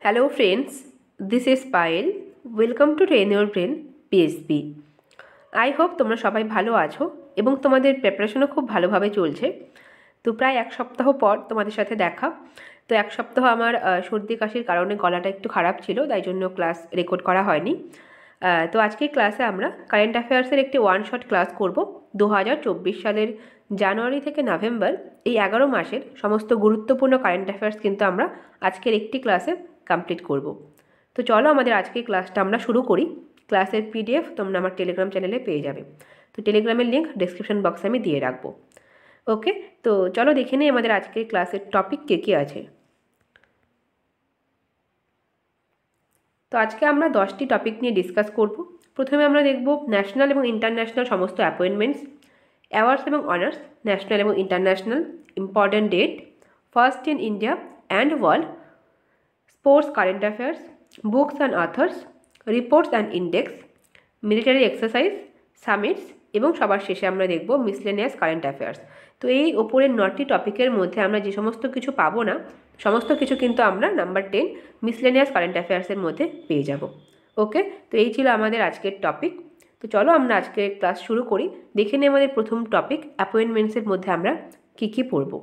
Hello friends, this is Payal. Welcome to Train Your Brain PSP. I hope তোমরা সবাই ভালো আছো এবং তোমাদের প্রিপারেশনও খুব ভালোভাবে চলছে। তো প্রায় এক সপ্তাহ পর তোমাদের সাথে দেখা। তো এক সপ্তাহ আমার সর্দি কাশির কারণে গলাটা একটু খারাপ ছিল, তাই জন্য ক্লাস রেকর্ড করা হয়নি। তো আজকের ক্লাসে আমরা কারেন্ট অ্যাফেয়ার্সের একটি ওয়ান শট ক্লাস করব। 2024 সালের জানুয়ারি থেকে নভেম্বর এই 11 মাসের সমস্ত গুরুত্বপূর্ণ কারেন্ট অ্যাফেয়ার্স কিন্তু আমরা আজকের একটি ক্লাসে কমপ্লিট করব। তো চলো আমাদের আজকের ক্লাসটা আমরা শুরু করি। ক্লাসের পিডিএফ তোমরা আমার টেলিগ্রাম চ্যানেলে পেয়ে যাবে। তো টেলিগ্রামের লিঙ্ক ডেসক্রিপশন বক্সে আমি দিয়ে রাখবো। ওকে, তো চলো দেখে নিই আমাদের আজকের ক্লাসের টপিক কী আছে। তো আজকে আমরা 10টি টপিক নিয়ে ডিসকাস করব। প্রথমে আমরা দেখব ন্যাশনাল এবং ইন্টারন্যাশনাল সমস্ত অ্যাপয়েন্টমেন্টস, অ্যাওয়ার্ডস এবং অনার্স, ন্যাশনাল এবং international, important date, first in India and world, sports current affairs, books and authors, reports and index, military exercise, summits এবং সবার শেষে আমরা দেখব মিসলেনিয়াস কারেন্ট অ্যাফেয়ার্স। তো এই ওপরের 9টি টপিকের মধ্যে আমরা যে সমস্ত কিছু পাবো না, সমস্ত কিছু কিন্তু আমরা নাম্বার 10 মিসলেনিয়াস কারেন্ট অ্যাফেয়ার্সের মধ্যে পেয়ে যাব। ওকে, তো এই ছিল আমাদের আজকের টপিক। তো চলো আমরা আজকে ক্লাস শুরু করি। দেখে নিই আমাদের প্রথম টপিক অ্যাপয়েন্টমেন্টসের মধ্যে আমরা কী পড়ব।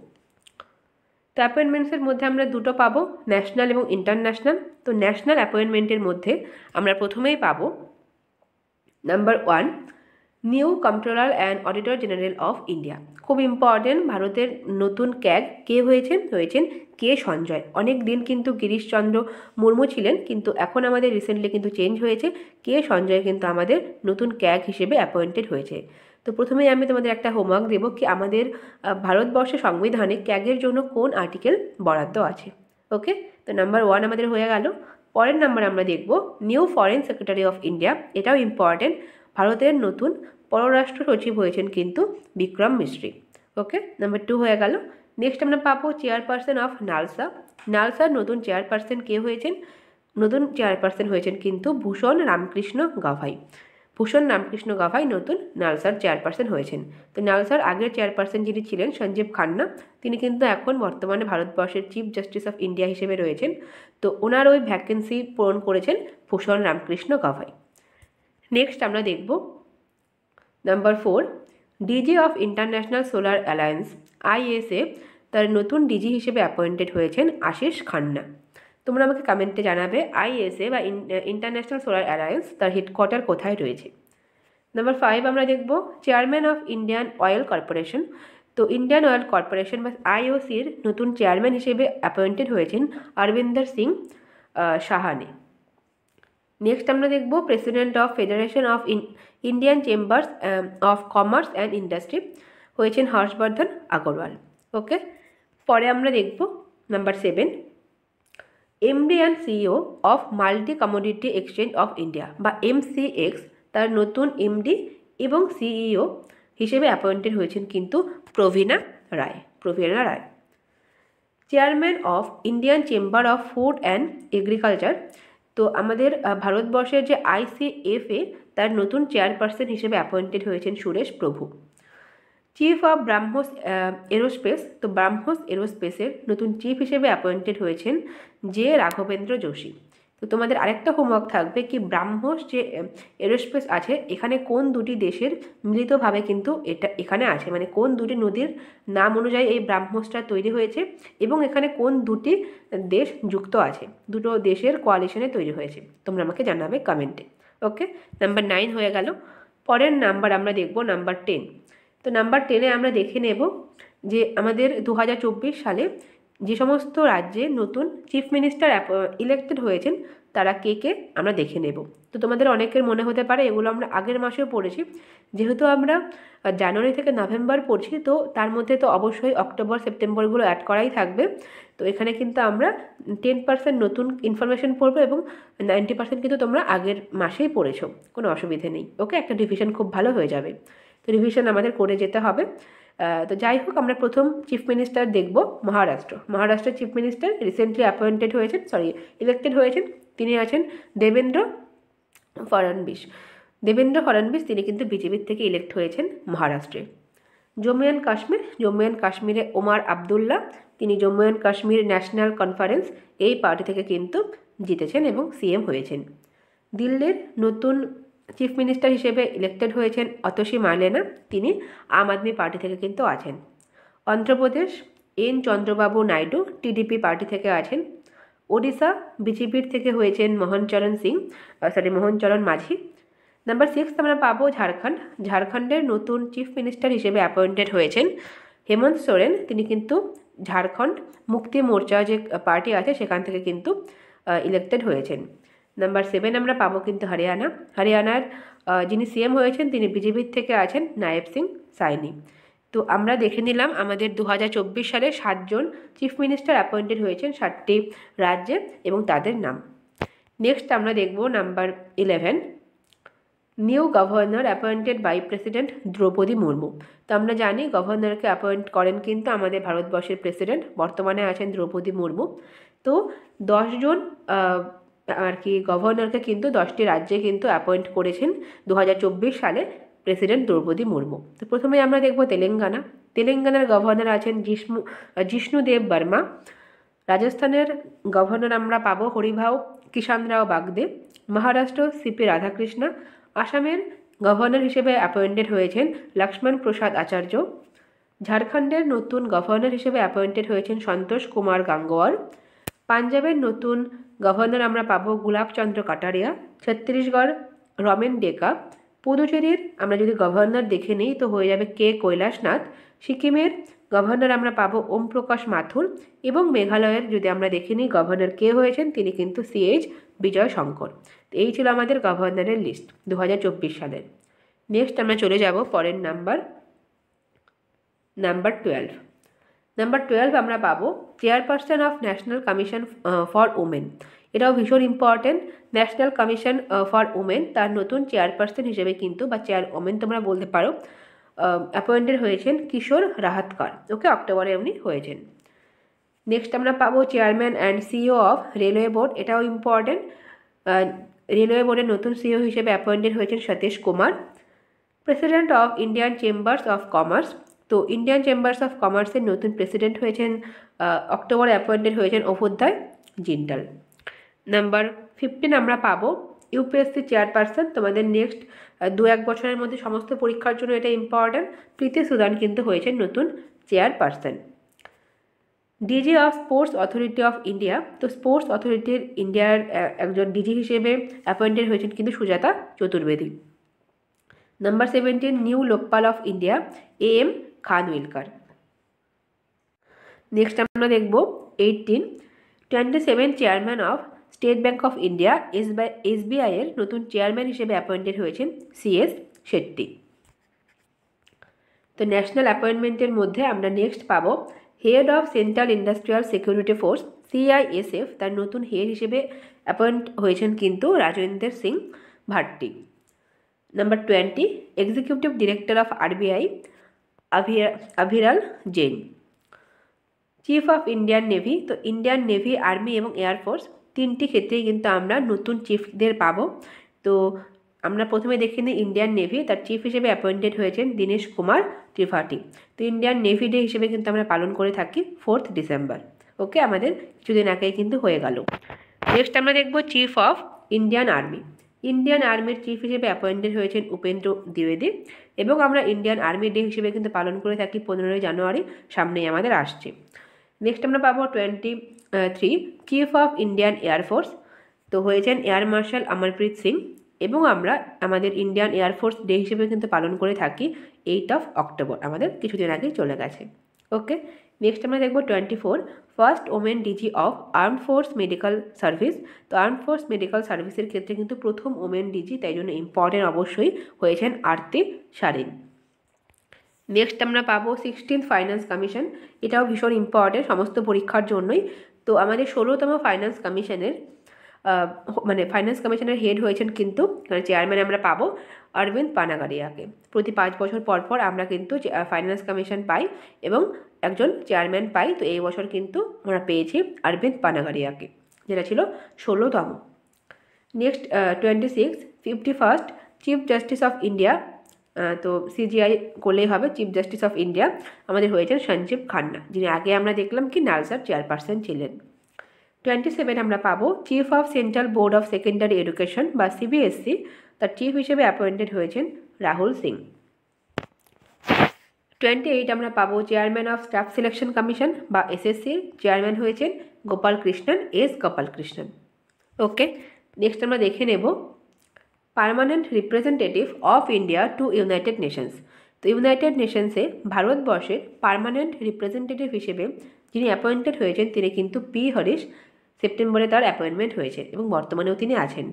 তো অ্যাপয়েন্টমেন্টসের মধ্যে আমরা দুটো পাবো, ন্যাশনাল এবং ইন্টারন্যাশনাল। তো ন্যাশনাল অ্যাপয়েন্টমেন্টের মধ্যে আমরা প্রথমেই পাবো number 1, new controller and auditor general of India. খুব ইম্পর্টেন্ট, ভারতের নতুন ক্যাগ কে হয়েছেন কে সঞ্জয়। অনেক দিন কিন্তু গিরিশচন্দ্র মুর্মু ছিলেন, কিন্তু এখন আমাদের রিসেন্টলি কিন্তু চেঞ্জ হয়েছে, কে সঞ্জয় কিন্তু আমাদের নতুন ক্যাগ হিসেবে অ্যাপয়েন্টেড হয়েছে। তো প্রথমেই আমি তোমাদের একটা হোমওয়ার্ক দেবো কি আমাদের ভারতবর্ষের সংবিধানে ক্যাগের জন্য কোন আর্টিকেল বরাদ্দ আছে। ওকে, তো নাম্বার 1 আমাদের হয়ে গেল। পরের নাম্বার আমরা দেখব new foreign secretary of India. এটাও ইম্পর্টেন্ট, ভারতের নতুন পররাষ্ট্র সচিব হয়েছেন কিন্তু বিক্রম মিশ্রি। ওকে, নাম্বার 2 হয়ে গেল। নেক্সট আমরা পাবো চেয়ারপারসন অফ নালসা। নালসার নতুন চেয়ারপারসন কে হয়েছেন? নতুন চেয়ারপারসন হয়েছেন কিন্তু ভূষণ রামকৃষ্ণ গাভাই। ভূষণ রামকৃষ্ণ গাভাই নতুন নালসার চেয়ারপারসন হয়েছেন। তো নালসার আগের চেয়ারপারসন যিনি ছিলেন সঞ্জীব খান্না, তিনি কিন্তু এখন বর্তমানে ভারতবর্ষের চিফ জাস্টিস অফ ইন্ডিয়া হিসেবে রয়েছেন। তো ওনার ওই ভ্যাকেন্সি পূরণ করেছেন ভূষণ রামকৃষ্ণ গাভাই। নেক্সট আমরা দেখব number 4, DG of International Solar Alliance ISA, তার নতুন ডিজি হিসেবে অ্যাপয়েন্টেড হয়েছেন আশিস খান্না। তোমরা আমাকে কমেন্টে জানাবে ISA বা ইন্টারন্যাশনাল সোলার অ্যালায়েন্স তার হেডকোয়ার্টার কোথায় রয়েছে। নাম্বার 5 আমরা দেখব chairman of Indian oil corporation. তো ইন্ডিয়ান অয়েল কর্পোরেশন বা IOCর নতুন চেয়ারম্যান হিসেবে অ্যাপয়েন্টেড হয়েছেন অরবিন্দর সিং সাহানে। নেক্সট আমরা দেখব president of federation of Indian chambers of commerce and industry হয়েছেন হর্ষবর্ধন আগরওয়াল। ওকে, পরে আমরা দেখব number 7, MD and CEO of multi commodity exchange of India বা MCX, তার নতুন MD এবং CEO হিসেবে অ্যাপয়েন্টেড হয়েছেন কিন্তু Praveena Rai. Chairman of Indian chamber of food and agriculture. তো আমাদের ভারতবর্ষের যে ICFA, তার নতুন চেয়ারপারসন হিসেবে অ্যাপয়েন্টেড হয়েছেন সুরেশ প্রভু। Chief of BrahMos aerospace. তো ব্রাহ্মস এরোস্পেসের নতুন চিফ হিসেবে অ্যাপয়েন্টেড হয়েছেন জে রাঘবেন্দ্র যোশী। তো তোমাদের আরেকটা হোমওয়ার্ক থাকবে কি ব্রাহ্মস যে এরোস্পেস আছে এখানে কোন দুটি দেশের মিলিতভাবে কিন্তু এখানে আছে, মানে কোন দুটি নদীর নাম অনুযায়ী এই ব্রাহ্মসটা তৈরি হয়েছে এবং এখানে কোন দুটি দেশ যুক্ত আছে, দুটো দেশের কোয়ালিশনে তৈরি হয়েছে, তোমরা আমাকে জানাবে কমেন্টে। ওকে, নাম্বার 9 হয়ে গেল। পরের নাম্বার আমরা দেখব নাম্বার 10। তো নাম্বার 10-এ আমরা দেখে নেব যে আমাদের 2024 সালে যে সমস্ত রাজ্যে নতুন চিফ মিনিস্টার ইলেক্টেড হয়েছেন তারা কে আমরা দেখে নেব। তো তোমাদের অনেকের মনে হতে পারে এগুলো আমরা আগের মাসেও পড়েছি, যেহেতু আমরা জানুয়ারি থেকে নভেম্বর পড়ছি তো তার মধ্যে তো অবশ্যই অক্টোবর সেপ্টেম্বরগুলো অ্যাড করাই থাকবে। তো এখানে কিন্তু আমরা 10% নতুন ইনফরমেশন পড়বো এবং 90% কিন্তু তোমরা আগের মাসেই পড়েছো, কোনো অসুবিধে নেই। ওকে, একটা রিভিশন খুব ভালো হয়ে যাবে। তো রিভিশন আমাদের করে যেতে হবে। তো যাই হোক, আমরা প্রথম চিফ মিনিস্টার দেখব মহারাষ্ট্রের চিফ মিনিস্টার রিসেন্টলি ইলেক্টেড হয়েছেন, তিনি আছেন দেবেন্দ্র ফডনবিস। তিনি কিন্তু বিজেপির থেকে ইলেক্ট হয়েছেন মহারাষ্ট্রে। জম্মু অ্যান্ড কাশ্মীরে ওমার আবদুল্লাহ, তিনি Jammu and Kashmir national conference এই পার্টি থেকে কিন্তু জিতেছেন এবং সিএম হয়েছেন। দিল্লির নতুন চিফ মিনিস্টার হিসেবে ইলেক্টেড হয়েছেন অতসী মার্লেনা, তিনি আম আদমি পার্টি থেকে কিন্তু আছেন। Andhra Pradesh N Chandrababu Naidu TDP party থেকে আছেন। ওড়িশা বিজেপির থেকে হয়েছেন মোহন চরণ মাঝি। নাম্বার 6 আমরা পাবো ঝাড়খণ্ডের নতুন চিফ মিনিস্টার হিসেবে অ্যাপয়েন্টেড হয়েছেন হেমন্ত সোরেন, তিনি কিন্তু ঝাড়খণ্ড মুক্তি মোর্চা যে পার্টি আছে সেখান থেকে কিন্তু ইলেক্টেড হয়েছেন। নাম্বার 7 আমরা পাবো কিন্তু হরিয়ানার যিনি সিএম হয়েছেন তিনি বিজেপির থেকে আছেন নায়েব সিং সাইনি। তো আমরা দেখে নিলাম আমাদের 2024 সালে 7 জন চিফ মিনিস্টার অ্যাপয়েন্টেড হয়েছেন 7টি রাজ্যে এবং তাদের নাম। নেক্সট আমরা দেখব number 11, new governor appointed by president Droupadi Murmu. তো আমরা জানি গভর্নরকে অ্যাপয়েন্ট করেন কিন্তু আমাদের ভারতবর্ষের প্রেসিডেন্ট, বর্তমানে আছেন দ্রৌপদী মুর্মু। তো 10 জন আর কি গভর্নরকে কিন্তু 10টি রাজ্যে কিন্তু অ্যাপয়েন্ট করেছেন 2024 সালে প্রেসিডেন্ট দ্রৌপদী মুর্মু। তো প্রথমে আমরা দেখব তেলেঙ্গানার গভর্নর আছেন জিষ্ণুদেব বর্মা। রাজস্থানের গভর্নর আমরা পাবো হরিভাউ কিষাণ রাও বাগদে। মহারাষ্ট্র সিপি রাধাকৃষ্ণা। আসামের গভর্নর হিসেবে অ্যাপয়েন্টেড হয়েছেন লক্ষ্মণ প্রসাদ আচার্য। ঝাড়খণ্ডের নতুন গভর্নর হিসেবে অ্যাপয়েন্টেড হয়েছেন সন্তোষ কুমার গাঙ্গোয়ার। পাঞ্জাবের নতুন গভর্নর আমরা পাবো গুলাবচন্দ্র কাটারিয়া। ছত্তিশগড় রমেন ডেকা। পুদুচেরির আমরা যদি গভর্নর দেখে নিই তো হয়ে যাবে কে কৈলাসনাথ। সিকিমের গভর্নর আমরা পাবো ওম প্রকাশ মাথুর এবং মেঘালয়ের যদি আমরা দেখে নিই গভর্নর কে হয়েছেন তিনি কিন্তু সিএইচ বিজয় শঙ্কর। তো এই ছিল আমাদের গভর্নরের লিস্ট 2024 সালের। নেক্সট আমরা চলে যাব পরের নাম্বার 12। নাম্বার 12 আমরা পাবো chairperson of national commission for women. এটাও ভীষণ important. National commission for women তার নতুন চেয়ারপারসন হিসেবে কিন্তু বা চেয়ারওমেন তোমরা বলতে পারো অ্যাপয়েন্টেড হয়েছেন কিশোর রাহাতকার। ওকে, অক্টোবরে উনি হয়েছেন। নেক্সট আমরা পাবো chairman and CEO of railway board. এটাও ইম্পর্টেন্ট। রেলওয়ে বোর্ডের নতুন সিইও হিসেবে অ্যাপয়েন্টেড হয়েছেন Satish Kumar. President of Indian chambers of commerce. তো ইন্ডিয়ান চেম্বার্স অফ কমার্সের নতুন প্রেসিডেন্ট হয়েছেন অক্টোবরে অ্যাপয়েন্টেড হয়েছেন অভ্যুদয় জিন্দাল। নাম্বার 15 আমরা পাবো ইউপিএসসি চেয়ারপারসন। তোমাদের নেক্সট 2-1 বছরের মধ্যে সমস্ত পরীক্ষার জন্য এটা ইম্পর্টেন্ট। প্রীতি সুদান কিন্তু হয়েছেন নতুন chairperson. DG of Sports Authority of India. তো স্পোর্টস অথরিটির ইন্ডিয়ার একজন ডিজি হিসেবে অ্যাপয়েন্টেড হয়েছেন কিন্তু Sujata Chaturvedi. Number 17 new Lokpal of India AM Khanwilkar. Next আমরা দেখব 18 27 chairman of State Bank of India SBI এর নতুন চেয়ারম্যান হিসেবে অ্যাপয়েন্টেড হয়েছেন CS শেট্টি। তো ন্যাশনাল অ্যাপয়েন্টমেন্টের মধ্যে আমরা নেক্সট পাবো head of central industrial security force CISF, তার নতুন হেড হিসেবে অ্যাপয়েন্ট হয়েছেন কিন্তু Rajendra Singh Bhatti. Number 20 executive director of RBI Abhiral Jain. Chief of Indian navy. তো ইন্ডিয়ান নেভি, আর্মি এবং এয়ারফোর্স তিনটি ক্ষেত্রেই কিন্তু আমরা নতুন চিফদের পাবো। তো আমরা প্রথমে দেখে নিই ইন্ডিয়ান নেভি, তার চিফ হিসেবে অ্যাপয়েন্টেড হয়েছেন দীনেশ কুমার ত্রিপাঠী। তো ইন্ডিয়ান নেভি ডে হিসেবে কিন্তু আমরা পালন করে থাকি 4 ডিসেম্বর। ওকে, আমাদের কিছুদিন আগেই কিন্তু হয়ে গেল। নেক্সট আমরা দেখব chief of Indian army. Indian আর্মির চিফ হিসেবে অ্যাপয়েন্টেড হয়েছেন উপেন্দ্র দ্বিবেদী এবং আমরা ইন্ডিয়ান আর্মি ডে হিসেবে কিন্তু পালন করে থাকি 15 জানুয়ারি, সামনেই আমাদের আসছে। নেক্সট আমরা পাবো 23 চিফ অফ ইন্ডিয়ান এয়ারফোর্স। তো হয়েছেন এয়ার মার্শাল অমরপ্রীত সিং এবং আমরা আমাদের ইন্ডিয়ান এয়ারফোর্স ডে হিসেবে কিন্তু পালন করে থাকি 8 অক্টোবর, আমাদের কিছুদিন আগেই চলে গেছে। ওকে, নেক্সট আমরা দেখব 24 first women DG of Armed Force Medical Service. তো আর্মড ফোর্স মেডিকেল সার্ভিসের ক্ষেত্রে কিন্তু প্রথম ওমেন ডিজি, তাই জন্য ইম্পর্টেন্ট অবশ্যই হয়েছেন আরতি সারিন। নেক্সট আমরা পাবো 16th ফাইন্যান্স কমিশন। এটাও ভীষণ ইম্পর্টেন্ট সমস্ত পরীক্ষার জন্যই। তো আমাদের 16তম ফাইন্যান্স কমিশনের ফাইন্যান্স কমিশনের হেড হয়েছেন কিন্তু চেয়ারম্যান আমরা পাবো অরবিন্দ পানাগারিয়াকে। প্রতি 5 বছর পর পর আমরা কিন্তু ফাইন্যান্স কমিশন পাই এবং একজন চেয়ারম্যান পাই। তো এই বছর কিন্তু আমরা পেয়েছি অরবিন্দ পানাগারিয়াকে, যেটা ছিল 16তম। Next 26 51st chief justice of India. তো CGI করলেই হবে, চিফ জাস্টিস অফ ইন্ডিয়া আমাদের হয়েছেন সঞ্জীব খান্না, যিনি আগে আমরা দেখলাম কি নালসার চেয়ারপারসন ছিলেন। 27 আমরা পাবো chief of Central Board of Secondary Education বা সিবিএসসি, তার চিফ হিসেবে অ্যাপয়েন্টেড হয়েছেন রাহুল সিং। 28 আমরা পাবো chairman of Staff Selection Commission বা এসএসসির চেয়ারম্যান হয়েছেন Gopalakrishnan, S Gopalakrishnan. Okay, next আমরা দেখে নেব permanent representative of India to United Nations. তো ইউনাইটেড নেশনসে ভারতবর্ষের পার্মানেন্ট রিপ্রেজেন্টেটিভ হিসেবে যিনি অ্যাপয়েন্টেড হয়েছেন তিনি কিন্তু পি হরিশ, সেপ্টেম্বরে তার অ্যাপয়েন্টমেন্ট হয়েছে এবং বর্তমানেও তিনি আছেন।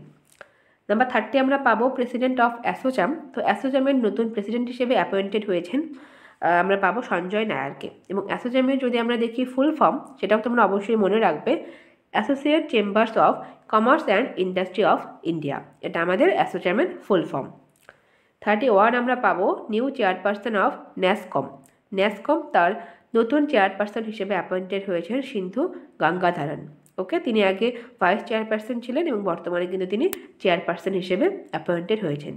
নাম্বার 30 আমরা পাবো প্রেসিডেন্ট অফ অ্যাসোচাম। তো অ্যাসোচামের নতুন প্রেসিডেন্ট হিসেবে অ্যাপয়েন্টেড হয়েছেন আমরা পাবো সঞ্জয় নায়ারকে। এবং অ্যাসোচামের যদি আমরা দেখি ফুল ফর্ম, সেটাও তোমরা অবশ্যই মনে রাখবে, associate chambers of commerce and industry of India, এটা আমাদের অ্যাসোচামের ফুল ফর্ম। 31 আমরা পাবো new chairperson of Nasscom. Nasscom তার নতুন চেয়ারপারসন হিসেবে অ্যাপয়েন্টেড হয়েছেন সিন্ধু গঙ্গাধারন। ওকে, তিনি আগে ভাইস চেয়ারপারসন ছিলেন এবং বর্তমানে কিন্তু তিনি চেয়ারপারসন হিসেবে অ্যাপয়েন্টেড হয়েছেন।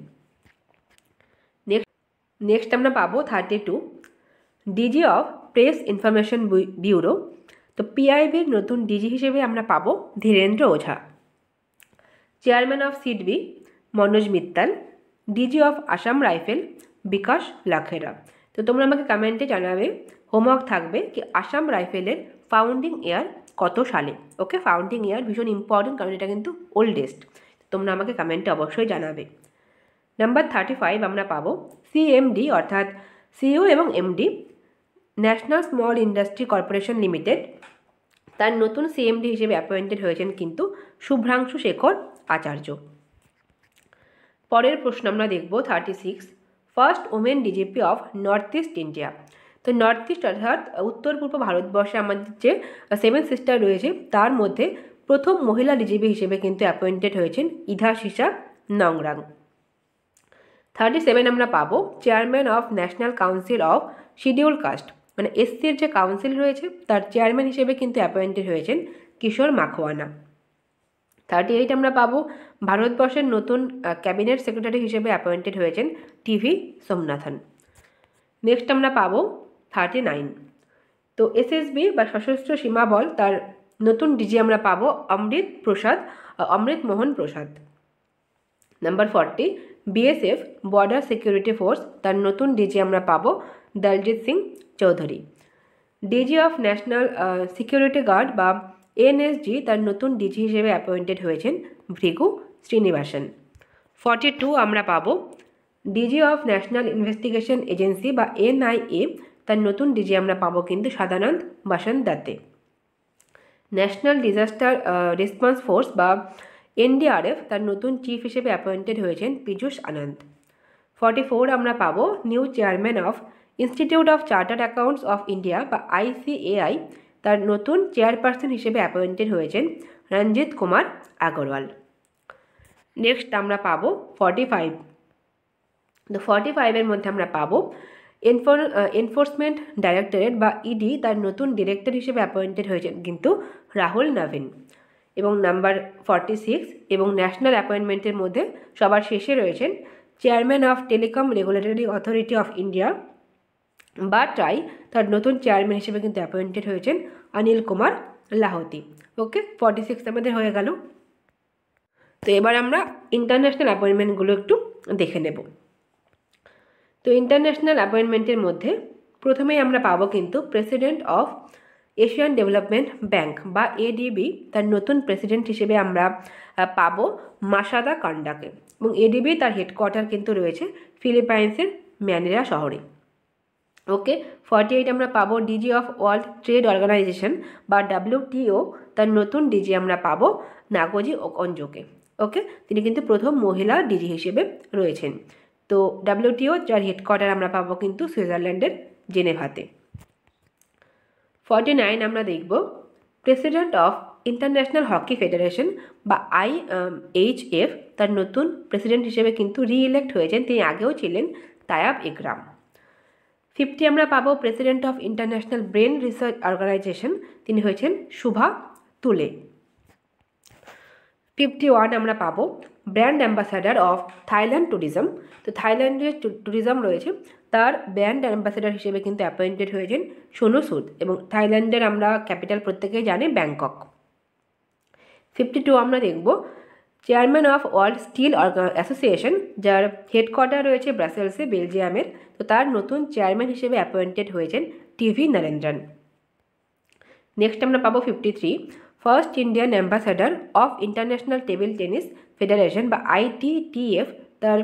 নেক্সট আমরা পাবো 32 DG of press information bureau. তো পিআইবির নতুন ডিজি হিসেবে আমরা পাবো Dhirendra Ojha. Chairman of SIDBI Manoj Mittal. DG of Assam rifle Vikas Lakhera. তো তোমরা আমাকে কমেন্টে জানাবে, হোমওয়ার্ক থাকবে কি আসাম রাইফেলের ফাউন্ডিং ইয়ার কত সালে। ওকে, ফাউন্ডিং ইয়ার ভীষণ ইম্পর্টেন্ট, কারণ এটা কিন্তু ওল্ডেস্ট। তোমরা আমাকে কমেন্টে অবশ্যই জানাবে। নাম্বার 35 আমরা পাবো সিএমডি অর্থাৎ সিইও এবং MD national small industry corporation limited, তার নতুন সিএমডি হিসেবে অ্যাপয়েন্টেড হয়েছেন কিন্তু শুভ্রাংশু শেখর আচার্য। পরের প্রশ্ন আমরা দেখব 36 first women DGP of north east India. তো নর্থ ইস্ট অর্থাৎ উত্তর পূর্ব ভারতবর্ষে আমাদের যে 7 সিস্টার রয়েছে তার মধ্যে প্রথম মহিলা ডিজিপি হিসেবে কিন্তু অ্যাপয়েন্টেড হয়েছেন ইধাশিসা নংরাং। 37 আমরা পাবো chairman of National Council of Scheduled Caste, মানে এসসির যে কাউন্সিল রয়েছে তার চেয়ারম্যান হিসেবে কিন্তু অ্যাপয়েন্টেড হয়েছেন কিশোর মাখওয়ানা। 38 আমরা পাবো ভারতবর্ষের নতুন ক্যাবিনেট সেক্রেটারি হিসেবে অ্যাপয়েন্টেড হয়েছেন টিভি সোমনাথন। নেক্সট আমরা পাবো 39 তো এসএসবি বা সশস্ত্র সীমা বল, তার নতুন ডিজি আমরা পাবো Amrit Mohan Prasad. Number 40 BSF border security force, তার নতুন ডিজি আমরা পাবো Daljit Singh Chaudhary. DG of national security guard বা এনএসজি, তার নতুন ডিজি হিসেবে অ্যাপয়েন্টেড হয়েছেন ভৃগু শ্রীনিবাসন। 42 আমরা পাবো DG of National Investigation Agency বা এনআইএ, তার নতুন ডিজি আমরা পাবো কিন্তু Sadanand Vasant Date. National Disaster Response Force বা এনডিআরএফ, তার নতুন চিফ হিসেবে অ্যাপয়েন্টেড হয়েছেন পীযূষ আনন্দ। 44 আমরা পাবো new chairman of institute of chartered accounts of India বা আইসিএআই, তার নতুন চেয়ারপারসন হিসেবে অ্যাপয়েন্টেড হয়েছেন রঞ্জিত কুমার আগরওয়াল। নেক্সট আমরা পাবো 45 তো 45-এর মধ্যে আমরা পাবো এনফোর্সমেন্ট ডাইরেক্টরেট বা ইডি, তার নতুন ডিরেক্টর হিসেবে অ্যাপয়েন্টেড হয়েছেন কিন্তু রাহুল নবীন। এবং নাম্বার 46 এবং ন্যাশনাল অ্যাপয়েন্টমেন্টের মধ্যে সবার শেষে রয়েছেন chairman of telecom regulatory authority of India বা ট্রাই, তার নতুন চেয়ারম্যান হিসেবে কিন্তু অ্যাপয়েন্টেড হয়েছেন অনিল কুমার লাহোতি। ওকে, 46 আমাদের হয়ে গেল। তো এবার আমরা ইন্টারন্যাশনাল অ্যাপয়েন্টমেন্টগুলো একটু দেখে নেব। তো ইন্টারন্যাশনাল অ্যাপয়েন্টমেন্টের মধ্যে প্রথমেই আমরা পাবো কিন্তু president of Asian development bank বা এডিবি, তার নতুন প্রেসিডেন্ট হিসেবে আমরা পাবো মাসাদা কান্ডাকে। এবং এডিবি তার হেডকোয়ার্টার কিন্তু রয়েছে ফিলিপাইন্সের ম্যানিলা শহরে। ওকে, 48 আমরা পাবো DG of World Trade Organization বা WTO, তার নতুন ডিজি আমরা পাবো নাগোজি ওকনজোকে। ওকে, তিনি কিন্তু প্রথম মহিলা ডিজি হিসেবে রয়েছেন। তো WTO যার হেডকোয়ার্টার আমরা পাবো কিন্তু সুইজারল্যান্ডের জেনেভাতে। 49 আমরা দেখব president of international hockey federation বা IHF, তার নতুন প্রেসিডেন্ট হিসেবে কিন্তু রিইলেক্ট হয়েছেন, তিনি আগেও ছিলেন তায়াব ইকরাম। 50 আমরা পাবো president of International Brain Research Organization, তিনি হয়েছেন শুভা তুলে। 51 আমরা পাবো brand ambassador of Thailand tourism. তো থাইল্যান্ডের ট্যুরিজম রয়েছে, তার ব্র্যান্ড অ্যাম্বাসাডার হিসেবে কিন্তু অ্যাপয়েন্টেড হয়েছেন সোনু সুদ। এবং থাইল্যান্ডের আমরা ক্যাপিটাল প্রত্যেকেই জানি ব্যাংকক। 52 আমরা দেখব chairman of World Steel Association, যার হেডকোয়ার্টার রয়েছে ব্রাসেলসে, বেলজিয়ামের। তো তার নতুন চেয়ারম্যান হিসেবে অ্যাপয়েন্টেড হয়েছেন টিভি নরেন্দ্রন। নেক্সট আমরা পাবো 53 first Indian ambassador of international table tennis federation বা ITTF, তার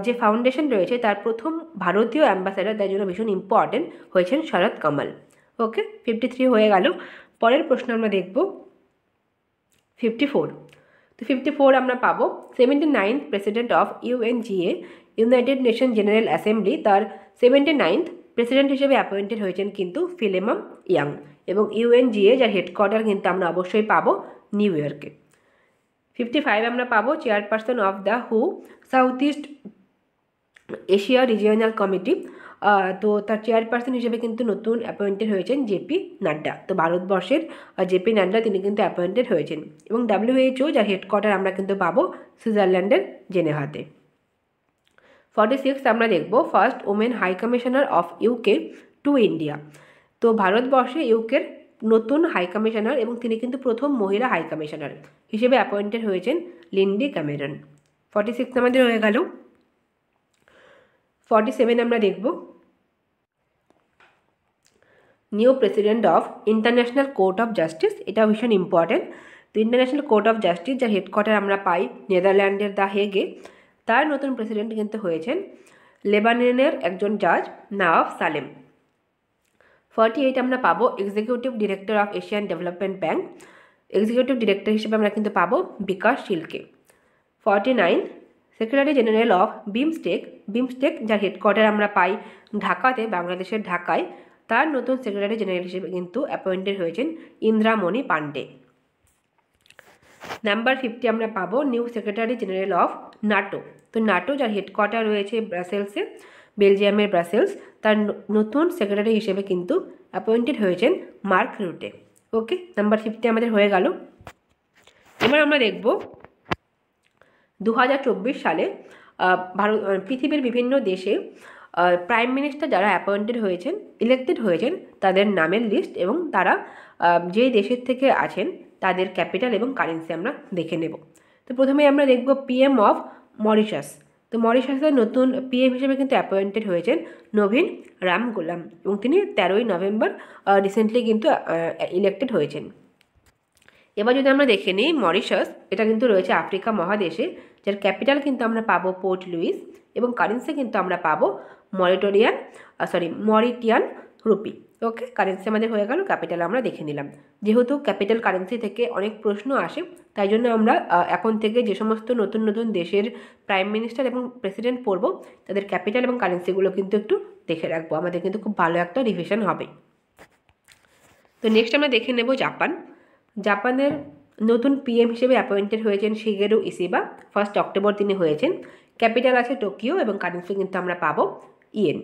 যে ফাউন্ডেশন রয়েছে তার প্রথম ভারতীয় অ্যাম্বাসাডার, তার জন্য ভীষণ ইম্পর্টেন্ট হয়েছেন শরৎ কমল। ওকে, 53 হয়ে গেল। পরের প্রশ্ন আমরা দেখব 54। তো 54 আমরা পাবো 79th president of UNGA, United nation general assembly, তার 79th প্রেসিডেন্ট হিসেবে অ্যাপয়েন্টেড হয়েছেন কিন্তু ফিলেমন ইয়াং। এবং UNGA যার হেডকোয়ার্টার কিন্তু আমরা অবশ্যই পাবো নিউ ইয়র্কে। 55 আমরা পাবো chairperson of the who south east Asia regional committee, তো তার চেয়ারপারসন হিসেবে কিন্তু নতুন অ্যাপয়েন্টেড হয়েছেন জেপি নাড্ডা। তো ভারতবর্ষের জেপি নাড্ডা তিনি কিন্তু অ্যাপয়েন্টেড হয়েছেন। এবং WHO যার হেডকোয়ার্টার আমরা কিন্তু পাবো সুইজারল্যান্ডের জেনেভাতে। 46 আমরা দেখব first women high commissioner of UK to India. তো ভারতবর্ষে ইউকের নতুন হাই কমিশনার এবং তিনি কিন্তু প্রথম মহিলা হাই কমিশনার হিসেবে অ্যাপয়েন্টেড হয়েছেন লিন্ডি ক্যামেরন। 46 আমাদের হয়ে গেল। 47 আমরা দেখব new president of international court of justice, এটা ভীষণ ইম্পর্টেন্ট। তো ইন্টারন্যাশনাল কোর্ট অফ জাস্টিস যার হেডকোয়ার্টার আমরা পাই নেদারল্যান্ডের দ্য হেগে, তার নতুন প্রেসিডেন্ট কিন্তু হয়েছেন লেবাননের একজন জাজ নাওয়াফ সালেম। 48 আমরা পাবো executive director of Asian development bank, executive director হিসেবে আমরা কিন্তু পাবো বিকাশ শিলকে। 49 সেক্রেটারি জেনারেল অফ বিমস্টেক যার হেডকোয়ার্টার আমরা পাই ঢাকাতে, বাংলাদেশের ঢাকায়, তার নতুন সেক্রেটারি জেনারেল হিসেবে কিন্তু অ্যাপয়েন্টেড হয়েছেন ইন্দ্রামণি পান্ডে। নাম্বার 50 আমরা পাবো new secretary general of NATO. তো নাটো যার হেডকোয়ার্টার রয়েছে ব্রাসেলসে, বেলজিয়ামের ব্রাসেলস, তার নতুন সেক্রেটারি হিসেবে কিন্তু অ্যাপয়েন্টেড হয়েছেন মার্ক রুটে। ওকে, নাম্বার 50 আমাদের হয়ে গেল। এবার আমরা দেখব 2024 সালে পৃথিবীর বিভিন্ন দেশে প্রাইম মিনিস্টার যারা অ্যাপয়েন্টেড হয়েছেন, ইলেক্টেড হয়েছেন, তাদের নামের লিস্ট এবং তারা যেই দেশের থেকে আছেন তাদের ক্যাপিটাল এবং কারেন্সি আমরা দেখে নেব। তো প্রথমে আমরা দেখব PM অফ মরিশাস। তো মরিশাসের নতুন PM হিসেবে কিন্তু অ্যাপয়েন্টেড হয়েছেন নবীন রামগুলাম এবং তিনি 13ই নভেম্বর রিসেন্টলি কিন্তু ইলেক্টেড হয়েছেন। এবার যদি আমরা দেখে নিই মরিশাস, এটা কিন্তু রয়েছে আফ্রিকা মহাদেশে, যার ক্যাপিটাল কিন্তু আমরা পাবো পোর্ট লুইস এবং কারেন্সি কিন্তু আমরা পাবো মরিটিয়ান রুপি। ওকে, কারেন্সি আমাদের হয়ে গেল, ক্যাপিটাল আমরা দেখে নিলাম। যেহেতু ক্যাপিটাল কারেন্সি থেকে অনেক প্রশ্ন আসে, তাই জন্য আমরা এখন থেকে যে সমস্ত নতুন নতুন দেশের প্রাইম মিনিস্টার এবং প্রেসিডেন্ট পড়বো তাদের ক্যাপিটাল এবং কারেন্সিগুলো কিন্তু একটু দেখে রাখবো, আমাদের কিন্তু খুব ভালো একটা রিভিশন হবে। তো নেক্সট আমরা দেখে নেব জাপান। জাপানের নতুন PM হিসেবে অ্যাপয়েন্টেড হয়েছেন শিগেরু ইসিবা, 1 অক্টোবর তিনি হয়েছেন। ক্যাপিটাল আছে টোকিও এবং কারেন্সি কিন্তু আমরা পাবো ইয়েন।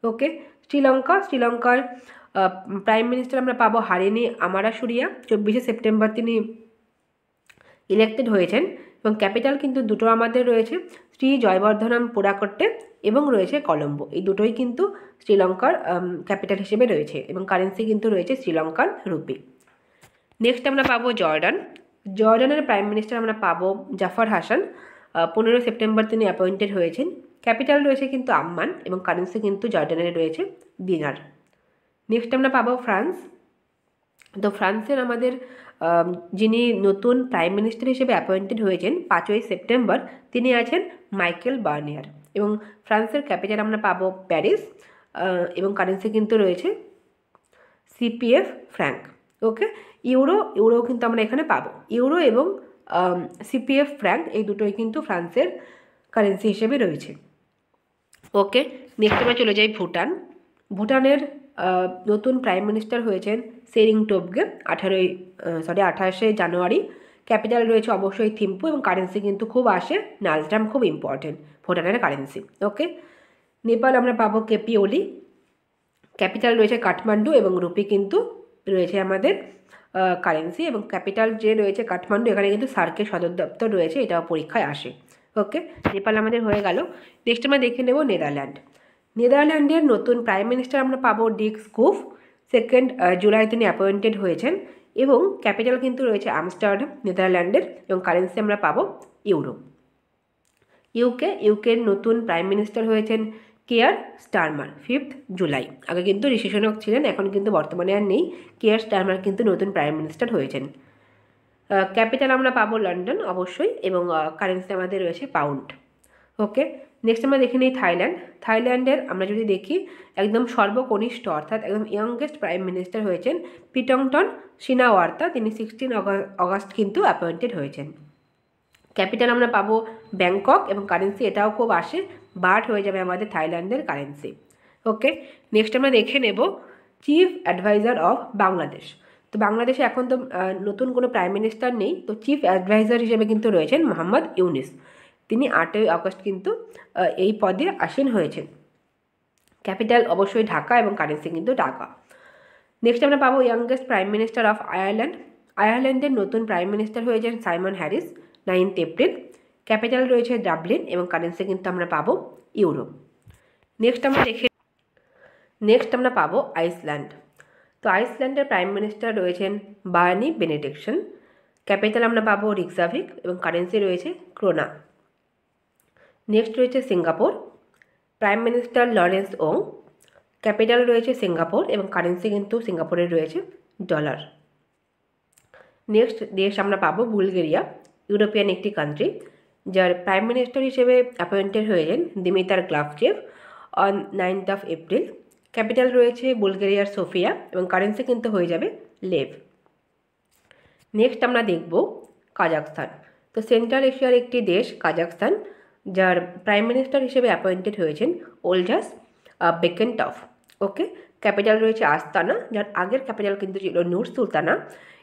ওকে, শ্রীলঙ্কার প্রাইম মিনিস্টার আমরা পাবো হারিনি আমারাসুরিয়া, 24শে সেপ্টেম্বর তিনি ইলেক্টেড হয়েছেন এবং ক্যাপিটাল কিন্তু দুটো আমাদের রয়েছে, শ্রী জয়বর্ধনম পুরাকট্টে এবং রয়েছে কলম্বো। এই দুটোই কিন্তু শ্রীলঙ্কার ক্যাপিটাল হিসেবে রয়েছে এবং কারেন্সি কিন্তু রয়েছে শ্রীলঙ্কান রুপি। নেক্সট আমরা পাবো জর্ডানের প্রাইম মিনিস্টার আমরা পাবো জাফর হাসান, 15 সেপ্টেম্বর তিনি অ্যাপয়েন্টেড হয়েছেন। ক্যাপিটাল রয়েছে কিন্তু আম্মান এবং কারেন্সি কিন্তু জর্ডানের রয়েছে দিনার। নেক্সট আমরা পাবো ফ্রান্স। তো ফ্রান্সের আমাদের যিনি নতুন প্রাইম মিনিস্টার হিসেবে অ্যাপয়েন্টেড হয়েছেন 5ই সেপ্টেম্বর, তিনি আছেন মাইকেল বার্নিয়ার এবং ফ্রান্সের ক্যাপিটাল আমরা পাবো প্যারিস এবং কারেন্সি কিন্তু রয়েছে CPF ফ্র্যাঙ্ক। ওকে, ইউরো কিন্তু আমরা এখানে পাবো, ইউরো এবং CPF ফ্র্যাঙ্ক এই দুটোই কিন্তু ফ্রান্সের কারেন্সি হিসেবে রয়েছে। ওকে, নেক্সট আমরা চলে যাই ভুটানের নতুন প্রাইম মিনিস্টার হয়েছেন সেরিং টোবগে 28শে জানুয়ারি। ক্যাপিটাল রয়েছে অবশ্যই থিম্পু এবং কারেন্সি কিন্তু খুব আসে নালস্টাম, খুব ইম্পর্টেন্ট ভুটানের কারেন্সি। ওকে, নেপাল আমরা পাবো কেপি ওলি, ক্যাপিটাল রয়েছে কাঠমান্ডু এবং রুপি কিন্তু রয়েছে আমাদের কারেন্সি এবং ক্যাপিটাল যে রয়েছে কাঠমান্ডু, এখানে কিন্তু সার্কের সদর দপ্তর রয়েছে, এটাও পরীক্ষায় আসে। ওকে, নেপাল আমাদের হয়ে গেল। নেক্সট আমরা দেখে নেব নেদারল্যান্ডের নতুন প্রাইম মিনিস্টার আমরা পাবো ডিক স্কুফ, 2 জুলাই তিনি অ্যাপয়েন্টেড হয়েছেন এবং ক্যাপিটাল কিন্তু রয়েছে আমস্টারডাম নেদারল্যান্ডের, এবং কারেন্সি আমরা পাবো ইউরো। ইউকের নতুন প্রাইম মিনিস্টার হয়েছেন কেয়ার স্টারমার 5 জুলাই। আগে কিন্তু ঋষি সুনাক ছিলেন, এখন কিন্তু বর্তমানে আর নেই। কেয়ার স্টারমার কিন্তু নতুন প্রাইম মিনিস্টার হয়েছেন। ক্যাপিটাল আমরা পাবো লন্ডন অবশ্যই, এবং কারেন্সি আমাদের রয়েছে পাউন্ড। ওকে, নেক্সট আমরা দেখে নিই থাইল্যান্ডের আমরা যদি দেখি একদম সর্বকনিষ্ঠ অর্থাৎ একদম ইয়ংগেস্ট প্রাইম মিনিস্টার হয়েছেন পিটংটন সিনাওয়ার্তা। তিনি 16 অগাস্ট কিন্তু অ্যাপয়েন্টেড হয়েছেন। ক্যাপিটাল আমরা পাবো ব্যাংকক, এবং কারেন্সি এটাও খুব আসে, বাট হয়ে যাবে আমাদের থাইল্যান্ডের কারেন্সি। ওকে, নেক্সট আমরা দেখে নেব চিফ অ্যাডভাইজার অফ বাংলাদেশ। তো বাংলাদেশে এখন তো নতুন কোনো প্রাইম মিনিস্টার নেই, তো চিফ অ্যাডভাইজার হিসেবে কিন্তু রয়েছেন মোহাম্মদ ইউনুস। তিনি 8 আগস্ট কিন্তু এই পদে আসীন হয়েছেন। ক্যাপিটাল অবশ্যই ঢাকা, এবং কারেন্সি কিন্তু টাকা। নেক্সট আমরা পাবো youngest prime minister of Ireland. আয়ারল্যান্ডের নতুন প্রাইম মিনিস্টার হয়েছেন সাইমন হ্যারিস 9 এপ্রিল। ক্যাপিটাল রয়েছে ডাবলিন, এবং কারেন্সি কিন্তু আমরা পাবো ইউরো। নেক্সট আমরা পাবো আইসল্যান্ড। তো আইসল্যান্ডের প্রাইম মিনিস্টার রয়েছেন বার্নি বেনেডিকশন। ক্যাপিটাল আমরা পাবো রিকজাভিক, এবং কারেন্সি রয়েছে ক্রোনা। নেক্সট রয়েছে সিঙ্গাপুর, প্রাইম মিনিস্টার লরেন্স ওং। ক্যাপিটাল রয়েছে সিঙ্গাপুর, এবং কারেন্সি কিন্তু সিঙ্গাপুরের রয়েছে ডলার। নেক্সট দেশ আমরা পাবো বুলগেরিয়া, ইউরোপিয়ান একটি কান্ট্রি, যার প্রাইম মিনিস্টার হিসেবে অ্যাপয়েন্টেড হয়েছেন দিমিতার গ্লাভচেভ অন 9 এপ্রিল। ক্যাপিটাল রয়েছে বুলগেরিয়ার সোফিয়া, এবং কারেন্সি কিন্তু হয়ে যাবে লেভ। নেক্সট আমরা দেখব কাজাখস্তান। তো সেন্ট্রাল এশিয়ার একটি দেশ কাজাখস্তান, যার প্রাইম মিনিস্টার হিসেবে অ্যাপয়েন্টেড হয়েছেন ওলজাস বেকেনটফ। ওকে, ক্যাপিটাল রয়েছে আস্তানা, যার আগের ক্যাপিটাল কিন্তু ছিল নূর সুলতানা,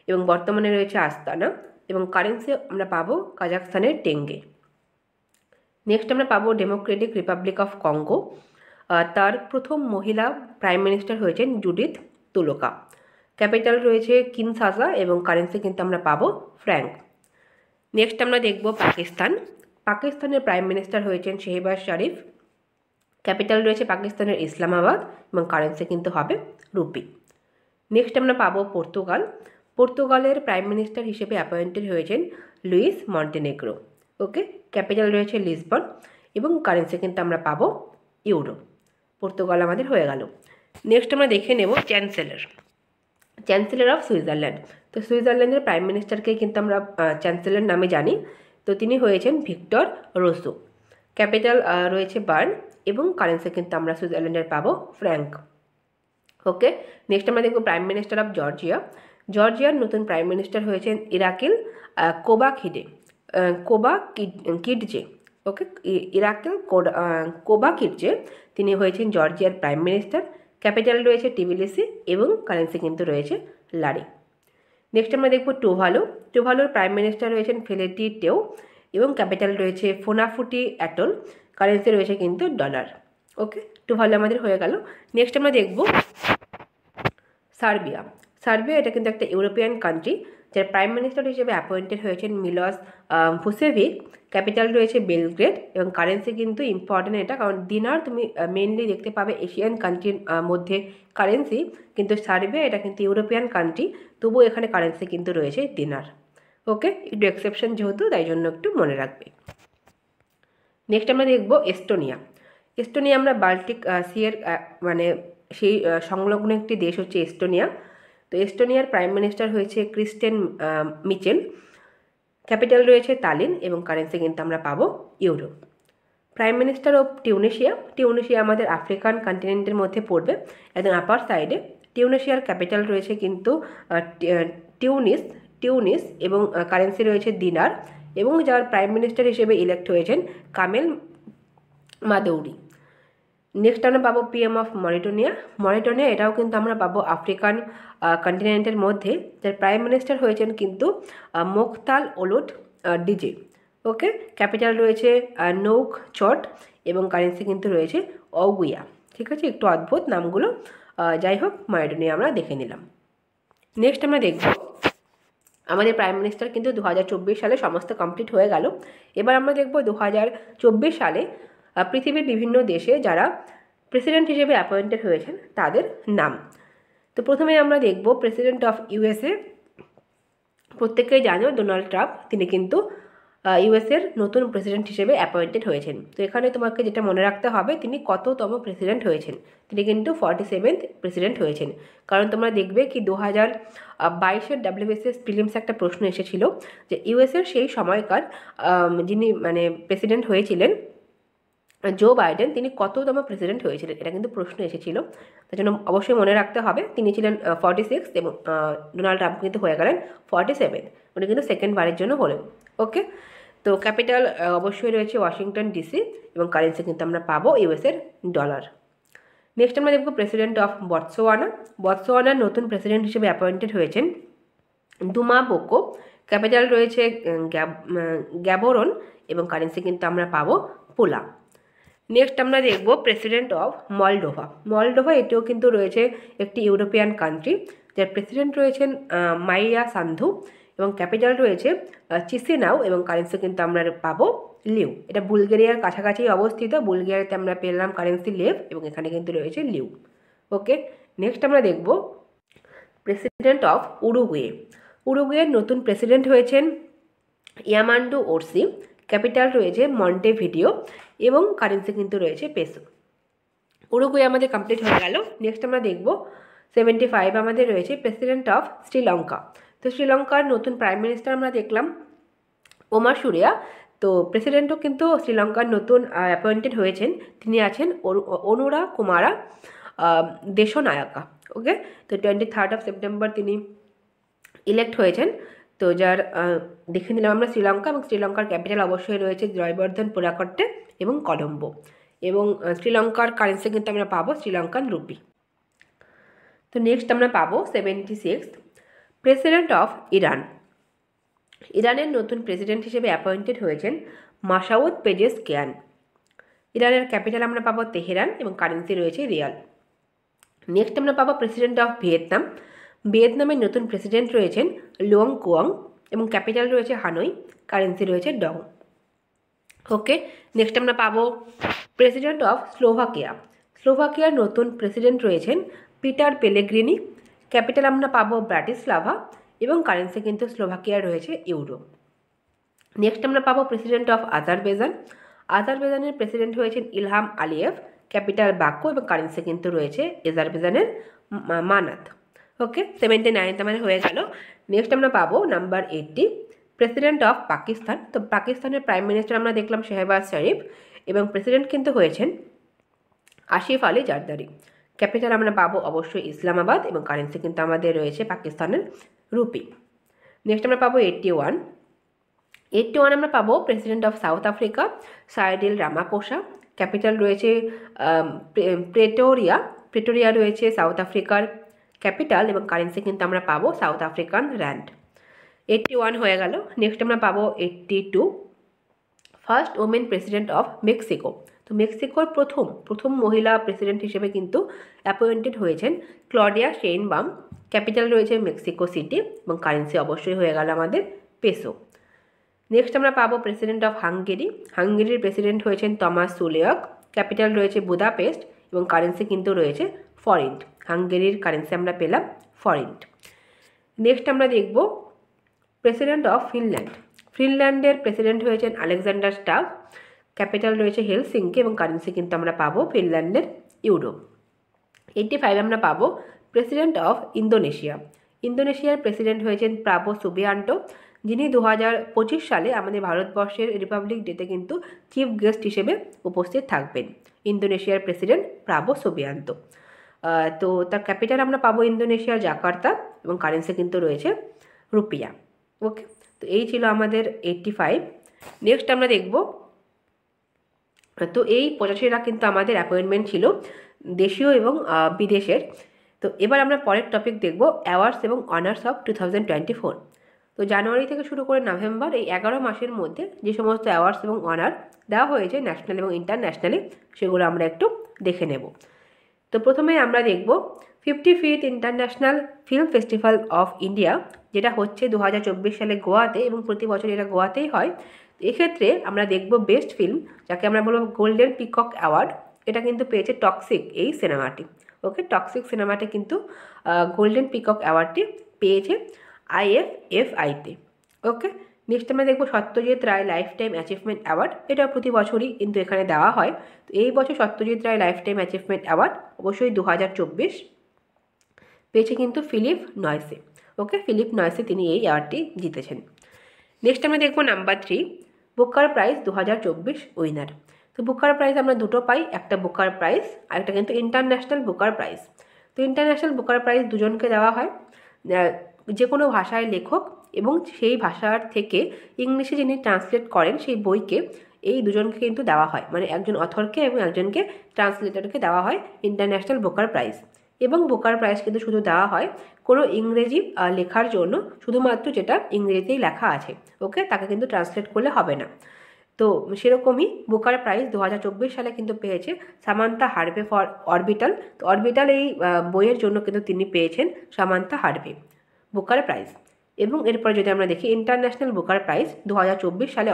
এবং বর্তমানে রয়েছে আস্তানা, এবং কারেন্সি আমরা পাবো কাজাখস্তানের টেঙ্গে। নেক্সট আমরা পাবো ডেমোক্রেটিক রিপাবলিক অফ কঙ্গো। তার প্রথম মহিলা প্রাইম মিনিস্টার হয়েছেন জুডিথ তুলোকা। ক্যাপিটাল রয়েছে কিনশাসা, এবং কারেন্সি কিন্তু আমরা পাবো ফ্র্যাঙ্ক। নেক্সট আমরা দেখব পাকিস্তানের প্রাইম মিনিস্টার হয়েছেন শেহবাজ শরীফ। ক্যাপিটাল রয়েছে পাকিস্তানের ইসলামাবাদ, এবং কারেন্সি কিন্তু হবে রুপি। নেক্সট আমরা পাবো পর্তুগালের প্রাইম মিনিস্টার হিসেবে অ্যাপয়েন্টেড হয়েছেন লুইস মন্টেনেগ্রো। ওকে, ক্যাপিটাল রয়েছে লিসবন, এবং কারেন্সি কিন্তু আমরা পাবো ইউরো। পর্তুগাল আমাদের হয়ে গেল। নেক্সট আমরা দেখে নেব চ্যান্সেলর অফ সুইজারল্যান্ড। তো সুইজারল্যান্ডের প্রাইম মিনিস্টারকে কিন্তু আমরা চ্যান্সেলর নামে জানি। তো তিনি হয়েছেন ভিক্টর রোসো। ক্যাপিটাল রয়েছে বার্ন, এবং কারেন্সি কিন্তু আমরা সুইজারল্যান্ডের পাবো ফ্র্যাঙ্ক। ওকে, নেক্সট আমরা দেখব প্রাইম মিনিস্টার অফ জর্জিয়ার নতুন প্রাইম মিনিস্টার হয়েছেন ইরাকিল কোবাকিডজে। ওকে, ইরাকিল কোবাকিডজে তিনি হয়েছেন জর্জিয়ার প্রাইম মিনিস্টার। ক্যাপিটাল রয়েছে টিবিলিসি, এবং কারেন্সি কিন্তু রয়েছে লারি। নেক্সট আমরা দেখব টুভালুর প্রাইম মিনিস্টার হয়েছেন ফেলেটি টেও, এবং ক্যাপিটাল রয়েছে ফোনাফুটি অ্যাটল। কারেন্সি রয়েছে কিন্তু ডলার। ওকে, টুভালু আমাদের হয়ে গেল। নেক্সট আমরা দেখব সার্বিয়া এটা কিন্তু একটা ইউরোপিয়ান কান্ট্রি, যার প্রাইম মিনিস্টার হিসেবে অ্যাপয়েন্টেড হয়েছেন মিলস ভুসেভিক। ক্যাপিটাল রয়েছে বেলগ্রেড, এবং কারেন্সি কিন্তু ইম্পর্টেন্ট এটা, কারণ দিনার তুমি মেনলি দেখতে পাবে এশিয়ান কান্ট্রির মধ্যে কারেন্সি, কিন্তু সার্বিয়া এটা কিন্তু ইউরোপিয়ান কান্ট্রি, তবুও এখানে কারেন্সি কিন্তু রয়েছে দিনার। ওকে, একটু এক্সেপশন যেহেতু, তাই জন্য একটু মনে রাখবে। নেক্সট আমরা দেখব এস্টোনিয়া আমরা বাল্টিক সিয়ের মানে সেই সংলগ্ন একটি দেশ হচ্ছে এস্টোনিয়া। তো এস্টোনিয়ার প্রাইম মিনিস্টার হয়েছে ক্রিস্টেন মিচেল। ক্যাপিটাল রয়েছে তালিন, এবং কারেন্সি কিন্তু আমরা পাবো euro. Prime minister of Tunisia আমাদের আফ্রিকান কন্টিনেন্টের মধ্যে পড়বে, একদম আপার সাইডে। টিউনিশিয়ার ক্যাপিটাল রয়েছে কিন্তু টিউনিস, এবং কারেন্সি রয়েছে দিনার, এবং যার প্রাইম মিনিস্টার হিসেবে ইলেক্ট হয়েছেন কামেল মাদৌরি। নেক্সট আমরা পাবো পিএম অফ মরিটানিয়া এটাও কিন্তু আমরা পাবো আফ্রিকান কন্টিনেন্টের মধ্যে, যার প্রাইম মিনিস্টার হয়েছেন কিন্তু মোখতাল ওলুট ডিজে। ওকে, ক্যাপিটাল রয়েছে নৌকচট, এবং কারেন্সি কিন্তু রয়েছে অগুইয়া। ঠিক আছে, একটু অদ্ভুত নামগুলো, যাই হোক মরিটানিয়া আমরা দেখে নিলাম। নেক্সট আমরা দেখব আমাদের প্রাইম মিনিস্টার কিন্তু 2024 সালে সমস্ত কমপ্লিট হয়ে গেল। এবার আমরা দেখব 2024 সালে পৃথিবীর বিভিন্ন দেশে যারা প্রেসিডেন্ট হিসেবে অ্যাপয়েন্টেড হয়েছেন তাদের নাম। তো প্রথমে আমরা দেখব প্রেসিডেন্ট অফ ইউএসএ প্রত্যেকেই জানো ডোনাল্ড ট্রাম্প তিনি কিন্তু ইউএসের নতুন প্রেসিডেন্ট হিসেবে অ্যাপয়েন্টেড হয়েছেন। তো এখানে তোমাকে যেটা মনে রাখতে হবে তিনি কততম প্রেসিডেন্ট হয়েছেন। তিনি কিন্তু 47th প্রেসিডেন্ট হয়েছেন। কারণ তোমরা দেখবে কি 2022-এর WBCS প্রিলিমসে একটা প্রশ্ন এসেছিল যে ইউএসের সেই সময়কার যিনি মানে প্রেসিডেন্ট হয়েছিলেন জো বাইডেন তিনি কততম প্রেসিডেন্ট হয়েছিলেন, এটা কিন্তু প্রশ্ন এসেছিল। তার জন্য অবশ্যই মনে রাখতে হবে তিনি ছিলেন 46 এবং ডোনাল্ড ট্রাম্প কিন্তু হয়ে গেলেন 47। উনি কিন্তু সেকেন্ড বারের জন্য হলেন। ওকে, তো ক্যাপিটাল অবশ্যই রয়েছে ওয়াশিংটন ডিসি এবং কারেন্সি কিন্তু আমরা পাবো ইউএসের ডলার। নেক্সট আমরা দেখব প্রেসিডেন্ট অফ বটসোয়ানা। বটসোয়ানার নতুন প্রেসিডেন্ট হিসেবে অ্যাপয়েন্টেড হয়েছেন দুমা বোকো। ক্যাপিটাল রয়েছে গ্যাবোরন এবং কারেন্সি কিন্তু আমরা পাবো পোলা। নেক্সট আমরা দেখব প্রেসিডেন্ট অফ মলডোভা। মলডোভা এটিও কিন্তু রয়েছে একটি ইউরোপিয়ান কান্ট্রি, যার প্রেসিডেন্ট রয়েছেন মাইয়া সান্ধু এবং ক্যাপিটাল রয়েছে চিসিনাউ এবং কারেন্সি কিন্তু আমরা পাবো লিউ। এটা বুলগেরিয়ার কাছাকাছি অবস্থিত। বুলগেরিয়াতে আমরা পেলাম কারেন্সি লেভ এবং এখানে কিন্তু রয়েছে লিউ। ওকে, নেক্সট আমরা দেখব প্রেসিডেন্ট অফ উরুগুয়ে। উরুগুয়ের নতুন প্রেসিডেন্ট হয়েছেন ইয়ামান্ডু ওরসি। ক্যাপিটাল রয়েছে মন্টেভিডিও এবং কারেন্সি কিন্তু রয়েছে পেসো। উরুগুয়ে আমাদের কমপ্লিট হয়ে গেল। নেক্সট আমরা দেখব 75 আমাদের রয়েছে প্রেসিডেন্ট অফ শ্রীলঙ্কা। তো শ্রীলঙ্কার নতুন প্রাইম মিনিস্টার আমরা দেখলাম ওমার সুরিয়া। তো প্রেসিডেন্টও কিন্তু শ্রীলঙ্কার নতুন অ্যাপয়েন্টেড হয়েছেন, তিনি আছেন অনুরা কুমারা দেশনায়কা। ওকে, তো 23 সেপ্টেম্বর তিনি ইলেক্ট হয়েছেন। তো যার দেখে নিলাম আমরা শ্রীলঙ্কা, এবং শ্রীলঙ্কার ক্যাপিটাল অবশ্যই রয়েছে জয়বর্ধন পুরাকট্টে এবং কলম্বো, এবং শ্রীলঙ্কার কারেন্সি কিন্তু আমরা পাবো শ্রীলঙ্কান রুপি। তো নেক্সট আমরা পাবো 76 প্রেসিডেন্ট অফ ইরান। ইরানের নতুন প্রেসিডেন্ট হিসেবে অ্যাপয়েন্টেড হয়েছেন মাসাউদ পেজেশকিয়ান। ইরানের ক্যাপিটাল আমরা পাবো তেহরান এবং কারেন্সি রয়েছে রিয়াল। নেক্সট আমরা পাবো প্রেসিডেন্ট অফ ভিয়েতনাম। ভিয়েতনামের নতুন প্রেসিডেন্ট রয়েছেন লুয়াং কুয়াং এবং ক্যাপিটাল রয়েছে হানই, কারেন্সি রয়েছে ডং। ওকে, নেক্সট আমরা পাবো প্রেসিডেন্ট অফ স্লোভাকিয়া। স্লোভাকিয়ার নতুন প্রেসিডেন্ট রয়েছেন পিটার পেলেগ্রিনি। ক্যাপিটাল আমরা পাবো ব্রাটিস্লাভা এবং কারেন্সি কিন্তু স্লোভাকিয়ার রয়েছে ইউরো। নেক্সট আমরা পাবো প্রেসিডেন্ট অফ আজারবেইজান। আজারবেইজানের প্রেসিডেন্ট হয়েছেন ইলহাম আলিয়েভ। ক্যাপিটাল বাকু এবং কারেন্সি কিন্তু রয়েছে আজারবেইজানের মানাত। ওকে, 79 আমাদের হয়ে গেল। নেক্সট আমরা পাবো নাম্বার 80 প্রেসিডেন্ট অফ পাকিস্তান। তো পাকিস্তানের প্রাইম মিনিস্টার আমরা দেখলাম শেহবাজ শরীফ এবং প্রেসিডেন্ট কিন্তু হয়েছেন আসিফ আলী জারদারি। ক্যাপিটাল আমরা পাবো অবশ্যই ইসলামাবাদ এবং কারেন্সি কিন্তু আমাদের রয়েছে পাকিস্তানের রুপি। নেক্সট আমরা পাবো 81 আমরা পাবো president of south Africa Cyril Ramaphosa. Capital রয়েছে প্রেটোরিয়া রয়েছে সাউথ আফ্রিকার ক্যাপিটাল এবং কারেন্সি কিন্তু আমরা পাবো সাউথ আফ্রিকান র্যান্ড। 81 হয়ে গেল। নেক্সট আমরা পাবো 82 first women president of Mexico. তো মেক্সিকোর প্রথম মহিলা প্রেসিডেন্ট হিসেবে কিন্তু অ্যাপয়েন্টেড হয়েছেন ক্লডিয়া শেইনবাম। ক্যাপিটাল রয়েছে মেক্সিকো সিটি এবং কারেন্সি অবশ্যই হয়ে গেল আমাদের পেসো। নেক্সট আমরা পাবো প্রেসিডেন্ট অফ হাঙ্গেরি। হাঙ্গেরির প্রেসিডেন্ট হয়েছেন টমাস সুলিয়াক। ক্যাপিটাল রয়েছে বুদাপেস্ট এবং কারেন্সি কিন্তু রয়েছে ফরিন্ট। হাঙ্গেরির কারেন্সি আমরা পেলাম ফরিন্ট। নেক্সট আমরা দেখব প্রেসিডেন্ট অফ ফিনল্যান্ড। ফিনল্যান্ডের প্রেসিডেন্ট হয়েছেন আলেকজান্ডার স্টাব। ক্যাপিটাল রয়েছে হেলসিঙ্কি এবং কারেন্সি কিন্তু আমরা পাবো ফিনল্যান্ডের ইউরো। 85 আমরা পাবো প্রেসিডেন্ট অফ ইন্দোনেশিয়া। ইন্দোনেশিয়ার প্রেসিডেন্ট হয়েছেন প্রাবো সুবিয়ান্টো, যিনি 2025 সালে আমাদের ভারতবর্ষের রিপাবলিক ডেতে কিন্তু চিফ গেস্ট হিসেবে উপস্থিত থাকবেন। ইন্দোনেশিয়ার প্রেসিডেন্ট প্রাবো সুবিয়ান্তো। তো তার ক্যাপিটাল আমরা পাবো ইন্দোনেশিয়ার জাকার্তা এবং কারেন্সি কিন্তু রয়েছে রুপিয়া। ওকে, তো এই ছিল আমাদের 85। নেক্সট আমরা দেখব, তো এই 85টা কিন্তু আমাদের অ্যাপয়েন্টমেন্ট ছিল দেশীয় এবং বিদেশের। তো এবার আমরা পরের টপিক দেখব অ্যাওয়ার্ডস এবং অনার্স অফ 2024। তো জানুয়ারি থেকে শুরু করে নভেম্বর এই 11 মাসের মধ্যে যে সমস্ত অ্যাওয়ার্ডস এবং অনার দেওয়া হয়েছে ন্যাশনাল এবং ইন্টারন্যাশনালি, সেগুলো আমরা একটু দেখে নেব। তো প্রথমে আমরা দেখব 55th international film festival of India, যেটা হচ্ছে 2024 সালে গোয়াতে এবং প্রতি বছর এটা গোয়াতেই হয়। এক্ষেত্রে আমরা দেখব বেস্ট ফিল্ম, যাকে আমরা বলবো গোল্ডেন পিকক অ্যাওয়ার্ড। এটা কিন্তু পেয়েছে টক্সিক এই সিনেমাটি। ওকে, টক্সিক সিনেমাটি কিন্তু গোল্ডেন পিকক অ্যাওয়ার্ডটি পেয়েছে। IFFI-তে। ওকে, নেক্সট আমরা দেখব Satyajit Ray life time achievement award. এটা প্রতি বছরই কিন্তু এখানে দেওয়া হয়। তো এই বছর Satyajit Ray life time achievement award অবশ্যই 2024 পেয়েছে কিন্তু ফিলিপ নয়সে। ওকে, ফিলিপ নয়সে তিনি এই অ্যাওয়ার্ডটি জিতেছেন। নেক্সট আমরা দেখব নাম্বার 3, বুকার প্রাইজ 2024 উইনার। তো বুকার প্রাইজ আমরা দুটো পাই, একটা বুকার প্রাইজ আর একটা কিন্তু ইন্টারন্যাশনাল বুকার প্রাইজ। তো ইন্টারন্যাশনাল বুকার প্রাইজ দুজনকে দেওয়া হয়, যে কোনো ভাষায় লেখক এবং সেই ভাষার থেকে ইংলিশে যিনি ট্রান্সলেট করেন সেই বইকে, এই দুজনকে কিন্তু দেওয়া হয়, মানে একজন অথরকে এবং একজনকে ট্রান্সলেটরকে দেওয়া হয় ইন্টারন্যাশনাল বুকার প্রাইজ। এবং বুকার প্রাইজ কিন্তু শুধু দেওয়া হয় কোনো ইংরেজি লেখার জন্য, শুধুমাত্র যেটা ইংরেজিতেই লেখা আছে, ওকে, তাকে কিন্তু ট্রান্সলেট করলে হবে না। তো সেরকমই বুকার প্রাইজ 2024 সালে কিন্তু পেয়েছে সামান্থা হার্ভে ফর অরবিটাল। তো অরবিটাল এই বইয়ের জন্য কিন্তু তিনি পেয়েছেন সামান্থা হার্ভে বুকার প্রাইজ। এবং এরপরে যদি আমরা দেখি ইন্টারন্যাশনাল বুকার প্রাইজ 2024 সালে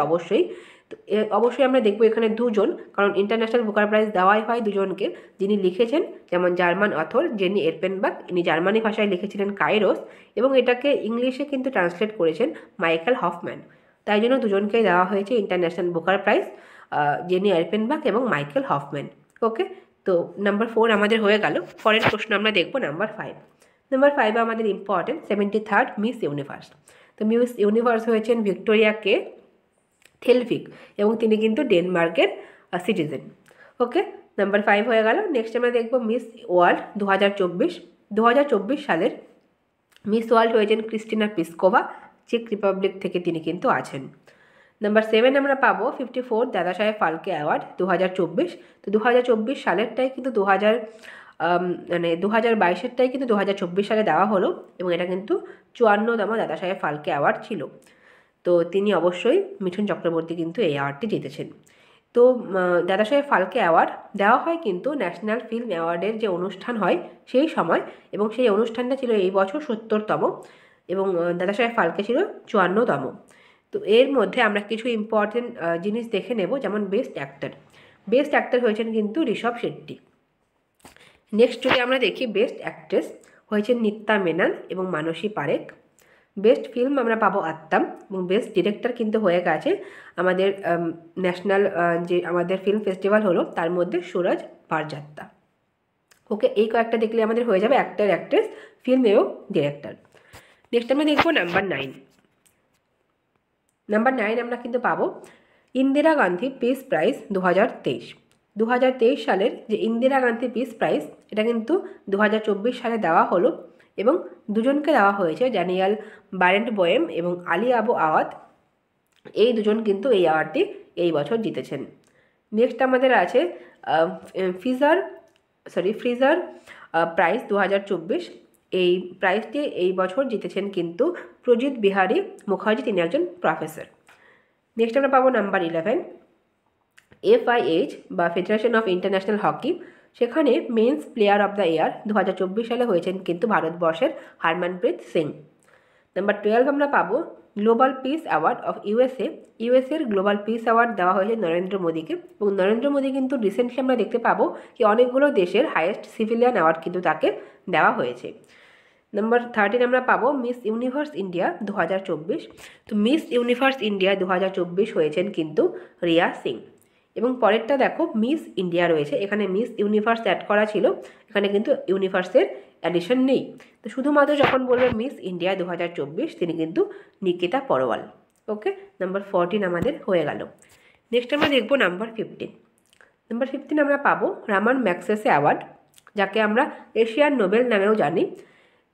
অবশ্যই আমরা দেখব এখানে দুজন, কারণ ইন্টারন্যাশনাল বুকার প্রাইজ দেওয়াই হয় দুজনকে, যিনি লিখেছেন, যেমন জার্মান অথর জেনি এরপেনবার্গ, ইনি জার্মানি ভাষায় লিখেছিলেন কাইরোস, এবং এটাকে ইংলিশে কিন্তু ট্রান্সলেট করেছেন মাইকেল হফম্যান। তাই জন্য দুজনকেই দেওয়া হয়েছে ইন্টারন্যাশনাল বুকার প্রাইজ, জেনি এরপেনবার্গ এবং মাইকেল হফম্যান। ওকে, তো নাম্বার 4 আমাদের হয়ে গেল। পরের প্রশ্ন আমরা দেখব নাম্বার 5। নাম্বার 5 আমাদের ইম্পর্টেন্ট 73rd মিস ইউনিভার্স। তো মিস ইউনিভার্স হয়েছেন ভিক্টোরিয়া কে থেলভিক এবং তিনি কিন্তু ডেনমার্কের সিটিজেন। ওকে, নাম্বার 5 হয়ে গেল। নেক্সট আমরা দেখব মিস ওয়ার্ল্ড 2024। 2024 সালের মিস ওয়ার্ল্ড হয়েছেন ক্রিস্টিনা পিসকোভা, চেক রিপাবলিক থেকে তিনি কিন্তু আছেন। নাম্বার 7 আমরা পাবো 54 দাদাসাহেব ফালকে অ্যাওয়ার্ড 2024। তো 2024 সালেরটাই কিন্তু 2022-এরটাই কিন্তু 2024 সালে দেওয়া হলো, এবং এটা কিন্তু 54তম দাদাসাহেব ফালকে অ্যাওয়ার্ড ছিল। তো তিনি অবশ্যই মিঠুন চক্রবর্তী কিন্তু এই অ্যাওয়ার্ডটি জিতেছেন। তো দাদাসাহেব ফালকে অ্যাওয়ার্ড দেওয়া হয় কিন্তু ন্যাশনাল ফিল্ম অ্যাওয়ার্ডের যে অনুষ্ঠান হয় সেই সময়, এবং সেই অনুষ্ঠানটা ছিল এই বছর 70তম, এবং দাদাসাহেব ফালকে ছিল 54তম। তো এর মধ্যে আমরা কিছু ইম্পর্টেন্ট জিনিস দেখে নেব, যেমন বেস্ট অ্যাক্টর হয়েছেন কিন্তু ঋষভ শেট্টি। নেক্সট যদি আমরা দেখি বেস্ট অ্যাক্ট্রেস হয়েছেন নিত্যা মেনন এবং মানসী পারেখ। বেস্ট ফিল্ম আমরা পাবো আত্মাম, এবং বেস্ট ডিরেক্টর কিন্তু হয়ে গেছে আমাদের ন্যাশনাল যে আমাদের ফিল্ম ফেস্টিভ্যাল হলো তার মধ্যে সুরজ বারজাত্তা। ওকে, এই কয়েকটা দেখলে আমাদের হয়ে যাবে অ্যাক্টর, অ্যাক্ট্রেস, ফিল্ম এবং ডিরেক্টর। নেক্সট আমরা দেখবো নাম্বার 9। নাম্বার 9 আমরা কিন্তু পাবো ইন্দিরা গান্ধী পিস প্রাইজ 2023। 2023 সালের যে ইন্দিরা গান্ধী পিস প্রাইজ, এটা কিন্তু 2024 সালে দেওয়া হলো, এবং দুজনকে দেওয়া হয়েছে, ড্যানিয়েল বারেন্টবোয়েম এবং আলী আবু আওয়াদ। এই দুজন কিন্তু এই অ্যাওয়ার্ডটি এই বছর জিতেছেন। নেক্সট আমাদের আছে ফ্রিজার প্রাইজ 2024। এই প্রাইজটি এই বছর জিতেছেন কিন্তু প্রজিত বিহারী মুখার্জি, তিনি একজন প্রফেসর। নেক্সট আমরা পাবো নাম্বার 11 FIH বা ফেডারেশন অফ ইন্টারন্যাশনাল হকি। সেখানে men's player of the year 2024 সালে হয়েছেন কিন্তু ভারতবর্ষের হারমানপ্রীত সিং। নাম্বার 12 আমরা পাবো গ্লোবাল পিস অ্যাওয়ার্ড অফ ইউএসএর গ্লোবাল পিস অ্যাওয়ার্ড দেওয়া হয়েছে নরেন্দ্র মোদীকে, এবং নরেন্দ্র মোদী কিন্তু রিসেন্টলি আমরা দেখতে পাবো কি অনেকগুলো দেশের হাইয়েস্ট সিভিলিয়ান অ্যাওয়ার্ড কিন্তু তাকে দেওয়া হয়েছে। নাম্বার 13 আমরা পাবো মিস ইউনিভার্স ইন্ডিয়া 2024। তো মিস ইউনিভার্স ইন্ডিয়া 2024 হয়েছেন কিন্তু রিয়া সিং। এবং পরেরটা দেখো মিস ইন্ডিয়া রয়েছে, এখানে মিস ইউনিভার্স অ্যাড করা ছিল, এখানে কিন্তু ইউনিভার্সের অ্যাডিশন নেই। তো শুধুমাত্র যখন বলবে মিস ইন্ডিয়া 2024 তিনি কিন্তু নিকিতা পরওয়াল। ওকে, নাম্বার 14 আমাদের হয়ে গেল। নেক্সট আমরা দেখব নাম্বার 15। নাম্বার 15 আমরা পাবো রামান ম্যাগসেসে অ্যাওয়ার্ড, যাকে আমরা এশিয়ান নোবেল নামেও জানি।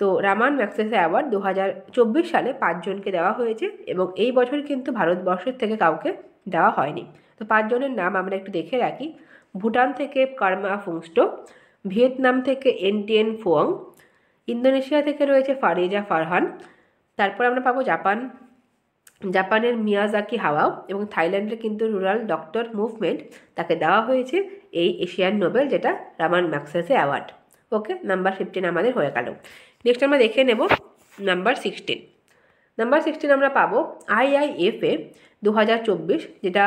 তো রামান ম্যাগসেসে অ্যাওয়ার্ড 2024 সালে 5 জনকে দেওয়া হয়েছে, এবং এই বছর কিন্তু ভারতবর্ষের থেকে কাউকে দেওয়া হয়নি। তো 5 জনের নাম আমরা একটু দেখে রাখি। ভুটান থেকে কার্মা ফুংস্টো, ভিয়েতনাম থেকে এনটিএন ফোয়াং, ইন্দোনেশিয়া থেকে রয়েছে ফারিজা ফারহান, তারপর আমরা পাবো জাপানের মিয়াজাকি হাওয়াও, এবং থাইল্যান্ডের কিন্তু রুরাল ডক্টর মুভমেন্ট, তাকে দেওয়া হয়েছে এই এশিয়ান নোবেল, যেটা রামান ম্যাগসেসে অ্যাওয়ার্ড। ওকে, নাম্বার 15 আমাদের হয়ে গেল। নেক্সট আমরা দেখে নেব নাম্বার 16। নাম্বার 16 আমরা পাবো IIFA 2024, যেটা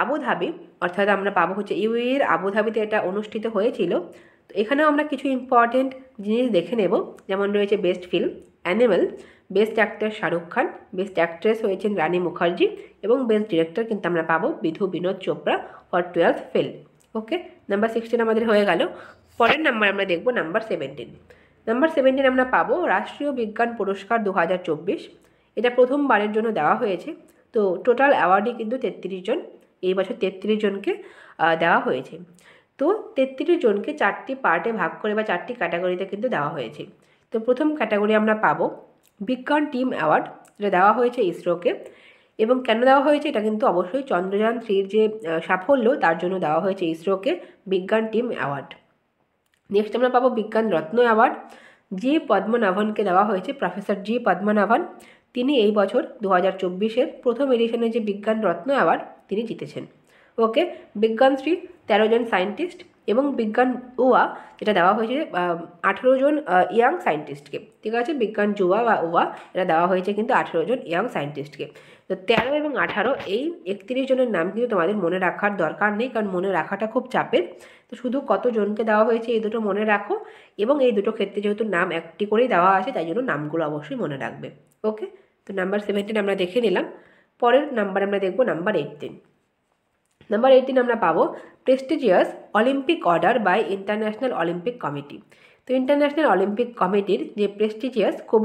আবুধাবি, অর্থাৎ আমরা পাবো হচ্ছে ইউএইর আবুধাবিতে এটা অনুষ্ঠিত হয়েছিল। তো এখানেও আমরা কিছু ইম্পর্টেন্ট জিনিস দেখে নেব, যেমন রয়েছে best film animal, best actor Shahrukh Khan, best actress হয়েছেন রানী মুখার্জি এবং বেস্ট ডিরেক্টর কিন্তু আমরা পাবো Vidhu Vinod Chopra for 12th fail. Okay, number 16 আমাদের হয়ে গেল। পরের নাম্বার আমরা দেখব নাম্বার 17। নাম্বার 17 আমরা পাবো রাষ্ট্রীয় বিজ্ঞান পুরস্কার 2024। এটা প্রথমবারের জন্য দেওয়া হয়েছে। তো টোটাল অ্যাওয়ার্ডই কিন্তু 33 জন, এই বছর 33 জনকে দেওয়া হয়েছে। তো 33 জনকে 4টি পার্টে ভাগ করে বা 4টি ক্যাটাগরিতে কিন্তু দেওয়া হয়েছে। তো প্রথম ক্যাটাগরি আমরা পাবো বিজ্ঞান টিম অ্যাওয়ার্ড, যেটা দেওয়া হয়েছে ইসরোকে। এবং কেন দেওয়া হয়েছে এটা কিন্তু অবশ্যই চন্দ্রযান 3-র যে সাফল্য তার জন্য দেওয়া হয়েছে ইসরোকে বিজ্ঞান টিম অ্যাওয়ার্ড। নেক্সট আমরা পাবো বিজ্ঞান রত্ন অ্যাওয়ার্ড, জি পদ্মনাভনকে দেওয়া হয়েছে, প্রফেসর জি পদ্মনাভন। তিনি এই বছর 2024-এর প্রথম এডিশনে যে বিজ্ঞান রত্ন অ্যাওয়ার্ড তিনি জিতেছেন। ওকে, বিজ্ঞানশ্রী 13 জন সায়েন্টিস্ট এবং বিজ্ঞান ওয়া যেটা দেওয়া হয়েছে 18 জন ইয়াং সায়েন্টিস্টকে। ঠিক আছে, বিজ্ঞান যুবা বা ওয়া এটা দেওয়া হয়েছে কিন্তু 18 জন ইয়াং সায়েন্টিস্টকে। তো 13 এবং 18 এই 31 জনের নাম কিন্তু তোমাদের মনে রাখার দরকার নেই, কারণ মনে রাখাটা খুব চাপের। তো শুধু কতজনকে দেওয়া হয়েছে এই দুটো মনে রাখো, এবং এই দুটো ক্ষেত্রে যেহেতু নাম একটি করেই দেওয়া আছে তাই জন্য নামগুলো অবশ্যই মনে রাখবে। ওকে, তো নাম্বার 17 আমরা দেখে নিলাম। পরের নাম্বার আমরা দেখব নাম্বার 18। নাম্বার 18 আমরা পাবো prestigious Olympic order by International Olympic Committee. তো ইন্টারন্যাশনাল অলিম্পিক কমিটির যে প্রেস্টিজিয়াস খুব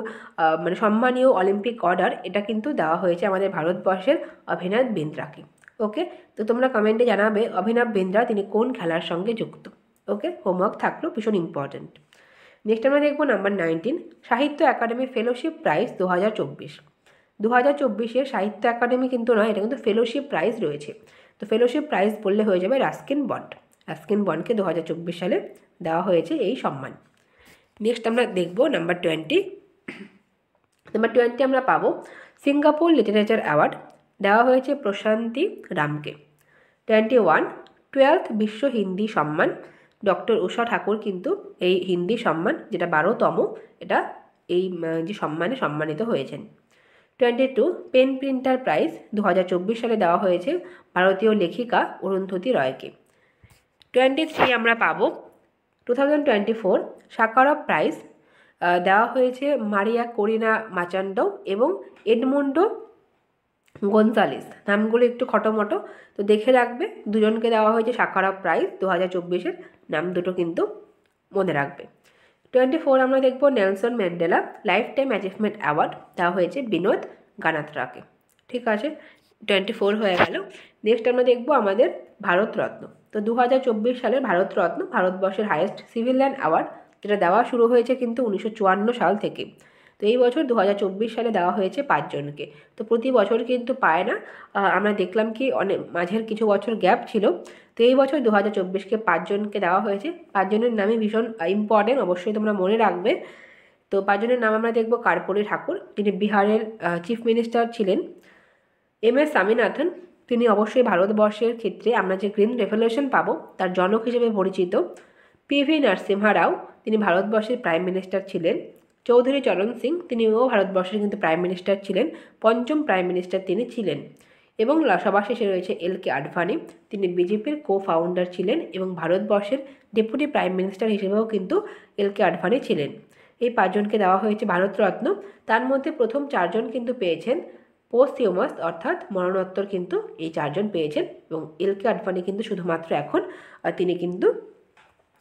মানে সম্মানীয় অলিম্পিক অর্ডার, এটা কিন্তু দেওয়া হয়েছে আমাদের ভারতবর্ষের অভিনব বিন্দ্রাকে। ওকে, তো তোমরা কমেন্টে জানাবে অভিনব বিন্দ্রা তিনি কোন খেলার সঙ্গে যুক্ত। ওকে, হোমওয়ার্ক থাকলো, ভীষণ ইম্পর্টেন্ট। নেক্সট আমরা দেখবো নাম্বার 19 সাহিত্য একাডেমি ফেলোশিপ প্রাইজ 2024। 2024-এর সাহিত্য একাডেমি কিন্তু নয়, এটা কিন্তু ফেলোশিপ প্রাইজ রয়েছে। তো ফেলোশিপ প্রাইজ বললে হয়ে যাবে রাস্কিন বন্ড। রাস্কিন বন্ডকে 2024 সালে দেওয়া হয়েছে এই সম্মান। নেক্সট আমরা দেখব নাম্বার 20। নাম্বার 20 আমরা পাবো সিঙ্গাপুর লিটারেচার অ্যাওয়ার্ড, দেওয়া হয়েছে প্রশান্তি রামকে। 21 12th বিশ্ব হিন্দি সম্মান, ডক্টর উষা ঠাকুর কিন্তু এই হিন্দি সম্মান যেটা 12তম, এটা এই যে সম্মানে সম্মানিত হয়েছেন। 22 পেন প্রিন্টার প্রাইজ 2024 সালে দেওয়া হয়েছে ভারতীয় লেখিকা অরুন্ধতী রয়কে। 23 আমরা পাবো 2024 সাকারভ প্রাইজ, দেওয়া হয়েছে মারিয়া কোরিনা মাচান্ডো এবং এডমুন্ডো গনজালেস। নামগুলো একটু খটোমটো, তো দেখে রাখবে। দুজনকে দেওয়া হয়েছে সাকারভ প্রাইজ 2024-এর, নাম দুটো কিন্তু মনে রাখবে। 24 আমরা দেখব Nelson Mandela life time achievement award, দেওয়া হয়েছে বিনোদ গানাত্রাকে। ঠিক আছে, 24 হয়ে গেল। নেক্সট আমরা দেখব আমাদের ভারতরত্ন। তো 2024 সালের ভারতরত্ন ভারতবর্ষের হাইয়েস্ট সিভিলিয়ান অ্যাওয়ার্ড, যেটা দেওয়া শুরু হয়েছে কিন্তু 1954 সাল থেকে। তো এই বছর 2024 সালে দেওয়া হয়েছে 5 জনকে। তো প্রতি বছর কিন্তু পায় না, আমরা দেখলাম কি অনেক মাঝের কিছু বছর গ্যাপ ছিল। তো এই বছর 2024-কে 5 জনকে দেওয়া হয়েছে। 5 জনের নামই ভীষণ ইম্পর্টেন্ট, অবশ্যই তোমরা মনে রাখবে। তো 5 জনের নাম আমরা দেখব কর্পূরী ঠাকুর, যিনি বিহারের চিফ মিনিস্টার ছিলেন। MS স্বামীনাথন, তিনি অবশ্যই ভারতবর্ষের ক্ষেত্রে আমরা যে গ্রিন রেভলিউশন পাবো তার জনক হিসেবে পরিচিত। PV নরসিমহা রাও, তিনি ভারতবর্ষের প্রাইম মিনিস্টার ছিলেন। চৌধুরী চরণ সিং, তিনিও ভারতবর্ষের কিন্তু প্রাইম মিনিস্টার ছিলেন, 5ম প্রাইম মিনিস্টার তিনি ছিলেন। এবং সবার শেষে রয়েছে LK আডভানি, তিনি বিজেপির কো-ফাউন্ডার ছিলেন এবং ভারতবর্ষের ডেপুটি প্রাইম মিনিস্টার হিসেবেও কিন্তু LK আডভানি ছিলেন। এই 5 জনকে দেওয়া হয়েছে ভারতরত্ন। তার মধ্যে প্রথম 4 জন কিন্তু পেয়েছেন পোস্টহিউমাস অর্থাৎ মরণোত্তর, কিন্তু এই 4 জন পেয়েছেন। এবং LK আডভানি কিন্তু শুধুমাত্র এখন তিনি কিন্তু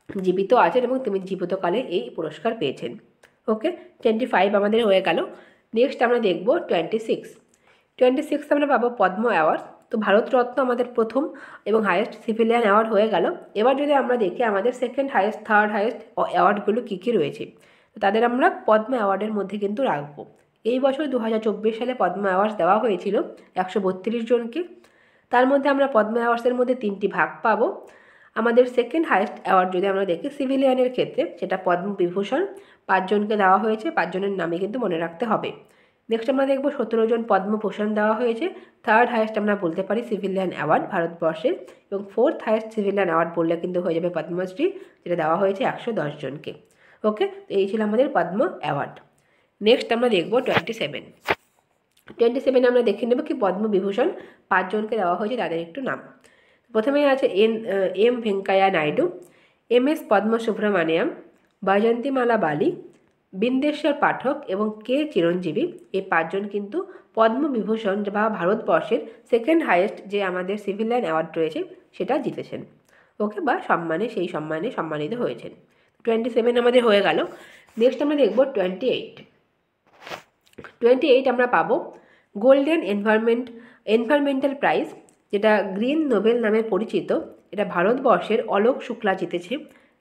জীবিত আছেন এবং তিনি জীবিতকালে এই পুরস্কার পেয়েছেন। ওকে, 25 আমাদের হয়ে গেল। নেক্সট আমরা দেখব 26 আমরা পাবো পদ্ম অ্যাওয়ার্ড। তো ভারতরত্ন আমাদের প্রথম এবং হাইয়েস্ট সিভিলিয়ান অ্যাওয়ার্ড হয়ে গেল। এবার যদি আমরা দেখি আমাদের সেকেন্ড হাইয়েস্ট, থার্ড হাইয়েস্ট অ্যাওয়ার্ডগুলো কী কী রয়েছে, তো তাদের আমরা পদ্ম অ্যাওয়ার্ডের মধ্যে কিন্তু রাখবো। এই বছর 2024 সালে পদ্ম অ্যাওয়ার্ড দেওয়া হয়েছিল 132 জনকে। তার মধ্যে আমরা পদ্ম অ্যাওয়ার্ডসের মধ্যে 3টি ভাগ পাবো। আমাদের সেকেন্ড হাইয়েস্ট অ্যাওয়ার্ড যদি আমরা দেখি সিভিলিয়ানের ক্ষেত্রে, সেটা পদ্মবিভূষণ, 5 জনকে দেওয়া হয়েছে। 5 জনের নামে কিন্তু মনে রাখতে হবে। নেক্সট আমরা দেখব 17 জন পদ্মভূষণ দেওয়া হয়েছে। থার্ড হাইয়েস্ট আমরা বলতে পারি সিভিলিয়ান অ্যাওয়ার্ড ভারতবর্ষের, এবং ফোর্থ হাইয়েস্ট সিভিলিয়ান অ্যাওয়ার্ড বললে কিন্তু হয়ে যাবে পদ্মশ্রী, যেটা দেওয়া হয়েছে 110 জনকে। ওকে, তো এই ছিল আমাদের পদ্ম অ্যাওয়ার্ড। নেক্সট আমরা দেখব 27 আমরা দেখে নেব কি পদ্মবিভূষণ 5 জনকে দেওয়া হয়েছে, তাদের একটু নাম। প্রথমেই আছে M ভেঙ্কাইয়া নাইডু, MS পদ্ম সুব্রমণিয়াম, বৈজয়ন্তীমালা বালি, বিন্দেশ্বর পাঠক এবং কে চিরঞ্জীবী এই 5 জন কিন্তু পদ্মবিভূষণ বা ভারতবর্ষের সেকেন্ড হাইয়েস্ট যে আমাদের সিভিলিয়ান অ্যাওয়ার্ড রয়েছে সেটা জিতেছেন। ওকে, বা সেই সম্মানে সম্মানিত হয়েছেন। 27 আমাদের হয়ে গেল। নেক্সট আমরা দেখব 28 আমরা পাবো গোল্ডেন এনভায়রনমেন্টাল প্রাইজ, যেটা গ্রিন নোবেল নামে পরিচিত। এটা ভারতবর্ষের অলোক শুক্লা জিতেছে।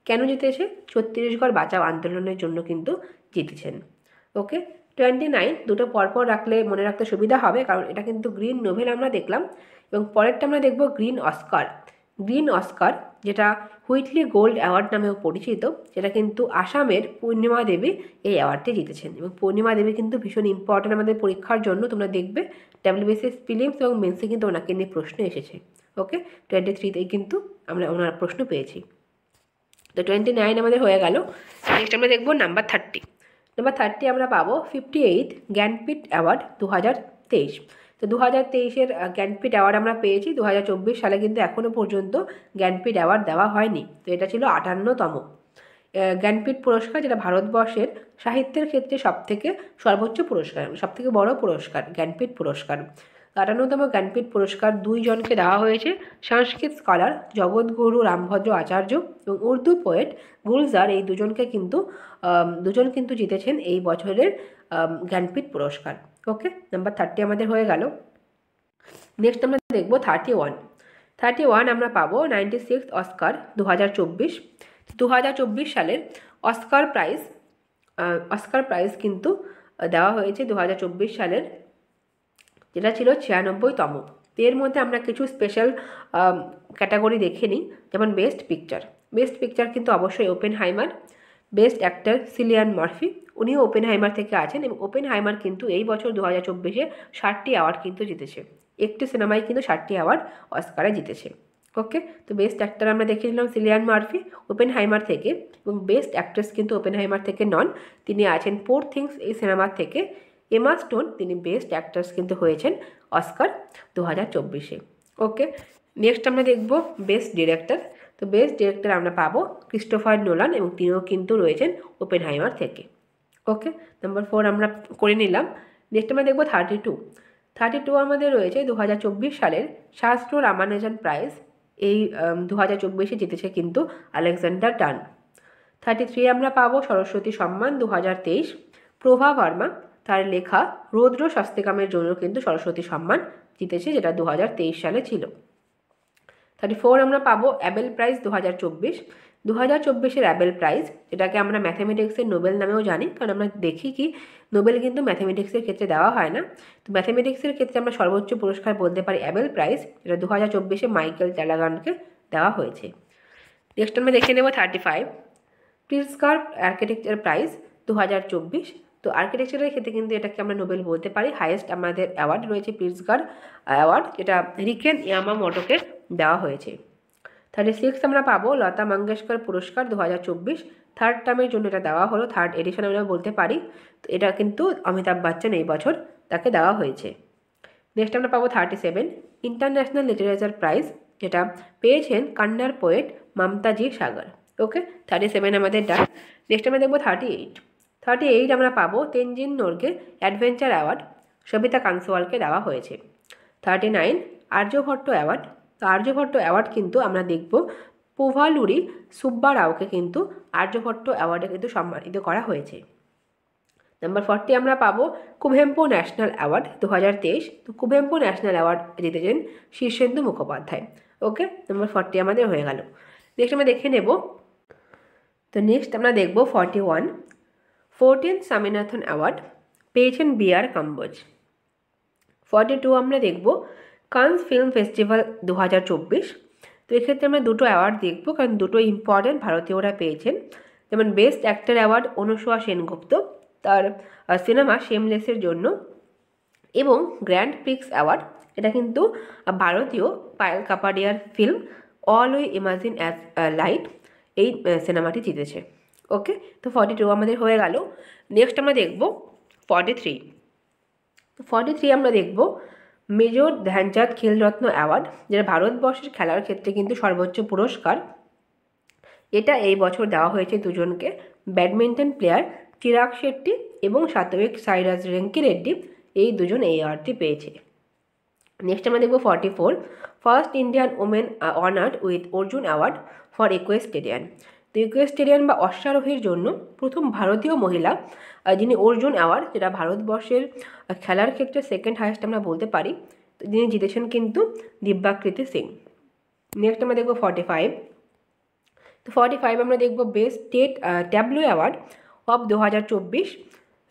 কেন জিতেছে? ছত্তিশগড় বাঁচাও আন্দোলনের জন্য কিন্তু জিতেছেন। ওকে, 29 দুটো পরপর রাখলে মনে রাখতে সুবিধা হবে, কারণ এটা কিন্তু গ্রিন নোবেল আমরা দেখলাম। এবং পরেরটা আমরা দেখব গ্রিন অস্কার, যেটা হুইটলি গোল্ড অ্যাওয়ার্ড নামেও পরিচিত। যেটা কিন্তু আসামের পূর্ণিমা দেবী এই অ্যাওয়ার্ডটি জিতেছেন। এবং পূর্ণিমা দেবী কিন্তু ভীষণ ইম্পর্ট্যান্ট আমাদের পরীক্ষার জন্য। তোমরা দেখবে ডাব্লিউবিসিএস প্রিলিমস এবং মেন্সে কিন্তু ওনাকে নিয়ে প্রশ্ন এসেছে। ওকে, 23তেই কিন্তু আমরা ওনার প্রশ্ন পেয়েছি। তো 29 আমাদের হয়ে গেল। নেক্সট আমরা দেখব নাম্বার 30 আমরা পাবো 58 জ্ঞানপীঠ অ্যাওয়ার্ড 2023। তো 2023-এর জ্ঞানপীঠ অ্যাওয়ার্ড আমরা পেয়েছি। 2024 সালে কিন্তু এখনও পর্যন্ত জ্ঞানপীঠ অ্যাওয়ার্ড দেওয়া হয়নি। তো এটা ছিল 58তম জ্ঞানপীঠ পুরস্কার, যেটা ভারতবর্ষের সাহিত্যের ক্ষেত্রে সর্বোচ্চ পুরস্কার, সবথেকে বড় পুরস্কার জ্ঞানপীঠ পুরস্কার। 58তম জ্ঞানপীঠ পুরস্কার 2 জনকে দেওয়া হয়েছে, সংস্কৃত স্কলার জগৎগুরু রামভদ্র আচার্য এবং উর্দু পোয়েট গুলজার। এই দুজন কিন্তু জিতেছেন এই বছরের জ্ঞানপীঠ পুরস্কার। ওকে, নাম্বার 30 আমাদের হয়ে গেল। নেক্সট আমরা দেখব 31 আমরা পাবো 96 অস্কার 2024। 2024 সালের অস্কার প্রাইজ কিন্তু দেওয়া হয়েছে 2024 সালের, যেটা ছিল 96তম। এর মধ্যে আমরা কিছু স্পেশাল ক্যাটাগরি দেখে নিই, যেমন বেস্ট পিকচার কিন্তু অবশ্যই Oppenheimer. Best actor Cillian Murphy, উনিও ওপেনহাইমার থেকে আছেন। এবং ওপেনহাইমার কিন্তু এই বছর 2024-এ 60টি অ্যাওয়ার্ড কিন্তু জিতেছে। একটি সিনেমায় কিন্তু 60টি অ্যাওয়ার্ড অস্কারে জিতেছে। ওকে, তো বেস্ট অ্যাক্টর আমরা দেখে নিলাম সিলিয়ান মার্ফি ওপেনহাইমার থেকে। এবং বেস্ট অ্যাক্ট্রেস কিন্তু ওপেনহাইমার থেকে নন, তিনি আছেন পোর থিংস এই সিনেমার থেকে এমা স্টোন। তিনি বেস্ট অ্যাক্ট্রেস কিন্তু হয়েছেন অস্কার 2024-এ। ওকে, নেক্সট আমরা দেখব বেস্ট ডিরেক্টর। তো বেস্ট ডিরেক্টর আমরা পাবো ক্রিস্টোফার নোলান, এবং তিনিও কিন্তু রয়েছেন ওপেনহাইমার থেকে। ওকে, নাম্বার 4 আমরা করে নিলাম। নেক্সট আমরা দেখব 32 আমাদের রয়েছে 2024 সালের শাস্ত্র রামানুজন প্রাইজ। এই 2024-এ জিতেছে কিন্তু আলেকজান্ডার ডান। 33 আমরা পাবো সরস্বতী সম্মান 2023, প্রভা ভার্মা। তার লেখা রৌদ্র স্বস্তিকামের জন্য কিন্তু সরস্বতী সম্মান জিতেছে, যেটা 2023 সালে ছিল। 34 আমরা পাবো অ্যাবেল প্রাইজ 2024-এর অ্যাবেল প্রাইজ, যেটাকে আমরা ম্যাথামেটিক্সের নোবেল নামেও জানি। কারণ আমরা দেখি কি নোবেল কিন্তু ম্যাথামেটিক্সের ক্ষেত্রে দেওয়া হয় না। তো ম্যাথামেটিক্সের ক্ষেত্রে আমরা সর্বোচ্চ পুরস্কার বলতে পারি অ্যাবেল প্রাইজ, যেটা 2024-এ মাইকেল চ্যালাগানকে দেওয়া হয়েছে। নেক্সট আমরা দেখে নেব 35 প্রিটজগার আর্কিটেকচার প্রাইজ 2024। তো আর্কিটেকচারের ক্ষেত্রে কিন্তু এটাকে আমরা নোবেল বলতে পারি। হাইয়েস্ট আমাদের অ্যাওয়ার্ড রয়েছে প্রিটজগার অ্যাওয়ার্ড, যেটা রিকেন ইয়ামামোটোকে দেওয়া হয়েছে। 36 আমরা পাবো লতা মঙ্গেশকর পুরস্কার 2024, থার্ড টার্মের জন্য এটা দেওয়া হলো, থার্ড এডিশন আমরা বলতে পারি। তো এটা কিন্তু অমিতাভ বচ্চন এই বছর তাকে দেওয়া হয়েছে। নেক্সট আমরা পাবো 37 ইন্টারন্যাশনাল লিটারেচার প্রাইজ, যেটা পেয়েছেন কান্নাড় পোয়েট মমতাজি সাগর। ওকে, 37 আমাদের ডান। নেক্সট আমরা দেখবো 38 আমরা পাবো তেনজিং নোরগে অ্যাডভেঞ্চার অ্যাওয়ার্ড, সবিতা কাংসওয়ালকে দেওয়া হয়েছে। 39 আর্যভট্ট অ্যাওয়ার্ড। তো আর্যভট্ট অ্যাওয়ার্ড কিন্তু আমরা দেখব পুভালুরি সুব্বা রাওকে কিন্তু আর্যভট্ট অ্যাওয়ার্ডে কিন্তু সম্মানিত করা হয়েছে। নাম্বার 40 আমরা পাবো কুভেম্পু ন্যাশনাল অ্যাওয়ার্ড 2023। তো কুভেম্পু ন্যাশনাল অ্যাওয়ার্ড জিতেছেন শীর্ষেন্দু মুখোপাধ্যায়। ওকে, নাম্বার 40 আমাদের হয়ে গেল। নেক্সট আমরা দেখে নেব। তো নেক্সট আমরা দেখব 14th স্বামীনাথন অ্যাওয়ার্ড পেয়েছেন বি.আর. কাম্বোজ। 42 আমরা দেখব কানস ফিল্ম ফেস্টিভ্যাল 2024। তো এক্ষেত্রে আমরা দুটো অ্যাওয়ার্ড দেখব, কারণ দুটো ইম্পর্টেন্ট ভারতীয়রা পেয়েছেন। যেমন best actor award Anusuya Sengupta তার সিনেমা শেমলেসের জন্য, এবং গ্র্যান্ড প্রিক্স অ্যাওয়ার্ড এটা কিন্তু ভারতীয় পায়েল কাপাডিয়ার film all we imagine as light এই সিনেমাটি জিতেছে। ওকে, তো 42 আমাদের হয়ে গেল। নেক্সট আমরা দেখব 43 আমরা দেখব মেজর ধ্যানচাঁদ খেলরত্ন অ্যাওয়ার্ড, যেটা ভারতবর্ষের খেলার ক্ষেত্রে কিন্তু সর্বোচ্চ পুরস্কার। এটা এই বছর দেওয়া হয়েছে দুজনকে, ব্যাডমিন্টন প্লেয়ার চিরাগ শেট্টি এবং সাত্বিক সাইরাজ রেঙ্কি রেড্ডি এই দুজন এই অ্যাওয়ার্ডটি পেয়েছে। নেক্সট আমরা দেখব 44 first Indian women honoured with Arjuna award for equestrian. তো ইকুয়েস্টেরিয়ান বা অশ্বারোহীর জন্য প্রথম ভারতীয় মহিলা যিনি অর্জুন অ্যাওয়ার্ড, যেটা ভারতবর্ষের খেলার ক্ষেত্রে সেকেন্ড হাইয়েস্ট আমরা বলতে পারি, যিনি জিতেছেন কিন্তু দিব্যাকৃতি সিং। নেক্সট আমরা দেখব 45। তো 45 আমরা দেখব best state tableau award of 2024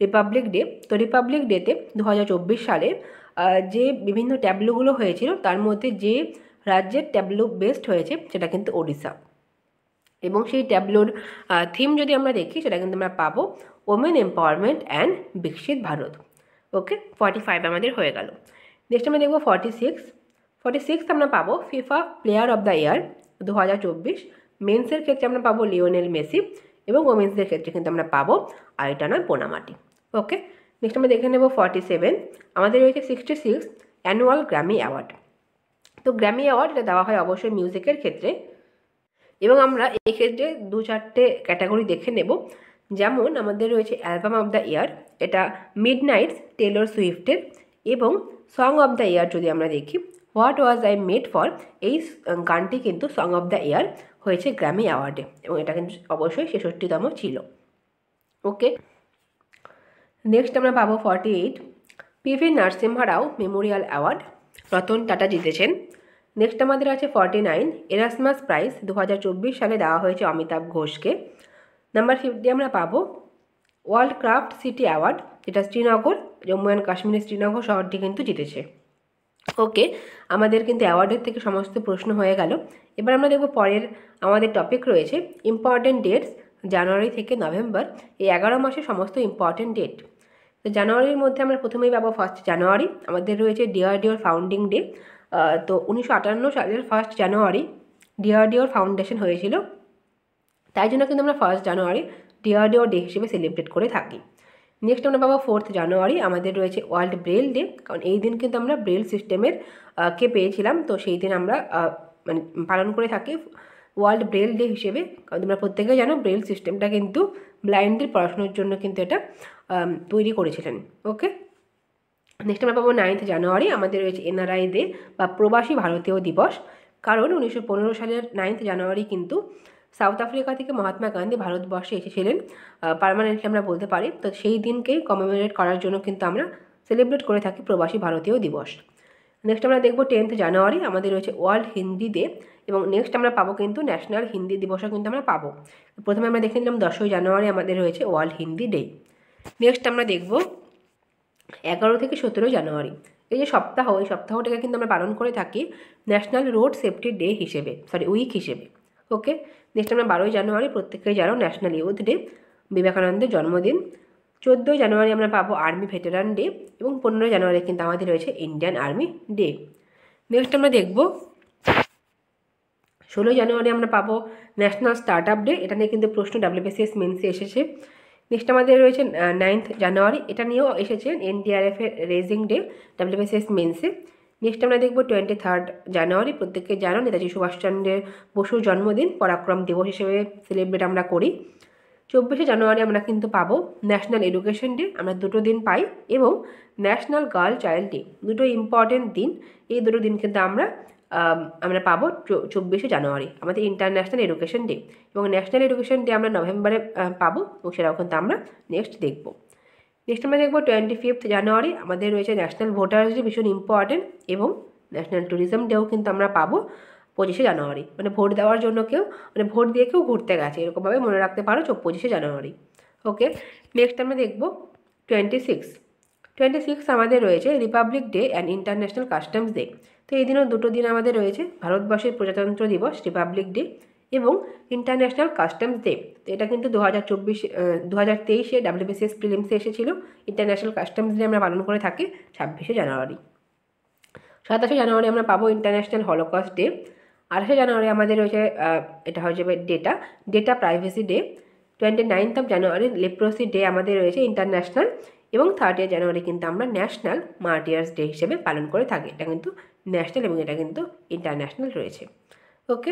Republic day. তো রিপাবলিক ডেতে 2024 সালে যে বিভিন্ন ট্যাবলোগুলো হয়েছিল তার মধ্যে যে রাজ্যের ট্যাবলো বেস্ট হয়েছে সেটা কিন্তু ওড়িশা, এবং সেই ট্যাবলোর থিম যদি আমরা দেখি সেটা কিন্তু আমরা পাবো ওমেন এম্পাওয়ারমেন্ট অ্যান্ড বিকশিত ভারত। ওকে, 45 আমাদের হয়ে গেল। নেক্সট আমরা দেখব 46 আমরা পাবো FIFA player of the year 2024। মেন্সের ক্ষেত্রে আমরা পাবো লিওনেল মেসি, এবং ওমেন্সদের ক্ষেত্রে কিন্তু আমরা পাবো আইটানা বোনামাটি। ওকে, নেক্সট আমরা দেখে নেব 47। আমাদের রয়েছে 66 অ্যানুয়াল গ্র্যামি অ্যাওয়ার্ড। তো গ্র্যামি অ্যাওয়ার্ড এটা দেওয়া হয় অবশ্যই মিউজিকের ক্ষেত্রে, এবং আমরা এই ক্ষেত্রে 2-4টে ক্যাটাগরি দেখে নেব। যেমন আমাদের রয়েছে অ্যালবাম অফ দ্য ইয়ার, এটা মিডনাইটস টেলর সুইফটের, এবং সং অফ দ্য ইয়ার যদি আমরা দেখি what was I made for, এই গানটি কিন্তু সং অফ দ্য ইয়ার হয়েছে গ্র্যামি অ্যাওয়ার্ডে, এবং এটা কিন্তু অবশ্যই 66তম ছিল। ওকে, নেক্সট আমরা পাবো 48 পিভি নরসিম্হা রাও মেমোরিয়াল অ্যাওয়ার্ড, রতন টাটা জিতেছেন। নেক্সট আমাদের আছে 49 এরাসমাস প্রাইজ 2024 সালে দেওয়া হয়েছে অমিতাভ ঘোষকে। নাম্বার 50 আমরা পাবো ওয়ার্ল্ড ক্রাফট সিটি অ্যাওয়ার্ড, যেটা শ্রীনগর, জম্মু অ্যান্ড কাশ্মীরের শ্রীনগর শহরটি কিন্তু জিতেছে। ওকে, আমাদের কিন্তু অ্যাওয়ার্ডের থেকে সমস্ত প্রশ্ন হয়ে গেল। এবার আমরা দেখব পরের আমাদের টপিক রয়েছে ইম্পর্টেন্ট ডেটস জানুয়ারি থেকে নভেম্বর, এই 11 মাসের সমস্ত ইম্পর্টেন্ট ডেট। তো জানুয়ারির মধ্যে আমরা প্রথমেই পাবো 1 জানুয়ারি, আমাদের রয়েছে ডিআরডিওর ফাউন্ডিং ডে। তো 1958 সালের 1 জানুয়ারি ডিআরডিওর ফাউন্ডেশন হয়েছিল, তাই জন্য কিন্তু আমরা 1 জানুয়ারি ডিআরডিও ডে হিসেবে সেলিব্রেট করে থাকি। নেক্সট আমরা পাবো 4 জানুয়ারি, আমাদের রয়েছে ওয়ার্ল্ড ব্রেল ডে, কারণ এই দিন কিন্তু আমরা ব্রেল সিস্টেমের কে পেয়েছিলাম, তো সেই দিন আমরা মানে পালন করে থাকি ওয়ার্ল্ড ব্রেল ডে হিসেবে। কারণ তোমরা প্রত্যেকেই জানো ব্রেল সিস্টেমটা কিন্তু ব্লাইন্ডদের পড়াশোনার জন্য কিন্তু এটা তৈরি করেছিলেন। ওকে, নেক্সট আমরা পাবো 9 জানুয়ারি, আমাদের রয়েছে এনআরআই ডে বা প্রবাসী ভারতীয় দিবস, কারণ 1915 সালের 9 জানুয়ারি কিন্তু সাউথ আফ্রিকা থেকে মহাত্মা গান্ধী ভারতবর্ষে এসেছিলেন পার্মানেন্টলি আমরা বলতে পারি। তো সেই দিনকেই কমেমোরেট করার জন্য কিন্তু আমরা সেলিব্রেট করে থাকি প্রবাসী ভারতীয় দিবস। নেক্সট আমরা দেখব 10 জানুয়ারি, আমাদের রয়েছে ওয়ার্ল্ড হিন্দি ডে, এবং নেক্সট আমরা পাবো কিন্তু ন্যাশনাল হিন্দি দিবসও কিন্তু আমরা পাবো। প্রথমে আমরা দেখে নিলাম 10 জানুয়ারি আমাদের রয়েছে ওয়ার্ল্ড হিন্দি ডে। নেক্সট আমরা দেখব 11 থেকে 17 জানুয়ারি, এই যে সপ্তাহ, এই সপ্তাহটাকে কিন্তু আমরা পালন করে থাকি ন্যাশনাল রোড সেফটি ডে হিসেবে, উইক হিসেবে। ওকে, নেক্সট আমরা 12 জানুয়ারি প্রত্যেকেই জানো ন্যাশনাল ইউথ ডে, বিবেকানন্দের জন্মদিন। 14 জানুয়ারি আমরা পাবো আর্মি ভেটেরান ডে, এবং 15 জানুয়ারি কিন্তু আমাদের রয়েছে ইন্ডিয়ান আর্মি ডে। নেক্সট আমরা দেখব 16 জানুয়ারি আমরা পাবো ন্যাশনাল স্টার্ট আপ ডে, এটা নিয়ে কিন্তু প্রশ্ন WBCS মেন্সে এসেছে। নেক্সট আমাদের রয়েছে 9 জানুয়ারি, এটা নিয়েও এসেছে NDRF এর রেজিং ডে WBCS মেন্সে। নেক্সট আমরা দেখব 23 জানুয়ারি, প্রত্যেকে জানো নেতাজি সুভাষচন্দ্র বসুর জন্মদিন, পরাক্রম দিবস হিসেবে সেলিব্রেট আমরা করি। 24 জানুয়ারি আমরা কিন্তু পাবো ন্যাশনাল এডুকেশন ডে, আমরা দুটো দিন পাই, এবং ন্যাশনাল গার্ল চাইল্ড ডে, দুটো ইম্পর্টেন্ট দিন। এই দুটো দিন কিন্তু আমরা পাবো 24 জানুয়ারি, আমাদের ইন্টারন্যাশনাল এডুকেশন ডে, এবং ন্যাশনাল এডুকেশন ডে আমরা নভেম্বরে পাবো, এবং সেটাও কিন্তু আমরা নেক্সট দেখব। নেক্সট আমরা দেখব 25 জানুয়ারি, আমাদের রয়েছে ন্যাশনাল ভোটার্স ডে, ভীষণ ইম্পর্টেন্ট, এবং ন্যাশনাল ট্যুরিজম ডেও কিন্তু আমরা পাবো 25 জানুয়ারি, মানে ভোট দেওয়ার জন্য কেউ, মানে ভোট দিয়ে কেউ ঘুরতে গেছে এরকমভাবে মনে রাখতে পারো 25 জানুয়ারি। ওকে, নেক্সট আমরা দেখব 26 আমাদের রয়েছে Republic day and international customs day. তো এই দিনও দুটো দিন আমাদের রয়েছে ভারতবর্ষের প্রজাতন্ত্র দিবস রিপাবলিক ডে এবং ইন্টারন্যাশনাল কাস্টমস ডে। তো এটা কিন্তু 2023 WBCS প্রিলিমসে এসেছিল। ইন্টারন্যাশনাল কাস্টমস ডে আমরা পালন করে থাকি 26 জানুয়ারি। 27 জানুয়ারি আমরা পাবো ইন্টারন্যাশনাল হলোকস্ট ডে। 28 জানুয়ারি আমাদের রয়েছে এটা হয়ে যাবে ডেটা প্রাইভেসি ডে। 29 জানুয়ারি লেপ্রোসি ডে আমাদের রয়েছে ইন্টারন্যাশনাল, এবং 30 জানুয়ারি কিন্তু আমরা ন্যাশনাল মার্টিয়ার্স ডে হিসেবে পালন করে থাকি। এটা কিন্তু ন্যাশনাল এবং এটা কিন্তু ইন্টারন্যাশনাল রয়েছে। ওকে,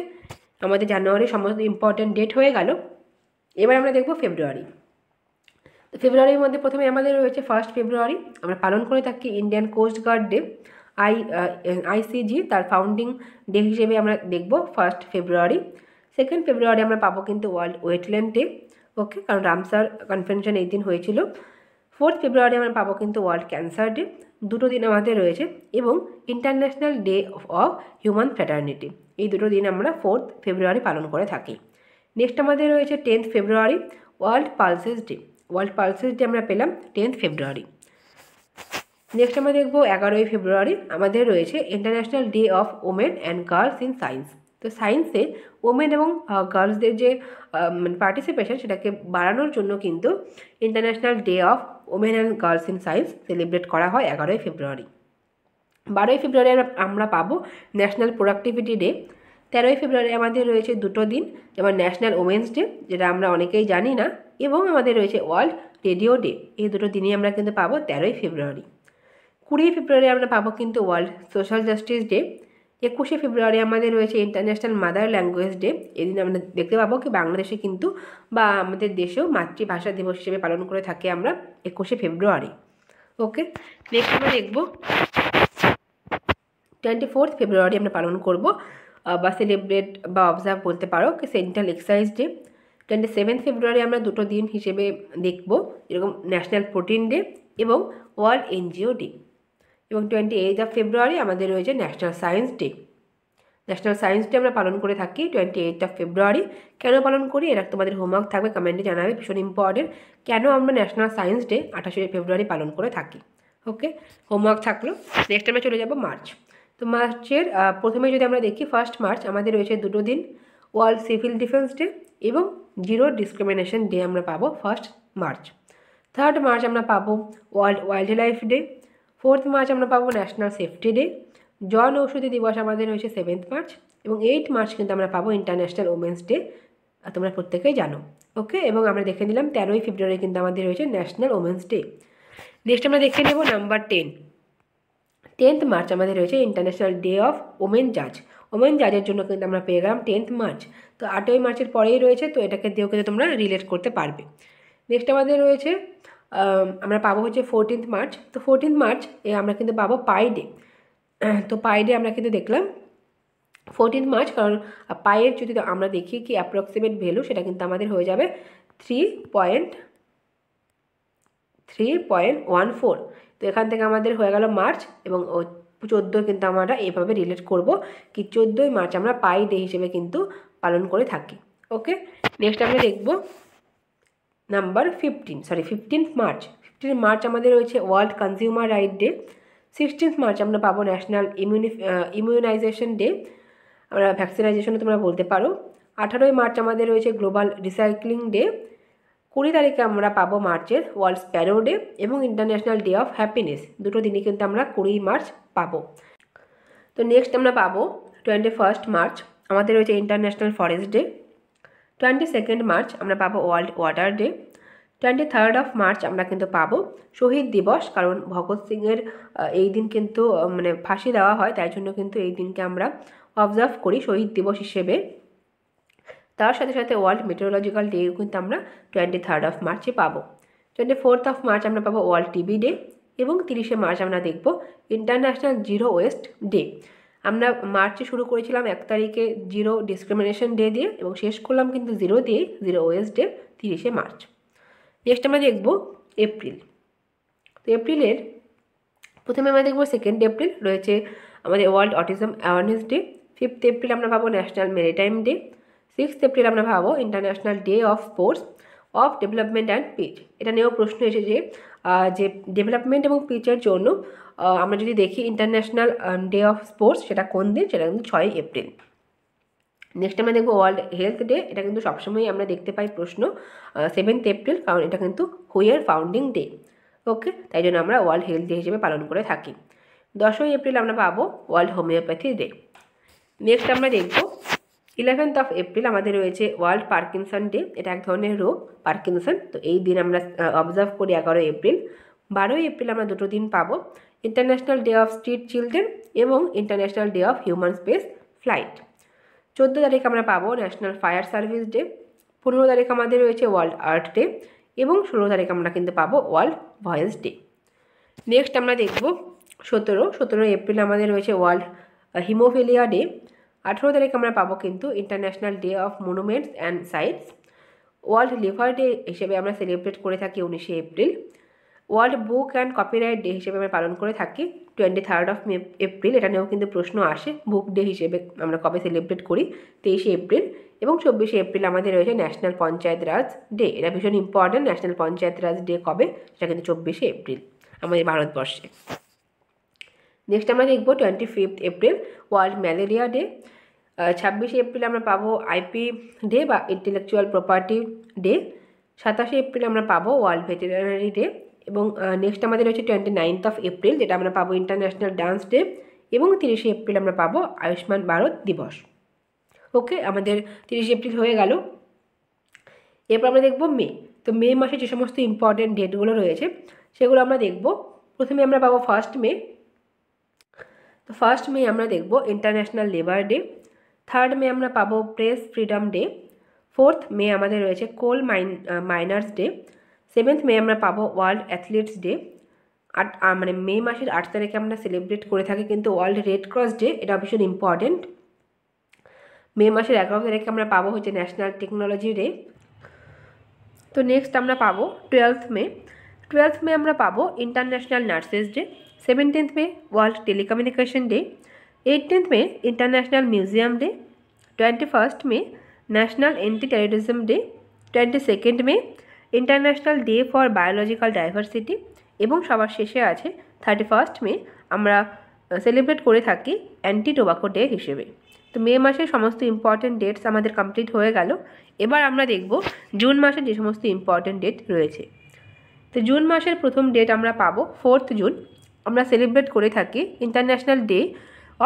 আমাদের জানুয়ারির সমস্ত ইম্পর্ট্যান্ট ডেট হয়ে গেল। এবার আমরা দেখব ফেব্রুয়ারি। তো ফেব্রুয়ারির মধ্যে প্রথমে আমাদের রয়েছে 1 ফেব্রুয়ারি, আমরা পালন করে থাকি Indian Coast Guard Day. ICG তার ফাউন্ডিং ডে হিসেবে আমরা দেখব 1 ফেব্রুয়ারি। 2 ফেব্রুয়ারি আমরা পাবো কিন্তু ওয়ার্ল্ড ওয়েটল্যান্ড ডে, ওকে, কারণ রামসার কনভেনশন এই দিন হয়েছিল। 4 ফেব্রুয়ারি আমরা পাবো কিন্তু ওয়ার্ল্ড ক্যান্সার ডে, দুটো দিন আমাদের রয়েছে, এবং international day of human fraternity, এই দুটো দিন আমরা 4 ফেব্রুয়ারি পালন করে থাকি। নেক্সট আমাদের রয়েছে 10 February, world pulses day. World pulses day আমরা পেলাম 10 ফেব্রুয়ারি। নেক্সট আমরা দেখব 11 ফেব্রুয়ারি, আমাদের রয়েছে international day of women and girls in science. তো সায়েন্সে ওমেন এবং গার্লসদের যে পার্টিসিপেশন সেটাকে বাড়ানোর জন্য কিন্তু international day of women and girls in science celebrate করা হয় 11 ফেব্রুয়ারি। 12 ফেব্রুয়ারি আমরা পাবো ন্যাশনাল প্রোডাক্টিভিটি ডে। 13 ফেব্রুয়ারি আমাদের রয়েছে দুটো দিন, যেমন ন্যাশনাল ওমেন্স ডে, যেটা আমরা অনেকেই জানি না, এবং আমাদের রয়েছে ওয়ার্ল্ড রেডিও ডে। এই দুটো দিনই আমরা কিন্তু পাবো 13 ফেব্রুয়ারি। 20 ফেব্রুয়ারি আমরা পাবো কিন্তু ওয়ার্ল্ড সোশ্যাল জাস্টিস ডে। 21 ফেব্রুয়ারি আমাদের রয়েছে ইন্টারন্যাশনাল মাদার ল্যাঙ্গুয়েজ ডে। এদিন আমরা দেখতে পাবো কি বাংলাদেশে কিন্তু বা আমাদের দেশেও মাতৃভাষা দিবস হিসেবে পালন করে থাকি আমরা 21 ফেব্রুয়ারি। ওকে, নেক্সট আমরা দেখব 24 ফেব্রুয়ারি আমরা পালন করব বা সেলিব্রেট বা অবজার্ভ বলতে পারো কি সেন্ট্রাল এক্সারসাইজ ডে। 27 ফেব্রুয়ারি আমরা দুটো দিন হিসেবে দেখব, যেরকম ন্যাশনাল প্রোটিন ডে এবং ওয়ার্ল্ড এনজিও ডে। এবং 28 ফেব্রুয়ারি আমাদের রয়েছে national science day. National science day আমরা পালন করে থাকি 28 ফেব্রুয়ারি। কেন পালন করি এটা তোমাদের হোমওয়ার্ক থাকবে, কমেন্টে জানাবে, ভীষণ ইম্পর্টেন্ট, কেন আমরা ন্যাশনাল সায়েন্স ডে 28 ফেব্রুয়ারি পালন করে থাকি। ওকে, হোমওয়ার্ক থাকলো। নেক্সট আমরা চলে যাব মার্চ। তো মার্চের প্রথমে যদি আমরা দেখি 1 মার্চ আমাদের রয়েছে দুটো দিন, ওয়ার্ল্ড সিভিল ডিফেন্স ডে এবং জিরো ডিসক্রিমিনেশন ডে আমরা পাবো 1 মার্চ। 3 মার্চ আমরা পাবো world wild life day. 4 March আমরা পাবো ন্যাশনাল সেফটি ডে। জন ঔষধি দিবস আমাদের রয়েছে 7 মার্চ, এবং 8 মার্চ কিন্তু আমরা পাবো ইন্টারন্যাশনাল ওমেন্স ডে, তোমরা প্রত্যেকেই জানো। ওকে, এবং আমরা দেখে নিলাম 13 ফেব্রুয়ারি কিন্তু আমাদের রয়েছে ন্যাশনাল ওমেন্স ডে। নেক্সট আমরা দেখে নেব নাম্বার 10 মার্চ আমাদের রয়েছে ইন্টারন্যাশনাল ডে অফ ওমেন জাজ। ওমেন জাজের জন্য কিন্তু আমরা পেয়ে গেলাম 10 মার্চ। তো 8 মার্চের পরেই রয়েছে, তো এটাকে দিয়েও কিন্তু তোমরা রিলেট করতে পারবে। নেক্সট আমাদের রয়েছে আমরা পাবো হচ্ছে 14 মার্চ। তো 14 মার্চ আমরা কিন্তু পাবো পাই ডে। তো পাই ডে আমরা কিন্তু দেখলাম 14 মার্চ, কারণ পাইয়ের যদি আমরা দেখি কি অ্যাপ্রক্সিমেট ভ্যালু, সেটা কিন্তু আমাদের হয়ে যাবে 3.14। তো এখান থেকে আমাদের হয়ে গেল মার্চ, এবং 14 কিন্তু আমরা এইভাবে রিলেট করব কি 14 মার্চ আমরা পাই ডে হিসেবে কিন্তু পালন করে থাকি। ওকে, নেক্সট আমরা দেখব নাম্বার 15 মার্চ। 15 মার্চ আমাদের রয়েছে world consumer right day. 16 March আমরা পাবো ন্যাশনাল ইমিউনাইজেশন ডে, আমরা ভ্যাকসিনাইজেশনও তোমরা বলতে পারো। 18 মার্চ আমাদের রয়েছে গ্লোবাল রিসাইক্লিং ডে। 20 তারিখে আমরা পাবো মার্চের ওয়ার্ল্ড স্প্যারো ডে এবং ইন্টারন্যাশনাল ডে অফ হ্যাপিনেস, দুটো দিনই কিন্তু আমরা 20 মার্চ পাবো। তো নেক্সট আমরা পাবো 21 মার্চ, আমাদের রয়েছে ইন্টারন্যাশনাল ফরেস্ট ডে। 22 মার্চ আমরা পাবো ওয়ার্ল্ড ওয়াটার ডে। 23 মার্চ আমরা কিন্তু পাবো শহীদ দিবস, কারণ ভগৎ সিংয়ের এই দিন কিন্তু মানে ফাঁসি দেওয়া হয়, তাই জন্য কিন্তু এই দিনকে আমরা অবজার্ভ করি শহীদ দিবস হিসেবে। তার সাথে সাথে ওয়ার্ল্ড মেটেরোলজিক্যাল ডেও কিন্তু আমরা 23 মার্চে পাবো। 24 মার্চ আমরা পাবো ওয়ার্ল্ড টিবি ডে, এবং 30 মার্চ আমরা দেখব ইন্টারন্যাশনাল জিরো ওয়েস্ট ডে। আমরা মার্চে শুরু করেছিলাম 1 তারিখে জিরো ডিসক্রিমিনেশন ডে দিয়ে, এবং শেষ করলাম কিন্তু জিরো দিয়ে, zero West day 30 March. Next আমরা দেখব এপ্রিল। তো এপ্রিলের প্রথমে আমরা দেখব 2 এপ্রিল রয়েছে আমাদের World Autism Awareness Day. 5 April আমরা পাবো ন্যাশনাল মেরিটাইম ডে। 6 এপ্রিল আমরা পাবো international day of Sports of Development and peace. এটা নিয়েও প্রশ্ন এসেছে যে ডেভেলপমেন্ট এবং পিচের জন্য আমরা যদি দেখি ইন্টারন্যাশনাল ডে অফ স্পোর্টস সেটা কোন দিন, সেটা কিন্তু 6 এপ্রিল। নেক্সট আমরা দেখবো ওয়ার্ল্ড হেলথ ডে। এটা কিন্তু সবসময়ই আমরা দেখতে পাই প্রশ্ন 7 এপ্রিল, কারণ এটা কিন্তু হুইয়ের ফাউন্ডিং ডে। ওকে, তাই জন্য আমরা ওয়ার্ল্ড হেলথ ডে হিসেবে পালন করে থাকি। 10 এপ্রিল আমরা পাবো ওয়ার্ল্ড হোমিওপ্যাথি ডে। নেক্সট আমরা দেখবো 11 এপ্রিল আমাদের রয়েছে ওয়ার্ল্ড পার্কিনসন ডে। এটা এক ধরনের রোগ পার্কিনসন, তো এই দিন আমরা অবজার্ভ করি 11 এপ্রিল। 12 এপ্রিল আমরা দুটো দিন পাবো international day of street children এবং international day of human space flight. 14 তারিখ আমরা পাবো ন্যাশনাল ফায়ার সার্ভিস ডে। 15 তারিখ আমাদের রয়েছে ওয়ার্ল্ড আর্থ ডে। এবং 16 তারিখ আমরা কিন্তু পাবো ওয়ার্ল্ড ভয়েস ডে। নেক্সট আমরা দেখব 17 এপ্রিল আমাদের রয়েছে ওয়ার্ল্ড হিমোফিলিয়া ডে। 18 তারিখ আমরা পাবো কিন্তু international day of monuments and sites. World liver day হিসেবে আমরা সেলিব্রেট করে থাকি 19 April. World book and copyright day হিসেবে আমরা পালন করে থাকি 23 এপ্রিল। এটা নিয়েও কিন্তু প্রশ্ন আসে, বুক ডে হিসেবে আমরা কবে সেলিব্রেট করি, 23 এপ্রিল। এবং 24 এপ্রিল আমাদের রয়েছে ন্যাশনাল পঞ্চায়েত রাজ ডে। এটা ভীষণ ইম্পর্ট্যান্ট, ন্যাশনাল পঞ্চায়েত রাজ ডে কবে, সেটা কিন্তু 24 এপ্রিল আমাদের ভারতবর্ষে। নেক্সট আমরা দেখব 25 April world malaria day. 26 April আমরা পাবো আইপি ডে বা ইন্টেলেকচুয়াল প্রপার্টি ডে। 27 এপ্রিল আমরা পাবো ওয়ার্ল্ড ভেটেরিনারি ডে। এবং নেক্সট আমাদের হচ্ছে 29 এপ্রিল, যেটা আমরা পাবো ইন্টারন্যাশনাল ডান্স ডে। এবং 30 এপ্রিল আমরা পাবো আয়ুষ্মান ভারত দিবস। ওকে, আমাদের 30 এপ্রিল হয়ে গেল। এরপর আমরা দেখব মে। তো মে মাসে যে সমস্ত ইম্পর্টেন্ট ডেটগুলো রয়েছে সেগুলো আমরা দেখব। প্রথমে আমরা পাবো 1 মে। তো 1 মে আমরা দেখব ইন্টারন্যাশনাল লেবার ডে। 3 মে আমরা পাবো প্রেস ফ্রিডম ডে। 4 মে আমাদের রয়েছে কোল মাইনার্স ডে। 7 মে আমরা পাবো ওয়ার্ল্ড অ্যাথলিটস ডে। মানে মে মাসের 8 তারিখে আমরা সেলিব্রেট করে থাকি কিন্তু ওয়ার্ল্ড রেড ক্রস ডে, এটা ভীষণ ইম্পর্টেন্ট। মে মাসের 11 তারিখে আমরা পাবো হচ্ছে ন্যাশনাল টেকনোলজি ডে। তো নেক্সট আমরা পাবো 12 মে। 12 মে আমরা পাবো international nurses day. 17 May world telecommunication day. 18 May international museum day. 21 May national anti terrorism day. 22 May international day for biological diversity. এবং সবার শেষে আছে 31 মে আমরা সেলিব্রেট করে থাকি অ্যান্টি টোবাকো ডে হিসেবে। তো মে মাসের সমস্ত ইম্পর্টেন্ট ডেটস আমাদের কমপ্লিট হয়ে গেল। এবার আমরা দেখব জুন মাসের যে সমস্ত ইম্পর্টেন্ট ডেট রয়েছে। তো জুন মাসের প্রথম ডেট আমরা পাবো 4 জুন। আমরা সেলিব্রেট করে থাকি international day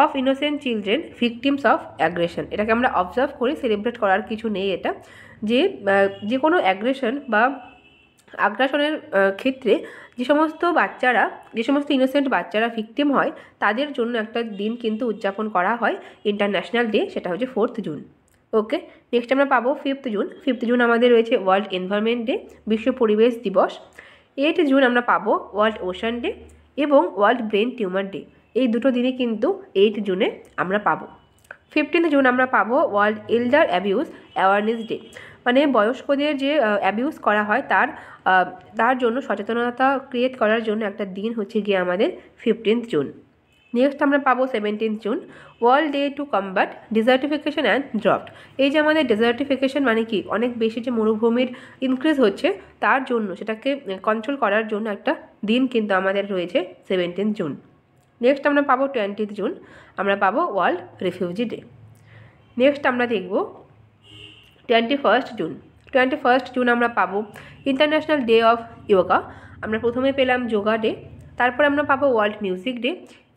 of innocent children victims of aggression. এটাকে আমরা অবজার্ভ করি, সেলিব্রেট করার কিছু নেই। এটা যে কোনো অ্যাগ্রেশন বা আগ্রাসনের ক্ষেত্রে যে সমস্ত ইনোসেন্ট বাচ্চারা ভিকটিম হয় তাদের জন্য একটা দিন কিন্তু উদযাপন করা হয় ইন্টারন্যাশনাল ডে, সেটা হচ্ছে 4 জুন। ওকে, নেক্সট আমরা পাবো 5 জুন। 5 জুন আমাদের রয়েছে ওয়ার্ল্ড এনভায়রনমেন্ট ডে, বিশ্ব পরিবেশ দিবস। 8 জুন আমরা পাবো ওয়ার্ল্ড ওশান ডে এবং ওয়ার্ল্ড ব্রেন টিউমার ডে। এই দুটো দিনে কিন্তু 8 জুনে আমরা পাবো। 15 জুন আমরা পাবো ওয়ার্ল্ড এল্ডার অ্যাবিউজ অ্যাওয়ারনেস ডে। মানে বয়স্কদের যে অ্যাবিউজ করা হয় তার জন্য সচেতনতা ক্রিয়েট করার জন্য একটা দিন হচ্ছে গিয়ে আমাদের 15 জুন। নেক্সট আমরা পাবো 17 June world day to combat desertification and drought. এই যে আমাদের ডিজার্টিফিকেশন মানে কি, অনেক বেশি যে মরুভূমির ইনক্রিজ হচ্ছে তার জন্য সেটাকে কন্ট্রোল করার জন্য একটা দিন কিন্তু আমাদের রয়েছে 17 জুন। নেক্সট আমরা পাবো 20 জুন, আমরা পাবো ওয়ার্ল্ড রিফিউজি ডে। নেক্সট আমরা দেখব 21 জুন। 21 জুন আমরা পাবো ইন্টারন্যাশনাল ডে অফ যোগা। আমরা প্রথমে পেলাম যোগা ডে, তারপর আমরা পাবো ওয়ার্ল্ড মিউজিক ডে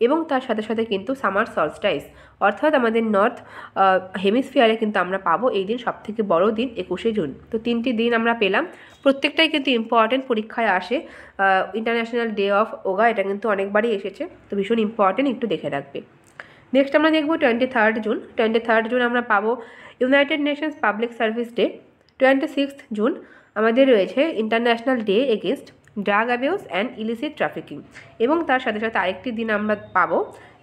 এবং তার সাথে সাথে কিন্তু সামার সলস্টাইস, অর্থাৎ আমাদের নর্থ হেমিসফিয়ারে কিন্তু আমরা পাবো এই দিন সবথেকে বড় দিন 21 জুন। তো 3টি দিন আমরা পেলাম, প্রত্যেকটাই কিন্তু ইম্পর্টেন্ট, পরীক্ষায় আসে। ইন্টারন্যাশনাল ডে অফ যোগা এটা কিন্তু অনেকবারই এসেছে, তো ভীষণ ইম্পর্টেন্ট, একটু দেখে রাখবে। নেক্সট আমরা দেখব 23 জুন। 23 জুন আমরা পাবো United Nations public service day. 26 June আমাদের রয়েছে international day against drug abuse and illicit trafficking এবং তার সাথে সাথে আরেকটি দিন আমরা পাবো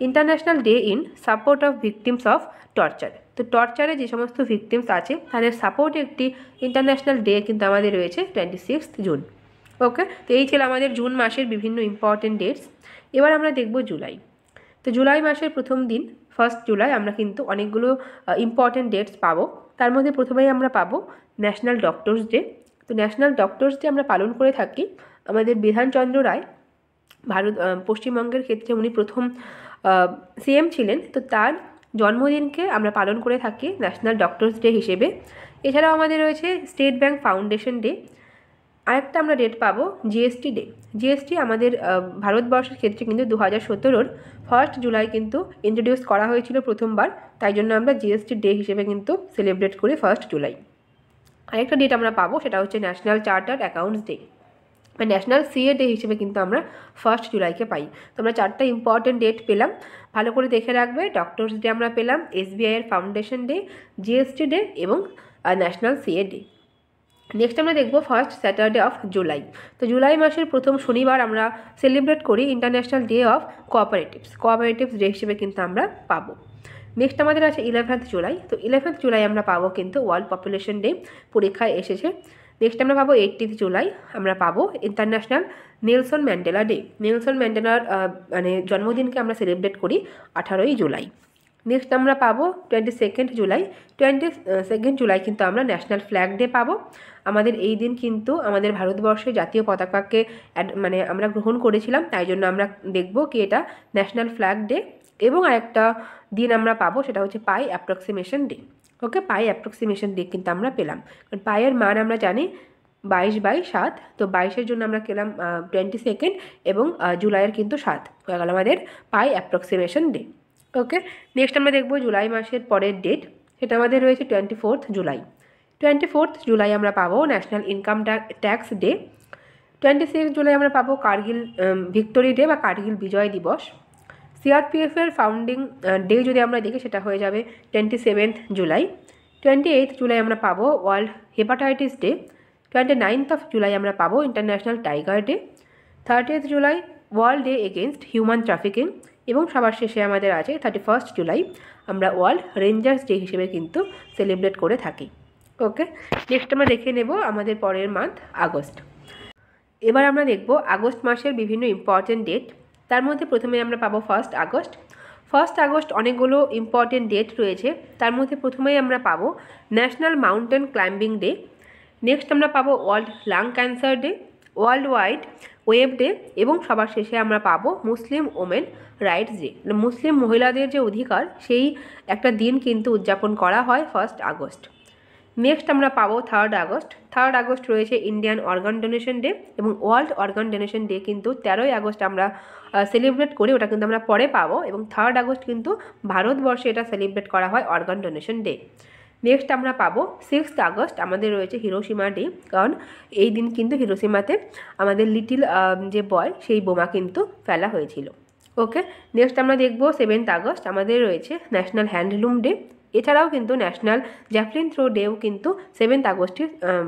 international day in support of victims of torture. তো টর্চারে যে সমস্ত ভিকটিমস আছে তাদের সাপোর্টে একটি ইন্টারন্যাশনাল ডে কিন্তু আমাদের রয়েছে 26 জুন। ওকে, তো এই ছিল আমাদের জুন মাসের বিভিন্ন ইম্পর্টেন্ট ডেটস। এবার আমরা দেখব জুলাই। তো জুলাই মাসের প্রথম দিন 1 জুলাই আমরা কিন্তু অনেকগুলো ইম্পর্টেন্ট ডেটস পাবো। তার মধ্যে প্রথমেই আমরা পাবো ন্যাশনাল ডক্টরস ডে। তো ন্যাশনাল ডক্টরস ডে আমরা পালন করে থাকি, আমাদের বিধানচন্দ্র রায় পশ্চিমবঙ্গের ক্ষেত্রে উনি প্রথম সিএম ছিলেন, তো তার জন্মদিনকে আমরা পালন করে থাকি ন্যাশনাল ডক্টরস ডে হিসেবে। এছাড়াও আমাদের রয়েছে স্টেট ব্যাংক ফাউন্ডেশন ডে। আরেকটা আমরা ডেট পাবো জিএসটি ডে। জিএসটি আমাদের ভারতবর্ষের ক্ষেত্রে কিন্তু 2017 1 জুলাই কিন্তু ইন্ট্রোডিউস করা হয়েছিল প্রথমবার, তাই জন্য আমরা জিএসটি ডে হিসেবে কিন্তু সেলিব্রেট করি 1 জুলাই। আরেকটা ডেট আমরা পাবো, সেটা হচ্ছে ন্যাশনাল চার্টার্ড অ্যাকাউন্টস ডে বা ন্যাশনাল সিএ ডে হিসেবে কিন্তু আমরা 1 জুলাইকে পাই। তো আমরা 4টা ইম্পর্টেন্ট ডেট পেলাম, ভালো করে দেখে রাখবে। ডক্টরস ডে আমরা পেলাম, এসবিআই এর ফাউন্ডেশন ডে, জিএসটি ডে এবং ন্যাশনাল সিএ ডে। নেক্সট আমরা দেখব ফার্স্ট স্যাটারডে অফ জুলাই। তো জুলাই মাসের প্রথম শনিবার আমরা সেলিব্রেট করি international day of cooperatives day হিসেবে কিন্তু আমরা পাবো। নেক্সট আমাদের আছে 11th জুলাই। তো 11th জুলাই আমরা পাবো কিন্তু ওয়ার্ল্ড পপুলেশন ডে, পরীক্ষায় এসেছে। নেক্সট আমরা পাবো 18th জুলাই, আমরা পাবো international Nelson Mandela day. Nelson ম্যান্ডেলার মানে জন্মদিনকে আমরা সেলিব্রেট করি 18ই জুলাই। নেক্সট আমরা পাবো 22nd জুলাই। 22nd জুলাই কিন্তু আমরা ন্যাশনাল ফ্ল্যাগ ডে পাবো। আমাদের এই দিন কিন্তু আমাদের ভারতবর্ষের জাতীয় পতাকাকে মানে আমরা গ্রহণ করেছিলাম, তাই জন্য আমরা দেখব কি এটা ন্যাশনাল ফ্ল্যাগ ডে। এবং আরেকটা দিন আমরা পাবো, সেটা হচ্ছে পাই অ্যাপ্রক্সিমেশন ডে। ওকে, পাই অ্যাপ্রক্সিমেশন ডে কিন্তু আমরা পেলাম, কারণ পাইয়ের মান আমরা জানি 22/7। তো 22-এর জন্য আমরা পেলাম 22nd, এবং জুলাইয়ের কিন্তু 7 হয়ে গেল আমাদের পাই অ্যাপ্রক্সিমেশন ডে। ওকে, নেক্সট আমরা দেখব জুলাই মাসের পরের ডেট, সেটা আমাদের রয়েছে 24th জুলাই। 24th জুলাই আমরা পাবো national income tax day. 26 July আমরা পাবো কার্গিল ভিক্টোরি ডে বা কার্গিল বিজয় দিবস। সিআরপিএফের ফাউন্ডিং ডে যদি আমরা দেখি, সেটা হয়ে যাবে 27th জুলাই। 28th জুলাই আমরা পাবো world hepatitis day. 29th July আমরা পাবো international tiger day. 30th July world day against human trafficking. এবং সবার শেষে আমাদের আছে 31st জুলাই, আমরা ওয়ার্ল্ড রেঞ্জার্স ডে হিসেবে কিন্তু সেলিব্রেট করে থাকি। ওকে, নেক্সট আমরা দেখে নেব আমাদের পরের মান্থ আগস্ট। এবার আমরা দেখব আগস্ট মাসের বিভিন্ন ইম্পর্টেন্ট ডেট। তার মধ্যে প্রথমে আমরা পাবো 1 আগস্ট। 1 আগস্ট অনেকগুলো ইম্পর্টেন্ট ডেট রয়েছে, তার মধ্যে প্রথমেই আমরা পাবো national mountain climbing day. Next আমরা পাবো world lung cancer day, world wide web day, এবং সবার শেষে আমরা পাবো মুসলিম ওমেন রাইটস ডে। মুসলিম মহিলাদের যে অধিকার, সেই একটা দিন কিন্তু উদযাপন করা হয় 1 আগস্ট। নেক্সট আমরা পাবো 3 আগস্ট। 3 আগস্ট রয়েছে ইন্ডিয়ান অর্গান ডোনেশন ডে, এবং ওয়ার্ল্ড অর্গান ডোনেশন ডে কিন্তু 13ই আগস্ট আমরা সেলিব্রেট করি, ওটা কিন্তু আমরা পরে পাবো। এবং 3 আগস্ট কিন্তু ভারতবর্ষে এটা সেলিব্রেট করা হয় অর্গান ডোনেশন ডে। নেক্সট আমরা পাবো 6 আগস্ট, আমাদের রয়েছে হিরোশিমা ডে, কারণ এই দিন কিন্তু হিরোশিমাতে আমাদের লিটিল যে বয়, সেই বোমা কিন্তু ফেলা হয়েছিল। ওকে, নেক্সট আমরা দেখব 7 আগস্ট, আমাদের রয়েছে ন্যাশনাল হ্যান্ডলুম ডে। এছাড়াও কিন্তু ন্যাশনাল জ্যাভলিন থ্রো ডেও কিন্তু 7 আগস্টে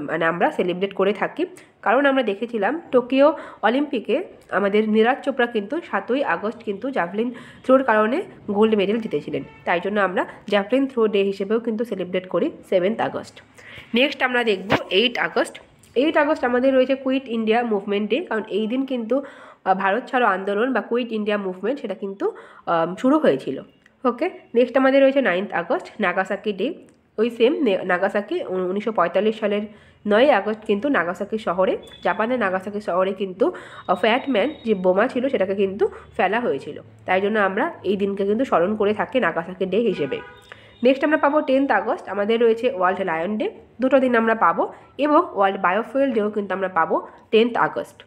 মানে আমরা সেলিব্রেট করে থাকি, কারণ আমরা দেখেছিলাম টোকিও অলিম্পিকে আমাদের নীরাজ চোপড়া কিন্তু 7ই আগস্ট কিন্তু জ্যাভলিন থ্রোর কারণে গোল্ড মেডেল জিতেছিলেন, তাই জন্য আমরা জ্যাভলিন থ্রো ডে হিসেবেও কিন্তু সেলিব্রেট করি 7 আগস্ট। নেক্সট আমরা দেখব 8 আগস্ট। 8 আগস্ট আমাদের রয়েছে কুইট ইন্ডিয়া মুভমেন্ট ডে, কারণ এই দিন কিন্তু ভারত ছাড়ো আন্দোলন বা কুইট ইন্ডিয়া মুভমেন্ট, সেটা কিন্তু শুরু হয়েছিল। ওকে, নেক্সট আমাদের রয়েছে 9 আগস্ট, নাগাসাকি ডে। ওই সেম নাগাসাকি 1945 সালের 9 আগস্ট কিন্তু নাগাসাকি শহরে, জাপানের নাগাসাকি শহরে কিন্তু ফ্যাটম্যান যে বোমা ছিল সেটাকে কিন্তু ফেলা হয়েছিল, তাই জন্য আমরা এই দিনকে কিন্তু স্মরণ করে থাকি নাগাসাকি ডে হিসেবে। নেক্সট আমরা পাবো 10 আগস্ট, আমাদের রয়েছে ওয়ার্ল্ড লায়ন ডে, দুটো দিন আমরা পাবো। এবং ওয়ার্ল্ড বায়োফুয়েল ডেও কিন্তু আমরা পাবো 10 আগস্ট।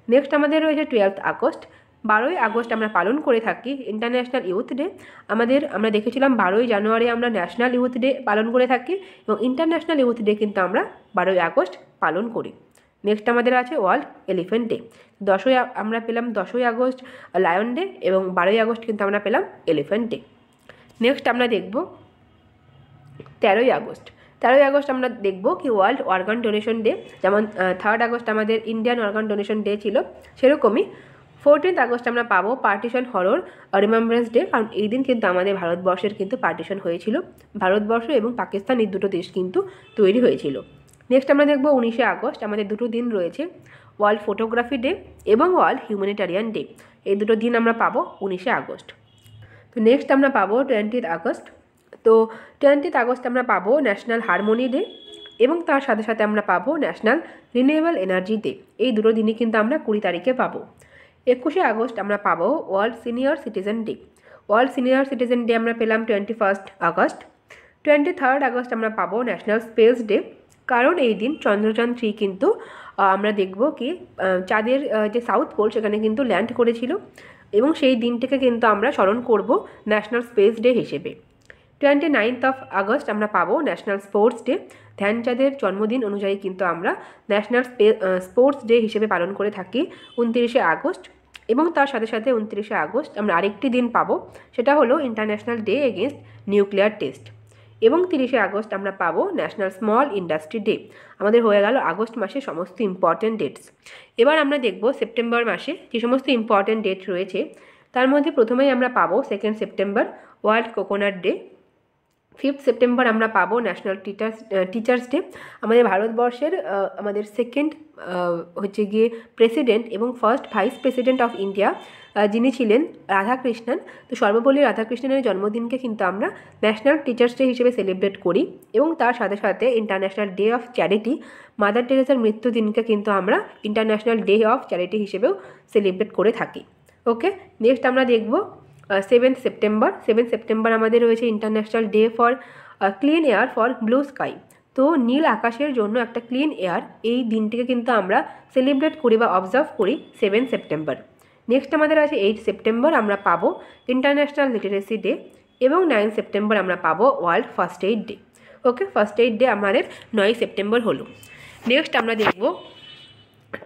নেক্সট আমাদের রয়েছে 12 আগস্ট। 12ই আগস্ট আমরা পালন করে থাকি ইন্টারন্যাশনাল ইউথ ডে। আমরা দেখেছিলাম 12ই জানুয়ারি আমরা ন্যাশনাল ইউথ ডে পালন করে থাকি, এবং ইন্টারন্যাশনাল ইউথ ডে কিন্তু আমরা 12ই আগস্ট পালন করি। নেক্সট আমাদের আছে ওয়ার্ল্ড এলিফ্যান্ট ডে। 10ই আমরা পেলাম 10ই আগস্ট লায়ন ডে, এবং 12ই আগস্ট কিন্তু আমরা পেলাম এলিফ্যান্ট ডে। নেক্সট আমরা দেখব 13ই আগস্ট। 13ই আগস্ট আমরা দেখব কি ওয়ার্ল্ড অর্গান ডোনেশন ডে। যেমন 3 আগস্ট আমাদের ইন্ডিয়ান অর্গান ডোনেশন ডে ছিল, সেরকমই 14 আগস্ট আমরা পাবো পার্টিশন হরর রিমেম্বারেন্স ডে, কারণ এই দিন কিন্তু আমাদের ভারতবর্ষের কিন্তু পার্টিশন হয়েছিল, ভারতবর্ষ এবং পাকিস্তান এই দুটো দেশ কিন্তু তৈরি হয়েছিল। নেক্সট আমরা দেখব 19 আগস্ট, আমাদের দুটো দিন রয়েছে ওয়ার্ল্ড ফটোগ্রাফি ডে এবং ওয়ার্ল্ড হিউম্যানিটেরিয়ান ডে। এই দুটো দিন আমরা পাবো 19 আগস্ট। তো নেক্সট আমরা পাবো 20 আগস্ট। তো 20 আগস্ট আমরা পাবো ন্যাশনাল হারমোনি ডে, এবং তার সাথে সাথে আমরা পাবো ন্যাশনাল রিনিউয়েবল এনার্জি ডে। এই দুটো দিনই কিন্তু আমরা 20 তারিখে পাবো। 21 আগস্ট আমরা পাবো world senior citizen day. World senior citizen day আমরা পেলাম 21 আগস্ট। 23 আগস্ট আমরা পাবো ন্যাশনাল স্পেস ডে, কারণ এই দিন চন্দ্রযান 3 কিন্তু আমরা দেখব কি চাঁদের যে সাউথ পোল সেখানে কিন্তু ল্যান্ড করেছিল, এবং সেই দিনটিকে কিন্তু আমরা স্মরণ করব ন্যাশনাল স্পেস ডে হিসেবে। 29 আগস্ট আমরা পাবো ন্যাশনাল স্পোর্টস ডে। ধ্যানচাঁদের জন্মদিন অনুযায়ী কিন্তু আমরা ন্যাশনাল স্পোর্টস ডে হিসেবে পালন করে থাকি 29 আগস্ট। এবং তার সাথে সাথে 29 আগস্ট আমরা আরেকটি দিন পাবো, সেটা হলো international day against nuclear test. এবং 30শে আগস্ট আমরা পাবো ন্যাশনাল স্মল ইন্ডাস্ট্রি ডে। আমাদের হয়ে গেল আগস্ট মাসে সমস্ত ইম্পর্ট্যান্ট ডেটস। এবার আমরা দেখব সেপ্টেম্বর মাসে যে সমস্ত ইম্পর্ট্যান্ট ডেট রয়েছে। তার মধ্যে প্রথমেই আমরা পাবো 2 September world coconut day. 5 September আমরা পাবো ন্যাশনাল টিচার্স ডে। আমাদের ভারতবর্ষের আমাদের সেকেন্ড হচ্ছে গিয়ে প্রেসিডেন্ট এবং first vice president of India যিনি ছিলেন রাধাকৃষ্ণন। তো সর্বপল্লী রাধাকৃষ্ণনের জন্মদিনকে কিন্তু আমরা ন্যাশনাল টিচার্স ডে হিসেবে সেলিব্রেট করি এবং তার সাথে সাথে international day of charity Mother টেরেসার মৃত্যুদিনকে কিন্তু আমরা ইন্টারন্যাশনাল ডে অফ চ্যারিটি হিসেবেও সেলিব্রেট করে থাকি। ওকে, নেক্সট আমরা দেখব 7 সেপ্টেম্বর। 7 সেপ্টেম্বর আমাদের রয়েছে international day for clean air for blue sky. তো নীল আকাশের জন্য একটা ক্লিন এয়ার, এই দিনটিকে কিন্তু আমরা সেলিব্রেট করি বা অবজার্ভ করি 7 সেপ্টেম্বর। নেক্সট আমাদের আছে 8 সেপ্টেম্বর আমরা পাবো ইন্টারন্যাশনাল লিটারেসি ডে এবং 9 সেপ্টেম্বর আমরা পাবো ওয়ার্ল্ড ফার্স্ট এইড ডে। ওকে, ফার্স্ট এইড ডে আমাদের 9 সেপ্টেম্বর হলো। নেক্সট আমরা দেখব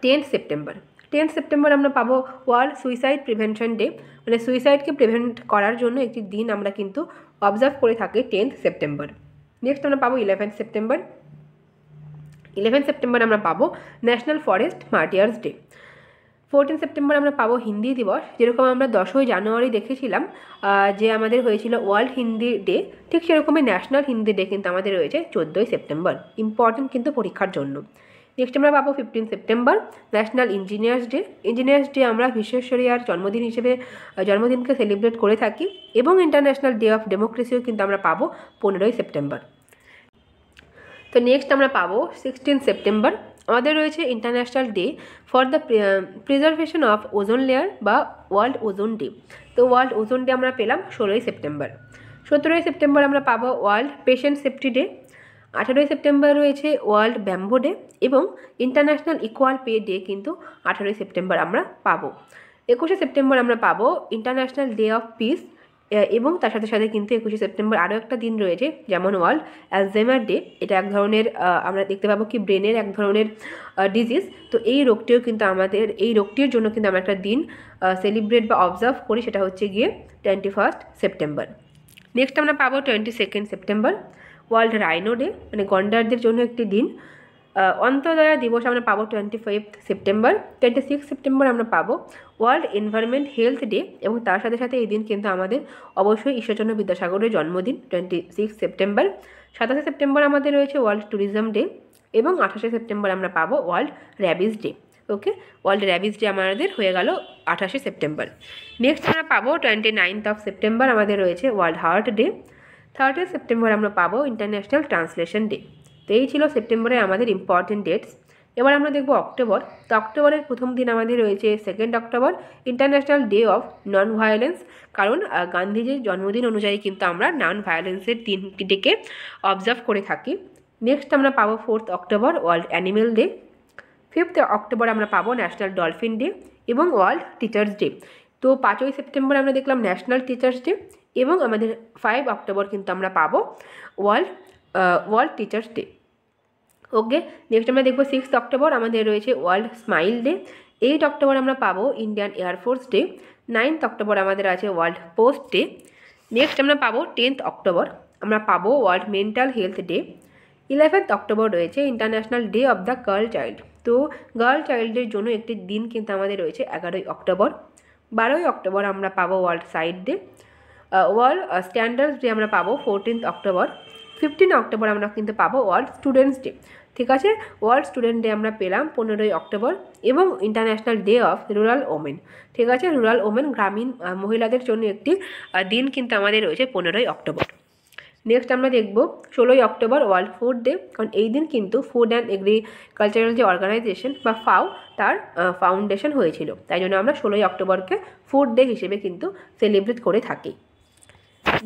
10 সেপ্টেম্বর। 10 সেপ্টেম্বর আমরা পাবো ওয়ার্ল্ড সুইসাইড প্রিভেনশন ডে, মানে সুইসাইডকে প্রিভেন্ট করার জন্য একটি দিন আমরা কিন্তু অবজার্ভ করে থাকি 10 সেপ্টেম্বর। নেক্সট আমরা পাবো 11 সেপ্টেম্বর। 11 সেপ্টেম্বর আমরা পাবো national forest martyrs day. 14 September আমরা পাবো হিন্দি দিবস। যেরকম আমরা 10ই জানুয়ারি দেখেছিলাম যে আমাদের হয়েছিল ওয়ার্ল্ড হিন্দি ডে, ঠিক সেরকমই ন্যাশনাল হিন্দি ডে কিন্তু আমাদের রয়েছে 14ই সেপ্টেম্বর, ইম্পর্টেন্ট কিন্তু পরীক্ষার জন্য। নেক্সট আমরা পাবো 15 September national engineers day. Engineers day আমরা বিশ্বেশ্বরৈয়ার জন্মদিন হিসেবে জন্মদিনকে সেলিব্রেট করে থাকি এবং ইন্টারন্যাশনাল ডে অফ ডেমোক্রেসিও কিন্তু আমরা পাবো 15ই সেপ্টেম্বর। তো নেক্সট আমরা পাবো 16 সেপ্টেম্বর। আমাদের রয়েছে international day for the preservation of ozone layer বা ওয়ার্ল্ড ওজোন ডে। তো ওয়ার্ল্ড ওজোন ডে আমরা পেলাম 16ই সেপ্টেম্বর। 17ই সেপ্টেম্বর আমরা পাবো ওয়ার্ল্ড পেশেন্ট সেফটি ডে। 18ই সেপ্টেম্বর রয়েছে ওয়ার্ল্ড ব্যাম্বো ডে এবং ইন্টারন্যাশনাল ইকুয়াল পে ডে কিন্তু 18ই সেপ্টেম্বর আমরা পাবো। 21শে সেপ্টেম্বর আমরা পাবো ইন্টারন্যাশনাল ডে অফ পিস এবং তার সাথে সাথে কিন্তু 21শে সেপ্টেম্বর আরও একটা দিন রয়েছে যেমন ওয়ার্ল্ড অ্যালজাইমার ডে। এটা এক ধরনের আমরা দেখতে পাবো কি ব্রেনের এক ধরনের ডিজিজ। তো এই রোগটিও কিন্তু আমাদের এই রোগটির জন্য কিন্তু আমরা একটা দিন সেলিব্রেট বা অবজার্ভ করি, সেটা হচ্ছে গিয়ে 21 সেপ্টেম্বর। নেক্সট আমরা পাবো 22 সেপ্টেম্বর ওয়ার্ল্ড রাইনো ডে, মানে গন্ডারদের জন্য একটি দিন। অন্তর্দয়া দিবস আমরা পাবো 25 সেপ্টেম্বর। 26 সেপ্টেম্বর আমরা পাবো ওয়ার্ল্ড এনভায়রনমেন্ট হেলথ ডে এবং তার সাথে সাথে এই দিন কিন্তু আমাদের অবশ্যই ঈশ্বরচন্দ্র বিদ্যাসাগরের জন্মদিন 26 সেপ্টেম্বর। 27শে সেপ্টেম্বর আমাদের রয়েছে ওয়ার্ল্ড ট্যুরিজম ডে এবং 28শে সেপ্টেম্বর আমরা পাবো ওয়ার্ল্ড র্যাবিস ডে। ওকে, ওয়ার্ল্ড র্যাবিস ডে আমাদের হয়ে গেল 28শে সেপ্টেম্বর। নেক্সট আমরা পাবো 29 সেপ্টেম্বর আমাদের রয়েছে ওয়ার্ল্ড হার্ট ডে। 30 সেপ্টেম্বর আমরা পাবো ইন্টারন্যাশনাল ট্রান্সলেশন ডে। তো এই ছিল সেপ্টেম্বরে আমাদের ইম্পর্টেন্ট ডেটস। এবার আমরা দেখব অক্টোবর। তো অক্টোবরের প্রথম দিন আমাদের রয়েছে 2 October international day of non violence, কারণ গান্ধীজির জন্মদিন অনুযায়ী কিন্তু আমরা নন ভায়োলেন্সের দিনটিকে অবজার্ভ করে থাকি। নেক্সট আমরা পাবো 4 October world animal day. 5 October আমরা পাবো ন্যাশনাল ডলফিন ডে এবং ওয়ার্ল্ড টিচার্স ডে। তো 5ই সেপ্টেম্বর আমরা দেখলাম ন্যাশনাল টিচার্স ডে এবং আমাদের 5 অক্টোবর কিন্তু আমরা পাবো ওয়ার্ল্ড টিচার্স ডে। ওকে, নেক্সট আমরা দেখবো 6 অক্টোবর আমাদের রয়েছে ওয়ার্ল্ড স্মাইল ডে। 8 অক্টোবর আমরা পাবো ইন্ডিয়ান এয়ারফোর্স ডে। 9 অক্টোবর আমাদের আছে ওয়ার্ল্ড পোস্ট ডে। নেক্সট আমরা পাবো 10 অক্টোবর আমরা পাবো world mental health day. 11 October রয়েছে international day of the girl child. তো গার্ল চাইল্ডের জন্য একটি দিন কিন্তু আমাদের রয়েছে 11ই অক্টোবর। 12ই অক্টোবর আমরা পাবো world side day. World standards day আমরা পাবো 14 অক্টোবর। 15 অক্টোবর আমরা কিন্তু পাবো ওয়ার্ল্ড স্টুডেন্টস ডে। ঠিক আছে, ওয়ার্ল্ড স্টুডেন্ট ডে আমরা পেলাম 15ই অক্টোবর এবং international day of rural women. ঠিক আছে, রুরাল ওমেন গ্রামীণ মহিলাদের জন্য একটি দিন কিন্তু আমাদের রয়েছে 15ই অক্টোবর। নেক্সট আমরা দেখব 16ই অক্টোবর ওয়ার্ল্ড ফুড ডে, কারণ এই দিন কিন্তু ফুড অ্যান্ড এগ্রিকালচারাল যে অর্গানাইজেশন বা ফাও তার ফাউন্ডেশন হয়েছিল, তাই জন্য আমরা 16ই অক্টোবরকে ফুড ডে হিসেবে কিন্তু সেলিব্রেট করে থাকি।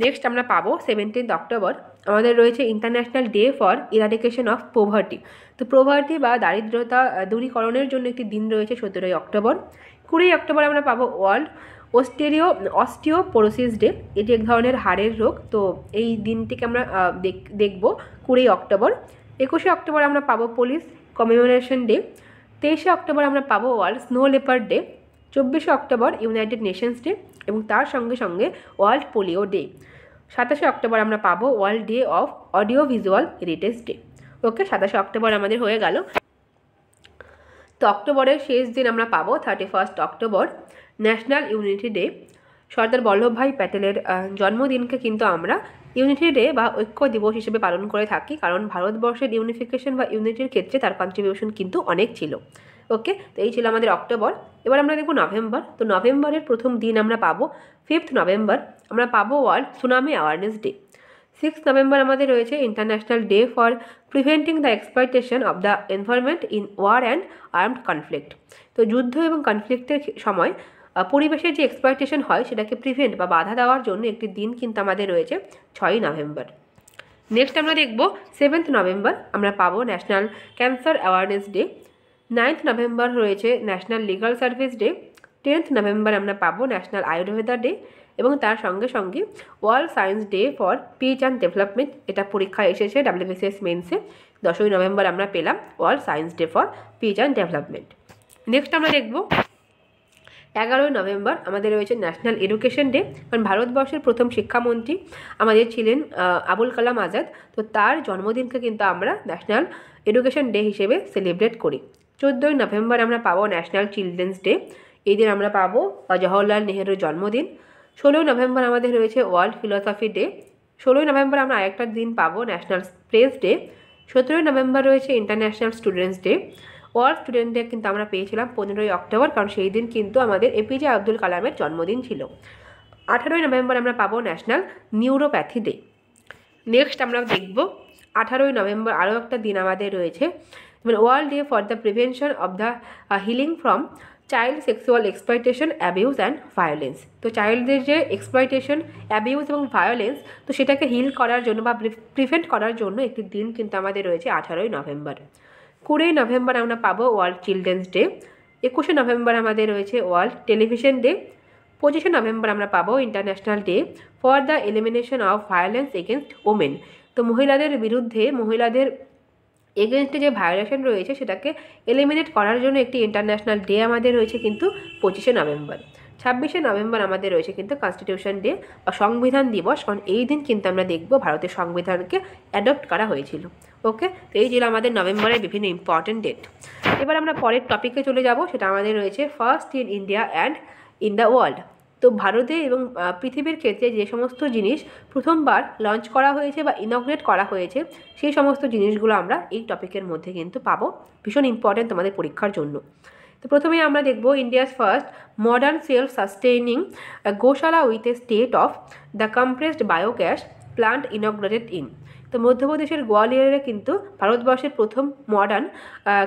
নেক্সট আমরা পাবো 17 অক্টোবর আমাদের রয়েছে international day for eradication of poverty. তো পোভার্টি বা দারিদ্রতা দূরীকরণের জন্য একটি দিন রয়েছে 17ই অক্টোবর। 20 অক্টোবর আমরা পাবো ওয়ার্ল্ড অস্টিওপোরোসিস ডে। এটি এক ধরনের হাড়ের রোগ, তো এই দিনটিকে আমরা দেখব 20 অক্টোবর। 21শে অক্টোবর আমরা পাবো পুলিশ কমেমোরেশন ডে। 23শে অক্টোবর আমরা পাবো ওয়ার্ল্ড স্নো লেপার্ড ডে। 24শে অক্টোবর ইউনাইটেড নেশনস ডে এবং তার সঙ্গে সঙ্গে ওয়ার্ল্ড পোলিও ডে। 27শে অক্টোবর আমরা পাবো world day of audio visual heritage day. Okay, 27শে অক্টোবর আমাদের হয়ে গেল। তো অক্টোবরের শেষ দিন আমরা পাবো 31 October national unity day. Sardar Vallabhbhai প্যাটেলের জন্মদিনকে কিন্তু আমরা ইউনিটি ডে বা ঐক্য দিবস হিসেবে পালন করে থাকি, কারণ ভারতবর্ষের ইউনিফিকেশন বা ইউনিটির ক্ষেত্রে তার কন্ট্রিবিউশন কিন্তু অনেক ছিল। ওকে, তো এই ছিল আমাদের অক্টোবর। এবার আমরা দেখব নভেম্বর। তো নভেম্বরের প্রথম দিন আমরা পাবো 5 নভেম্বর আমরা পাবো World Tsunami Awareness Day. 6 November আমাদের রয়েছে international day for Preventing the Exploitation of the Environment in War and Armed Conflict. তো যুদ্ধ এবং কনফ্লিক্টের সময় পরিবেশের যে এক্সপ্লয়টেশন হয় সেটাকে প্রিভেন্ট বা বাধা দেওয়ার জন্য একটি দিন কিন্তু আমাদের রয়েছে 6 নভেম্বর। নেক্সট আমরা দেখব 7 নভেম্বর আমরা পাবো national cancer awareness day. 9 November রয়েছে national legal service day. 10 November আমরা পাবো ন্যাশনাল আয়ুর্বেদা ডে এবং তার সঙ্গে সঙ্গে world science day for peace and development. এটা পরীক্ষায় এসেছে WBCS মেন্সে। 10ই নভেম্বর আমরা পেলাম world science day for peace and development. Next আমরা দেখব 11ই নভেম্বর আমাদের রয়েছে ন্যাশনাল এডুকেশন ডে, কারণ ভারতবর্ষের প্রথম শিক্ষামন্ত্রী আমাদের ছিলেন আবুল কালাম আজাদ। তো তার জন্মদিনকে কিন্তু আমরা ন্যাশনাল এডুকেশন ডে হিসেবে সেলিব্রেট করি। 14ই নভেম্বর আমরা পাবো ন্যাশনাল চিলড্রেন্স ডে। এই দিন আমরা পাবো জওহরলাল নেহেরুর জন্মদিন। 16ই নভেম্বর আমাদের রয়েছে ওয়ার্ল্ড ফিলোসফি ডে। 16ই নভেম্বর আমরা আরেকটা দিন পাবো ন্যাশনাল প্রেস ডে। 17ই নভেম্বর রয়েছে international students day. World student day কিন্তু আমরা পেয়েছিলাম 15ই অক্টোবর, কারণ সেই দিন কিন্তু আমাদের APJ আব্দুল কালামের জন্মদিন ছিল। 18ই নভেম্বর আমরা পাবো ন্যাশনাল নিউরোপ্যাথি ডে। নেক্সট আমরা দেখব 18ই নভেম্বর আরও একটা দিন আমাদের রয়েছে world day for the prevention of the healing from child sexual exploitation, abuse and violence. তো চাইল্ডদের যে এক্সপ্লয়টেশন, অ্যাবিউজ এবং ভায়োলেন্স, তো সেটাকে হিল করার জন্য বা প্রিভেন্ট করার জন্য একটি দিন কিন্তু আমাদের রয়েছে 18ই নভেম্বর। 20ই নভেম্বর আমরা পাবো ওয়ার্ল্ড চিলড্রেন্স ডে। 21শে নভেম্বর আমাদের রয়েছে ওয়ার্ল্ড টেলিভিশন ডে। 25শে নভেম্বর আমরা পাবো international day for the elimination of violence against women. তো মহিলাদের বিরুদ্ধে, মহিলাদের এগেনস্টে যে ভায়োলেশন রয়েছে সেটাকে এলিমিনেট করার জন্য একটি ইন্টারন্যাশনাল ডে আমাদের রয়েছে কিন্তু 25শে নভেম্বর। 26শে নভেম্বর আমাদের রয়েছে কিন্তু কনস্টিটিউশন ডে বা সংবিধান দিবস, কারণ এই দিন কিন্তু আমরা দেখব ভারতের সংবিধানকে অ্যাডপ্ট করা হয়েছিল। ওকে, তো এই ছিল আমাদের নভেম্বরের বিভিন্ন ইম্পর্টেন্ট ডেট। এবার আমরা পরের টপিকে চলে যাব, সেটা আমাদের রয়েছে first in India and in the world. তো ভারতে এবং পৃথিবীর ক্ষেত্রে যে সমস্ত জিনিস প্রথমবার লঞ্চ করা হয়েছে বা ইনগ্রেট করা হয়েছে সেই সমস্ত জিনিসগুলো আমরা এই টপিকের মধ্যে কিন্তু পাবো, ভীষণ ইম্পর্টেন্ট তোমাদের পরীক্ষার জন্য। তো প্রথমেই আমরা দেখব India's first modern self sustaining Goshala with a state of the compressed biogas plant ইনগ্রেটেড in. তো মধ্যপ্রদেশের গোয়ালিয়রে কিন্তু ভারতবর্ষের প্রথম মডার্ন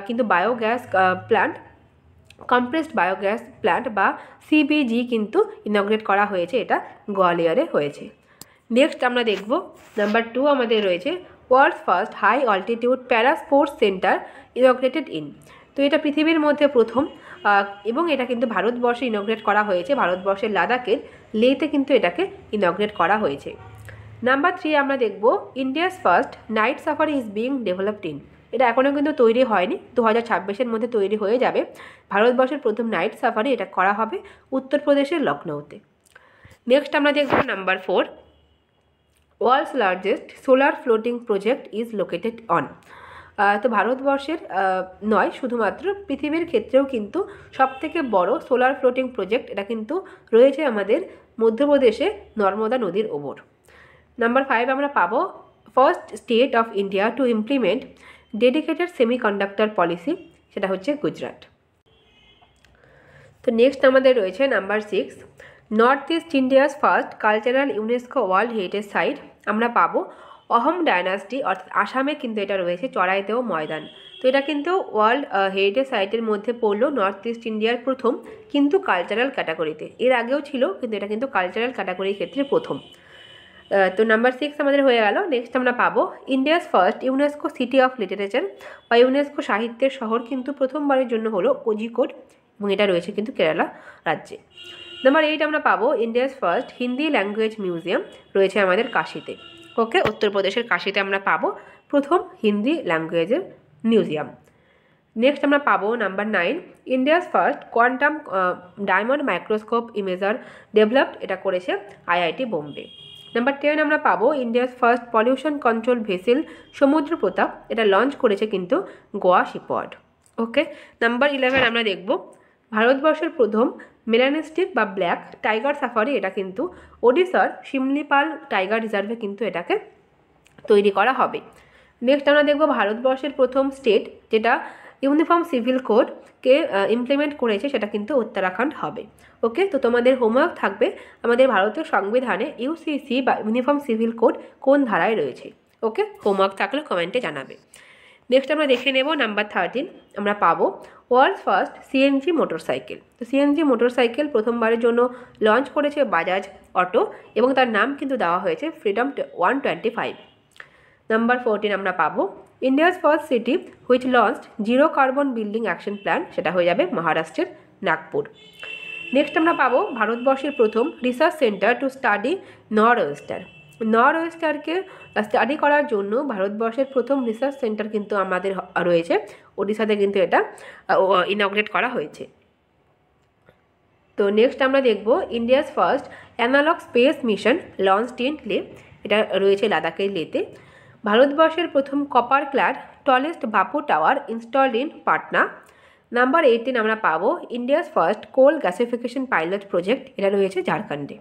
কিন্তু biogas plant, compressed biogas plant বা CBG কিন্তু ইনগ্রেট করা হয়েছে, এটা গোয়ালিয়রে হয়েছে। নেক্সট আমরা দেখব নাম্বার 2 আমাদের রয়েছে ওয়ার্ল্ডস ফার্স্ট হাই অল্টিটিউড প্যারা স্পোর্টস সেন্টার ইনগ্রেটেড ইন। তো এটা পৃথিবীর মধ্যে প্রথম এবং এটা কিন্তু ভারতবর্ষে ইনগ্রেট করা হয়েছে, ভারতবর্ষের লাদাখের লেতে কিন্তু এটাকে ইনগ্রেট করা হয়েছে। নাম্বার 3 আমরা দেখব India's first night safari is being developed in. এটা এখনও কিন্তু তৈরি হয়নি, 2026-এর মধ্যে তৈরি হয়ে যাবে। ভারতবর্ষের প্রথম নাইট সাফারি এটা করা হবে উত্তরপ্রদেশের লখনৌতে। নেক্সট আমরা দেখব number 4 world's largest solar floating project is located on. তো ভারতবর্ষের নয়, শুধুমাত্র পৃথিবীর ক্ষেত্রেও কিন্তু সবথেকে বড় সোলার ফ্লোটিং প্রজেক্ট এটা কিন্তু রয়েছে আমাদের মধ্যপ্রদেশে নর্মদা নদীর ওপর। নাম্বার 5 আমরা পাবো first state of India to implement dedicated semiconductor policy, সেটা হচ্ছে গুজরাট। তো নেক্সট আমাদের রয়েছে number 6 North East India's first cultural UNESCO world Heritage Site. আমরা পাবো অহোম ডায়নাস্টি, অর্থাৎ আসামে কিন্তু এটা রয়েছে চড়াইতেও ময়দান। তো এটা কিন্তু ওয়ার্ল্ড হেরিটেজ সাইটের মধ্যে পড়লো, নর্থ ইস্ট ইন্ডিয়ার প্রথম কিন্তু কালচারাল ক্যাটাগরিতে। এর আগেও ছিল কিন্তু এটা কিন্তু কালচারাল ক্যাটাগরির ক্ষেত্রে প্রথম। তো নাম্বার 6 আমাদের হয়ে গেল। নেক্সট আমরা পাবো India's first UNESCO city of literature বা ইউনেস্কো সাহিত্যের শহর কিন্তু প্রথমবারের জন্য হলো কোজিকোড এবং এটা রয়েছে কিন্তু কেরালা রাজ্যে। নাম্বার 8 আমরা পাবো India's first Hindi language museum রয়েছে আমাদের কাশিতে। ওকে, উত্তরপ্রদেশের কাশিতে আমরা পাবো প্রথম হিন্দি ল্যাঙ্গুয়েজের মিউজিয়াম। নেক্সট আমরা পাবো number 9 India's first quantum diamond microscope imager developed, এটা করেছে IIT বোম্বে। নাম্বার 10 আমরা পাবো India's first pollution control vessel সমুদ্র প্রতাপ, এটা লঞ্চ করেছে কিন্তু গোয়া শিপওয়ার্ড। ওকে, নাম্বার 11 আমরা দেখব ভারতবর্ষের প্রথম মেলানিস্টিক বা ব্ল্যাক টাইগার সাফারি, এটা কিন্তু ওডিশার শিমলিপাল টাইগার রিজার্ভে কিন্তু এটাকে তৈরি করা হবে। নেক্সট আমরা দেখব ভারতবর্ষের প্রথম স্টেট যেটা ইউনিফর্ম সিভিল কোডকে ইমপ্লিমেন্ট করেছে, সেটা কিন্তু উত্তরাখণ্ড হবে। ওকে, তো তোমাদের হোমওয়ার্ক থাকবে আমাদের ভারতীয় সংবিধানে ইউসিসি বা ইউনিফর্ম সিভিল কোড কোন ধারায় রয়েছে। ওকে, হোমওয়ার্ক থাকলে কমেন্টে জানাবে। নেক্সট আমরা দেখে নেব নাম্বার 13 আমরা পাবো ওয়ার্ল্ডস ফার্স্ট সিএনজি মোটরসাইকেল। তো সিএনজি মোটরসাইকেল প্রথমবারের জন্য লঞ্চ করেছে বাজাজ অটো এবং তার নাম কিন্তু দেওয়া হয়েছে ফ্রিডম 125। নাম্বার 14 আমরা পাবো India's first city which launched zero carbon building action plan, সেটা হয়ে যাবে মহারাষ্ট্রের নাগপুর। নেক্সট আমরা পাবো ভারতবর্ষের প্রথম research centre to study nor'wester. নর্থ ওয়েস্টারকে স্টাডি করার জন্য ভারতবর্ষের প্রথম রিসার্চ সেন্টার কিন্তু আমাদের রয়েছে ওড়িশাতে, কিন্তু এটা ইনঅগ্রেট করা হয়েছে। তো নেক্সট আমরা দেখব India's first analogue space mission launched in Leh, এটা রয়েছে লাদাখের লেতে। ভারতবর্ষের প্রথম copper clad tallest Bapu tower installed in Patna. Number 18 আমরা পাবো ইন্ডিয়াস ফার্স্ট কোল গ্যাসিফিকেশন পাইলট প্রজেক্ট, এটা রয়েছে ঝাড়খণ্ডে।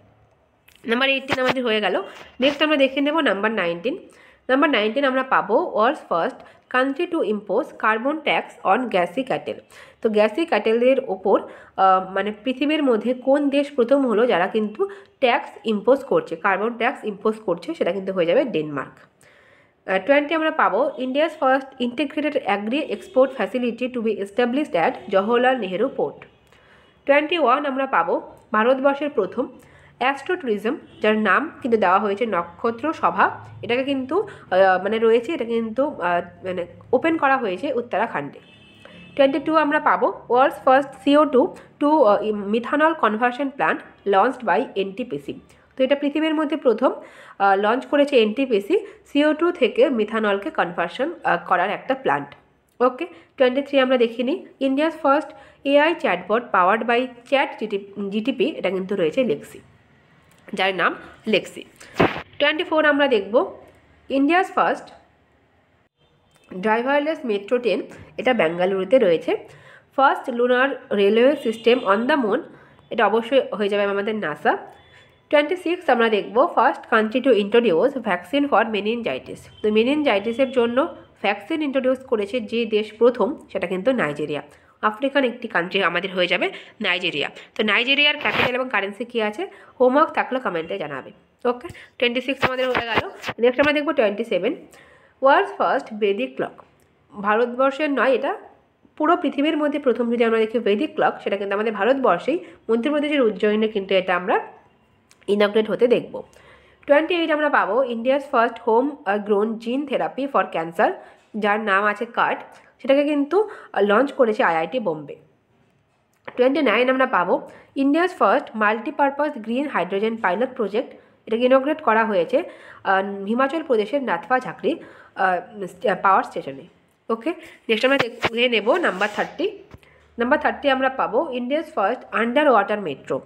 নাম্বার 18 আমাদের হয়ে গেল। নেক্সট আমরা দেখে নেব নাম্বার 19। নাম্বার 19 আমরা পাবো world's first country to impose carbon tax on gassy cattle. তো গ্যাসি ক্যাটেলের ওপর মানে পৃথিবীর মধ্যে কোন দেশ প্রথম হলো যারা কিন্তু ট্যাক্স ইম্পোজ করছে, কার্বন ট্যাক্স ইম্পোজ করছে, সেটা কিন্তু হয়ে যাবে ডেনমার্ক। 20 আমরা পাবো India's first integrated agri export facility to be established at Jawaharlal Nehru port. 21 আমরা পাবো ভারতবর্ষের প্রথম অ্যাস্ট্রো ট্যুরিজম, যার নাম কিন্তু দেওয়া হয়েছে নক্ষত্র সভা, এটাকে কিন্তু মানে রয়েছে, এটা কিন্তু মানে ওপেন করা হয়েছে উত্তরাখণ্ডে। 22 আমরা পাবো world's first CO2 to methanol conversion plant launched by NTPC. তো এটা পৃথিবীর মধ্যে প্রথম লঞ্চ করেছে এনটিপিসি CO2 থেকে মিথানলকে কনভার্সন করার একটা প্ল্যান্ট। ওকে, 23 আমরা দেখে নিই India's first AI chatbot powered by চ্যাট জিটিপি, এটা কিন্তু রয়েছে লেক্সি, যার নাম লেক্সি। 24 আমরা দেখব India's first driverless metro train, এটা বেঙ্গালুরুতে রয়েছে। First lunar railway system on the moon, এটা অবশ্যই হয়ে যাবে আমাদের নাসা। 26 আমরা দেখব first country to introduce vaccine for meningitis. তো মেনিনজাইটিসের জন্য ভ্যাকসিন ইন্ট্রোডিউস করেছে যে দেশ প্রথম, সেটা কিন্তু নাইজেরিয়া। আফ্রিকান একটি কান্ট্রি আমাদের হয়ে যাবে নাইজেরিয়া। তো নাইজেরিয়ার ক্যাপিটাল এবং কারেন্সি কী আছে, হোমওয়ার্ক থাকলে কমেন্টে জানাবে। ওকে, 26 আমাদের হয়ে গেল। নেক্সট আমরা দেখব 27 ওয়ার্ল্ডস ফার্স্ট বেদিক ক্লক। ভারতবর্ষের নয়, এটা পুরো পৃথিবীর মধ্যে প্রথম যদি আমরা দেখি বেদিক ক্লক, সেটা কিন্তু আমাদের ভারতবর্ষেই মধ্যপ্রদেশের উজ্জয়িনে কিন্তু এটা আমরা ইনঅগ্রেট হতে দেখব। 28 আমরা পাবো India's first home grown gene therapy for cancer, যার নাম আছে কার্ট, সেটাকে কিন্তু লঞ্চ করেছে IIT বোম্বে। 29 আমরা পাবো India's first multipurpose green hydrogen pilot project, এটাকে ইনঅগ্রেট করা হয়েছে হিমাচল প্রদেশের নাথপা ঝাকরি পাওয়ার স্টেশনে। ওকে, নেক্সট আমরা দেখে নেব নাম্বার 30। নাম্বার 30 আমরা পাবো India's first under water metro.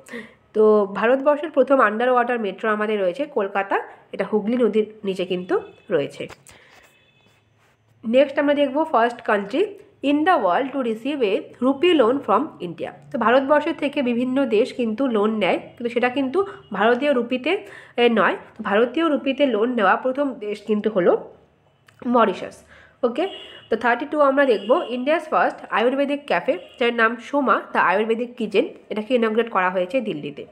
তো ভারতবর্ষের প্রথম আন্ডার ওয়াটার মেট্রো আমাদের রয়েছে কলকাতা, এটা হুগলি নদীর নিচে কিন্তু রয়েছে। নেক্সট আমরা দেখব first country in the world to receive a rupee loan from India. তো ভারতবর্ষের থেকে বিভিন্ন দেশ কিন্তু লোন নেয়, কিন্তু সেটা কিন্তু ভারতীয় রুপিতে নয়। ভারতীয় রুপিতে লোন নেওয়া প্রথম দেশ কিন্তু হলো মরিশাস। ওকে, তো 32 আমরা দেখব ইন্ডিয়াস ফার্স্ট আয়ুর্বেদিক ক্যাফে, যার নাম সোমা দ্য আয়ুর্বেদিক কিচেন, এটাকে ইনঅগ্রেট করা হয়েছে দিল্লিতে।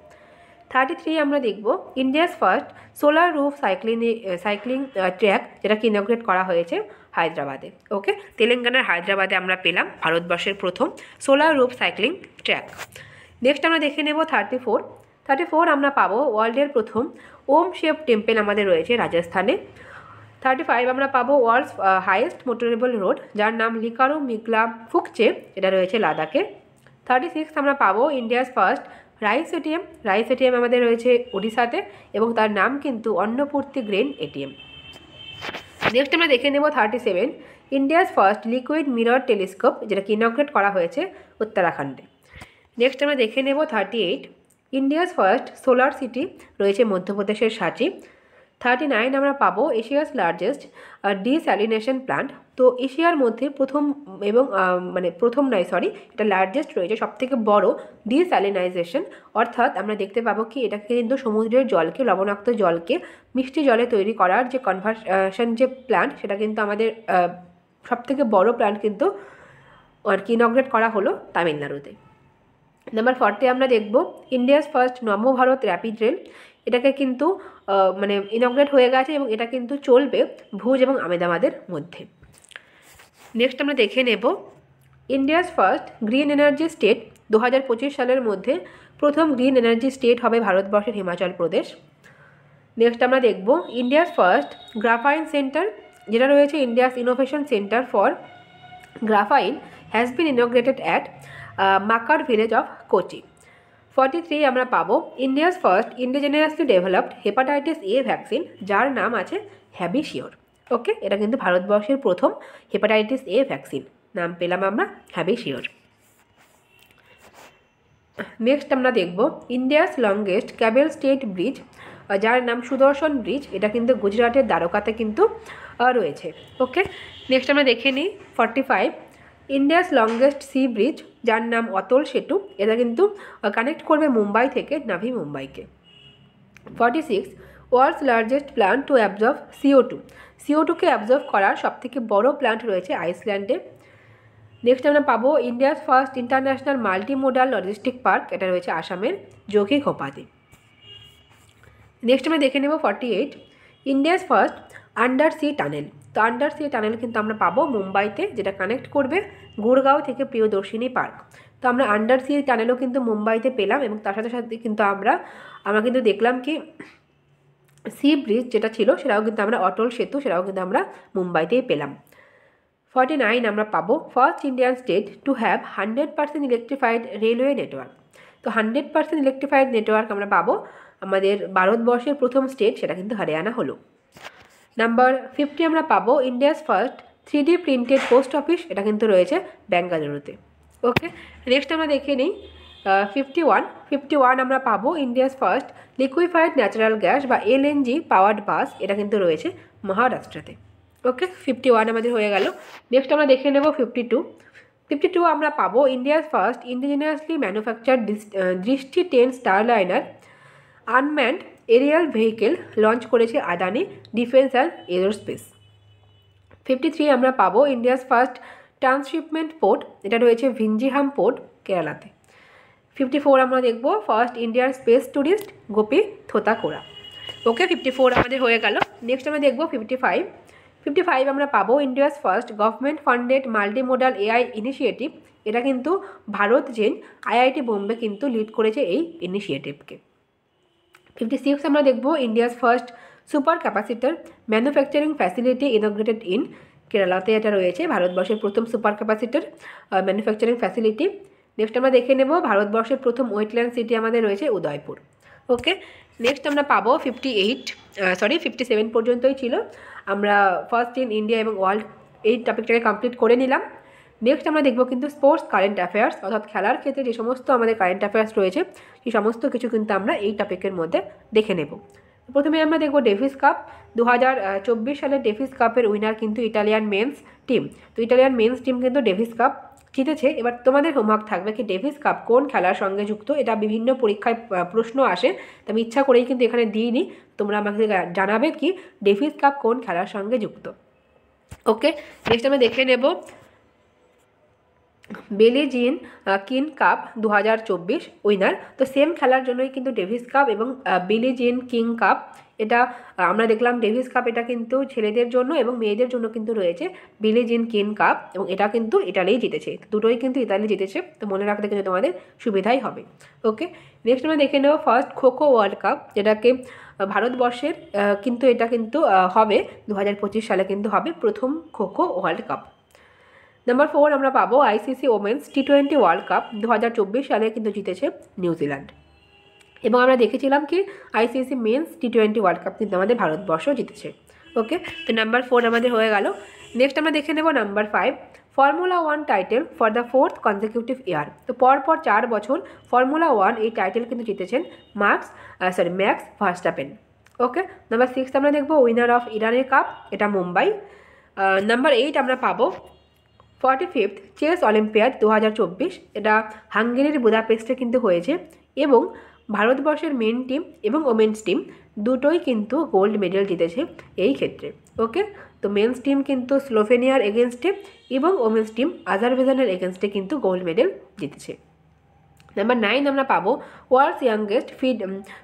33 আমরা দেখব India's first solar roof cycling track, যেটাকে ইনঅগ্রেট করা হয়েছে হায়দ্রাবাদে। ওকে, তেলেঙ্গানার হায়দ্রাবাদে আমরা পেলাম ভারতবর্ষের প্রথম solar roof cycling track. Next আমরা দেখে নেব 34 আমরা পাবো ওয়ার্ল্ডের প্রথম ওম শেপ টেম্পেল আমাদের রয়েছে রাজস্থানে। 35 আমরা পাবো ওয়ার্ল্ডস হাইয়েস্ট মোটরেবল রোড, যার নাম লিকারু মিগলা ফুকচে, এটা রয়েছে লাদাখে। 36 আমরা পাবো ইন্ডিয়াস ফার্স্ট রাইস এটিএম আমাদের রয়েছে ওড়িশাতে এবং তার নাম কিন্তু অন্নপূর্তি গ্রেন এটিএম। নেক্সট আমরা দেখে নেব 37 India's first liquid mirror telescope, যেটাকে ইনঅগ্রেট করা হয়েছে উত্তরাখণ্ডে। নেক্সট আমরা দেখে নেব 38 ইন্ডিয়াস ফার্স্ট সোলার সিটি রয়েছে মধ্যপ্রদেশের সাঁচি। 39 আমরা পাবো এশিয়াস লার্জেস্ট ডিস্যালিনেশন প্ল্যান্ট। তো এশিয়ার মধ্যে প্রথম এবং মানে প্রথম নয় সরি, এটা লার্জেস্ট রয়েছে, সবথেকে বড় ডিস্যালিনাইজেশন, অর্থাৎ আমরা দেখতে পাবো কি এটাকে কিন্তু সমুদ্রের জলকে, লবণাক্ত জলকে মিষ্টি জলে তৈরি করার যে কনভার্সন যে প্ল্যান্ট, সেটা কিন্তু আমাদের সবথেকে বড় প্ল্যান্ট কিন্তু আর কি ইনগ্রেট করা হলো তামিলনাড়ুতে। নাম্বার 40 আমরা দেখব ইন্ডিয়াস ফার্স্ট নমো ভারত র্যাপিড রেল। এটাকে কিন্তু মানে ইনগ্রেট হয়ে গেছে এবং এটা কিন্তু চলবে ভুজ এবং আমেদাবাদের মধ্যে। নেক্সট আমরা দেখে নেব India's first green energy state. 2025 সালের মধ্যে প্রথম গ্রিন এনার্জি স্টেট হবে ভারতবর্ষের হিমাচল প্রদেশ। নেক্সট আমরা দেখব ইন্ডিয়াস ফার্স্ট গ্রাফাইন সেন্টার, যেটা রয়েছে India's innovation centre for graphene has been integrated at maker village of Kochi. 43 আমরা পাবো India's first indigenously developed hepatitis A vaccine, যার নাম আছে হ্যাবিশিওর। ওকে, এটা কিন্তু ভারতবর্ষের প্রথম হেপাটাইটিস এ ভ্যাকসিন, নাম পেলাম আমরা হ্যাবিশিওর। নেক্সট আমরা দেখব India's longest cable state bridge, যার নাম সুদর্শন ব্রিজ, এটা কিন্তু গুজরাটের দ্বারকাতে কিন্তু রয়েছে। ওকে, নেক্সট আমরা দেখে নিই 45 ইন্ডিয়াস লংগেস্ট সি ব্রিজ, যার নাম অতল সেতু, এটা কিন্তু কানেক্ট করবে মুম্বাই থেকে নাভি মুম্বাইকে। 46 world's largest plant to absorb CO2, CO2কে অ্যাবজর্ভ করার সবথেকে বড় প্ল্যান্ট রয়েছে আইসল্যান্ডে। নেক্সট আমরা পাবো India's first international multimodal logistic park, এটা রয়েছে আসামের যোগীঘোপাতে। নেক্সট আমরা দেখে নেব 48 India's first under sea tunnel. তো আন্ডার সি টানেল কিন্তু আমরা পাবো মুম্বাইতে, যেটা কানেক্ট করবে গুড়গাঁও থেকে প্রিয়দর্শিনী পার্ক। তো আমরা আন্ডার সি টানেলও কিন্তু মুম্বাইতে পেলাম এবং তার সাথে সাথে কিন্তু আমরা কিন্তু দেখলাম কি সি ব্রিজ যেটা ছিল সেটাও কিন্তু আমরা অটল সেতু, সেটাও কিন্তু আমরা মুম্বাইতেই পেলাম। 49 আমরা পাবো first Indian state to have 100% electrified railway network. তো 100% ইলেকট্রিফাইড নেটওয়ার্ক আমরা পাবো আমাদের ভারতবর্ষের প্রথম স্টেট, সেটা কিন্তু হরিয়ানা হলো। নাম্বার 50 আমরা পাবো India's first 3D printed post office, এটা কিন্তু রয়েছে বেঙ্গালুরুতে। ওকে, নেক্সট আমরা দেখে নিই 51 আমরা পাবো India's first liquefied natural gas বা LNG পাওয়ার্ড বাস, এটা কিন্তু রয়েছে মহারাষ্ট্রতে। ওকে, 51 আমাদের হয়ে গেল। নেক্সট আমরা দেখে নেব 52 আমরা পাবো ইন্ডিয়াস ফার্স্ট ইন্ডিজিনিয়াসলি ম্যানুফ্যাকচার দৃষ্টি 10 Starliner unmanned Arial vehicle launch করেছে আদানি ডিফেন্স অ্যান্ড এরোস্পেস। 53 আমরা পাবো ইন্ডিয়াস ফার্স্ট ট্রান্সশিপমেন্ট পোর্ট, এটা রয়েছে ভিঞ্জিহাম পোর্ট কেরালাতে। 54 আমরা দেখব first Indian space tourist Gopi Thotakura. Okay, 54 আমাদের হয়ে গেল। নেক্সট আমরা দেখব 55 আমরা পাবো India's first government funded multimodal AI initiative, এটা কিন্তু ভারত জেন IIT বোম্বে কিন্তু লিড করেছে এই ইনিশিয়েটিভকে। 56 আমরা দেখব India's first super capacitor manufacturing facility integrated in কেরালাতে, এটা রয়েছে ভারতবর্ষের প্রথম super capacitor manufacturing facility. Next আমরা দেখে নেব ভারতবর্ষের প্রথম ওয়েটল্যান্ড সিটি আমাদের রয়েছে উদয়পুর। ওকে, নেক্সট আমরা পাবো 57 পর্যন্তই ছিল। আমরা ফার্স্ট ইন ইন্ডিয়া এবং ওয়ার্ল্ড এই টপিকটাকে কমপ্লিট করে নিলাম। নেক্সট আমরা দেখব কিন্তু স্পোর্টস কারেন্ট অ্যাফেয়ার্স, অর্থাৎ খেলার ক্ষেত্রে যে সমস্ত আমাদের কারেন্ট অ্যাফেয়ার্স রয়েছে সেই সমস্ত কিছু কিন্তু আমরা এই টপিকের মধ্যে দেখে নেব। প্রথমে আমরা দেখব ডেভিস কাপ। 2024 সালের ডেভিস কাপের উইনার কিন্তু ইটালিয়ান মেন্স টিম। তো ইটালিয়ান মেন্স টিম কিন্তু ডেভিস কাপ জিতেছে। এবার তোমাদের হোমওয়ার্ক থাকবে কি ডেভিস কাপ কোন খেলার সঙ্গে যুক্ত, এটা বিভিন্ন পরীক্ষায় প্রশ্ন আসে, তো আমি ইচ্ছা করেই কিন্তু এখানে দিইনি, তোমরা আমাকে জানাবে কি ডেভিস কাপ কোন খেলার সঙ্গে যুক্ত। ওকে, নেক্সট আমরা দেখে নেব বিলি জিন কিং কাপ 2024 উইনার। তো সেম খেলার জন্যই কিন্তু ডেভিস কাপ এবং বিলি জিন কিং কাপ, এটা আমরা দেখলাম ডেভিস কাপ এটা কিন্তু ছেলেদের জন্য এবং মেয়েদের জন্য কিন্তু রয়েছে বিলি জিন কিং কাপ, এবং এটা কিন্তু ইতালিই জিতেছে, দুটোই কিন্তু ইতালি জিতেছে, তো মনে রাখতে কিন্তু তোমাদের সুবিধাই হবে। ওকে, নেক্সট আমরা দেখে নেব ফার্স্ট খোখো ওয়ার্ল্ড কাপ, যেটাকে ভারতবর্ষের কিন্তু এটা কিন্তু হবে 2025 সালে কিন্তু হবে প্রথম খোখো ওয়ার্ল্ড কাপ। নাম্বার 4 আমরা পাবো ICC women's T20 world cup 2024 সালে কিন্তু জিতেছে নিউজিল্যান্ড, এবং আমরা দেখেছিলাম কি ICC men's T20 world cup কিন্তু আমাদের ভারতবর্ষ জিতেছে। ওকে, তো নাম্বার 4 আমাদের হয়ে গেল। নেক্সট আমরা দেখে নেব number 5 formula 1 title for the 4th consecutive year. তো পরপর 4 বছর ফর্মুলা 1 এই টাইটেল কিন্তু জিতেছেন ম্যাক্স ভার্স্টাপেন। ওকে, নাম্বার 6 আমরা দেখবো উইনার অফ ইরানের কাপ, এটা মুম্বাই। নাম্বার 8 আমরা পাবো 45th চেস অলিম্পিয়াড 2024, এটা হাঙ্গেরির বুদাপেস্টে কিন্তু হয়েছে এবং ভারতবর্ষের মেন টিম এবং ওমেন্স টিম দুটোই কিন্তু গোল্ড মেডেল জিতেছে এই ক্ষেত্রে। ওকে, তো মেন্স টিম কিন্তু স্লোভেনিয়ার এগেনস্টে এবং ওমেন্স টিম আজারবাইজানের এগেনস্টে কিন্তু গোল্ড মেডেল জিতেছে। নাম্বার 9 আমরা পাবো ওয়ার্ল্ডস ইয়াংগেস্ট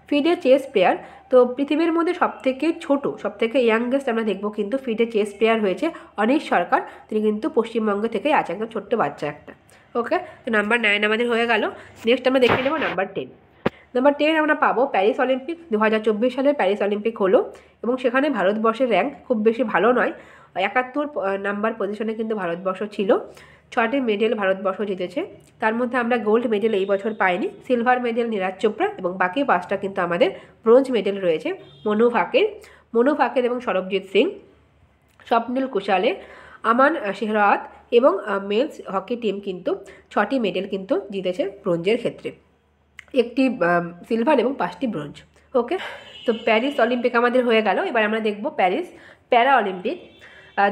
ফিডে চেস প্লেয়ার। তো পৃথিবীর মধ্যে সবথেকে ছোট, সবথেকে ইয়াংগেস্ট আমরা দেখবো কিন্তু ফিডে চেস প্লেয়ার হয়েছে অনিশ সরকার। তিনি কিন্তু পশ্চিমবঙ্গ থেকেই আছে, একদম ছোট্ট বাচ্চা একটা। ওকে, তো নাম্বার 9 আমাদের হয়ে গেল। নেক্সট আমরা দেখে নেব নাম্বার 10। নাম্বার 10 আমরা পাবো প্যারিস অলিম্পিক। 2024 সালের প্যারিস অলিম্পিক হলো এবং সেখানে ভারতবর্ষের র্যাঙ্ক খুব বেশি ভালো নয়, 71 নাম্বার পজিশনে কিন্তু ভারতবর্ষ ছিল। 6টি মেডেল ভারতবর্ষ জিতেছে, তার মধ্যে আমরা গোল্ড মেডেল এই বছর পাইনি। সিলভার মেডেল নীরাজ চোপড়া এবং বাকি 5টা কিন্তু আমাদের ব্রোঞ্জ মেডেল রয়েছে। মনু ফাকের এবং সরবজিৎ সিং, স্বপ্নিল কুশালে, আমান শেহরাওয়াত এবং মেন্স হকি টিম কিন্তু 6টি মেডেল কিন্তু জিতেছে ব্রোঞ্জের ক্ষেত্রে, 1টি সিলভার এবং 5টি ব্রোঞ্জ। ওকে, তো প্যারিস অলিম্পিক আমাদের হয়ে গেল। এবার আমরা দেখব প্যারিস প্যারা অলিম্পিক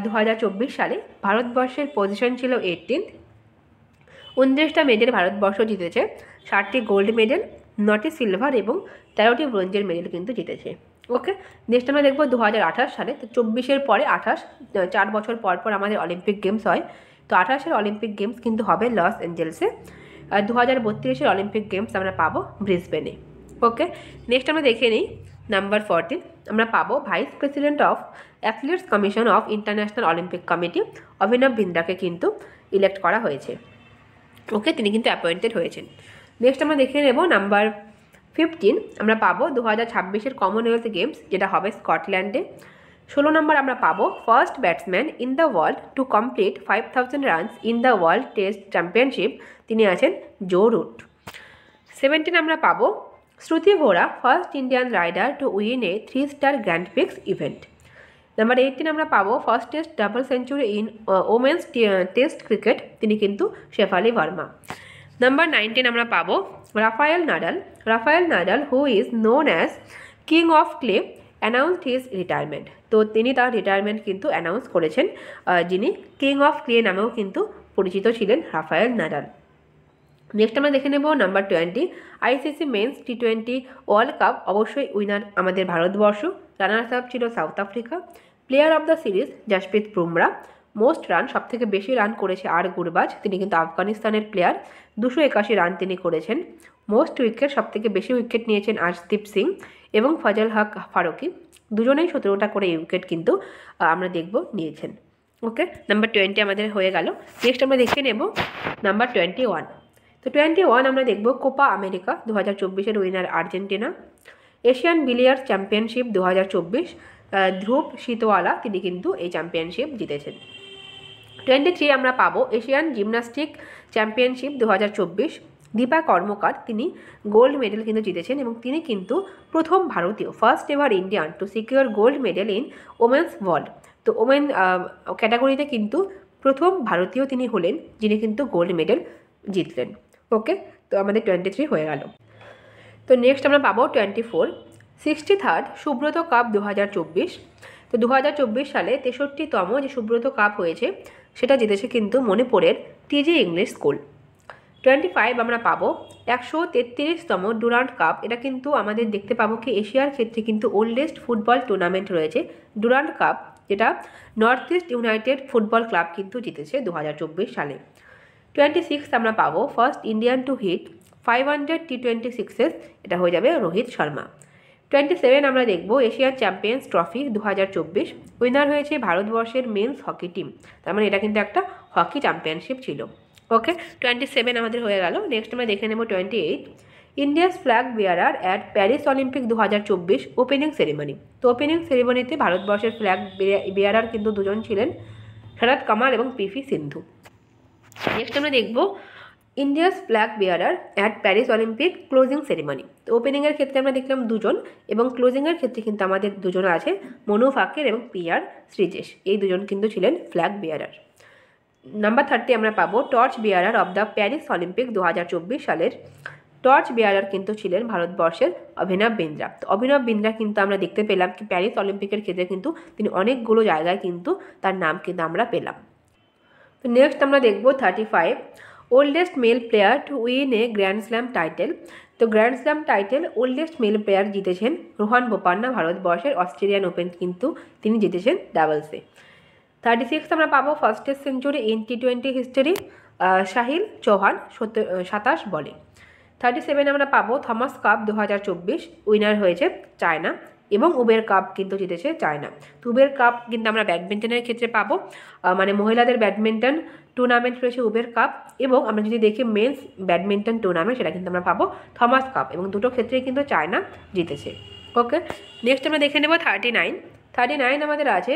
2024 সালে ভারতবর্ষের পজিশন ছিল 18। 29টা মেডেল ভারতবর্ষ জিতেছে, 60টি গোল্ড মেডেল, 9টি সিলভার এবং 13টি ব্রোঞ্জের মেডেল কিন্তু জিতেছে। ওকে, নেক্সট আমরা দেখব 2028 সালে। তো 24-এর পরে 28, 4 বছর পর পর আমাদের অলিম্পিক গেমস হয়। তো 28-এর অলিম্পিক গেমস কিন্তু হবে লস অ্যাঞ্জেলসে। 2032-এর অলিম্পিক গেমস আমরা পাবো ব্রিসবেনে। ওকে, নেক্সট আমরা দেখে নিই নাম্বার 14 আমরা পাবো vice president of athlete's commission of international Olympic committee অভিনব বিন্দ্রাকে কিন্তু ইলেক্ট করা হয়েছে। ওকে, তিনি কিন্তু অ্যাপয়েন্টেড হয়েছেন। নেক্সট আমরা দেখে নেব নাম্বার 15 আমরা পাবো 2026-এর কমনওয়েলথ গেমস, যেটা হবে স্কটল্যান্ডে। 16 নম্বর আমরা পাবো first batsman in the world to complete 5000 runs in the world test championship, তিনি আছেন জো রুট। 17 আমরা পাবো Shruti Vora first Indian rider to win a three star grand prix event. Number 18 আমরা পাবো first test double century in women's test cricket, তিনি কিন্তু Shafali Verma. Number 19 আমরা পাবো Rafael Nadal who is known as king of clay announced his retirement. তো তিনি তার retirement কিন্তু অ্যানাউন্স করেছেন, যিনি কিং অফ ক্লে নামেও কিন্তু পরিচিত ছিলেন রাফায়েল নাডাল। নেক্সট আমরা দেখে নেব নাম্বার 20 আইসিসি মেন্স টি20 ওয়ার্ল্ড কাপ, অবশ্যই উইনার আমাদের ভারতবর্ষ, রানার্স আপ ছিল South Africa. Player of the series Jasprit Bumrah. Most run, সবথেকে বেশি রান করেছে আর গুরবাজ, তিনি কিন্তু আফগানিস্তানের প্লেয়ার, 281 রান তিনি করেছেন। মোস্ট উইকেট, সবথেকে বেশি উইকেট নিয়েছেন আর্শদীপ সিং এবং ফজল হক ফারুকি, দুজনেই 17টা করে উইকেট কিন্তু আমরা দেখব নিয়েছেন। ওকে, নাম্বার 20 আমাদের হয়ে গেল। নেক্সট আমরা দেখে নেব নাম্বার 21। তো 21 আমরা দেখব কোপা আমেরিকা 2024-এর winner Argentina. Asian billiards championship 2024, Dhruv Sitwala তিনি কিন্তু এই চ্যাম্পিয়নশিপ জিতেছেন। 23 আমরা পাবো Asian gymnastic championship 2024, Dipa Karmakar তিনি গোল্ড মেডেল কিন্তু জিতেছেন এবং তিনি কিন্তু প্রথম ভারতীয়, first ever Indian to secure gold medal in women's world. তো ওমেন ক্যাটাগরিতে কিন্তু প্রথম ভারতীয় তিনি হলেন যিনি কিন্তু গোল্ড মেডেল জিতলেন। ওকে, তো আমাদের 23 হয়ে গেল। তো নেক্সট আমরা পাবো 24 63rd সুব্রত কাপ 2024। তো 2024 সালে 63তম যে সুব্রত কাপ হয়েছে সেটা জিতেছে কিন্তু মণিপুরের টিজি ইংলিশ স্কুল। 25 আমরা পাবো 133তম ডুরান্ড কাপ, এটা কিন্তু আমাদের দেখতে পাবো কি এশিয়ার ক্ষেত্রে কিন্তু ওল্ডেস্ট ফুটবল টুর্নামেন্ট রয়েছে ডুরান্ড কাপ, যেটা North East United football club কিন্তু জিতেছে 2024 সালে। 26 আমরা পাবো ফার্স্ট ইন্ডিয়ান টু হিট 500 টি20 সিক্সেস, এটা হয়ে যাবে রোহিত শর্মা। 27 আমরা দেখব এশিয়ান চ্যাম্পিয়ন্স ট্রফি 2024, উইনার হয়েছে ভারতবর্ষের মেন্স হকি টিম, তার মানে এটা কিন্তু একটা হকি চ্যাম্পিয়নশিপ ছিল। ওকে, 27 আমাদের হয়ে গেল। নেক্সট আমরা দেখে নেব 28 India's flag bearer at Paris Olympic 2024 opening ceremony. তো ওপেনিং সেরিমনিতে ভারতবর্ষের ফ্ল্যাগ বিয়ারার কিন্তু দুজন ছিলেন, শরৎ কামাল এবং পিভি সিন্ধু। নেক্সট আমরা দেখব India's flag bearer at Paris Olympic closing ceremony. তো ওপেনিংয়ের ক্ষেত্রে আমরা দেখলাম দুজন এবং ক্লোজিংয়ের ক্ষেত্রে কিন্তু আমাদের দুজন আছে, মনু ফাকের এবং PR শ্রীজেশ, এই দুজন কিন্তু ছিলেন ফ্ল্যাগ বিয়ারার। নাম্বার 30 আমরা পাবো torch bearer of the Paris Olympic 2024 সালের টর্চ বেয়ারার কিন্তু ছিলেন ভারতবর্ষের অভিনব বিন্দ্রা। তো অভিনব বিন্দ্রা কিন্তু আমরা দেখতে পেলাম কি প্যারিস অলিম্পিকের ক্ষেত্রে কিন্তু তিনি অনেকগুলো জায়গায় কিন্তু তার নাম কিন্তু আমরা পেলাম। তো নেক্সট আমরা দেখব 35 oldest male player to win a grand slam title. তো grand slam title oldest male player জিতেছেন রোহান বোপান্না, ভারতবর্ষের অস্ট্রেলিয়ান ওপেন কিন্তু তিনি জিতেছেন ডাবলসে। 36 আমরা পাবো ফার্স্টেস্ট সেঞ্চুরি ইন টি20 হিস্টোরি, সাহিল চৌহান 27 বলে। 37 আমরা পাবো থমাস কাপ 2024, উইনার হয়েছে চায়না এবং উবের কাপ কিন্তু জিতেছে চায়না। তো উবের কাপ কিন্তু আমরা ব্যাডমিন্টনের ক্ষেত্রে পাবো, মানে মহিলাদের ব্যাডমিন্টন টুর্নামেন্ট রয়েছে উবের কাপ, এবং আমরা যদি দেখি মেন্স ব্যাডমিন্টন টুর্নামেন্ট সেটা কিন্তু আমরা পাবো থমাস কাপ, এবং দুটো ক্ষেত্রেই কিন্তু চায়না জিতেছে। ওকে, নেক্সট আমরা দেখে নেব 39 আমাদের আছে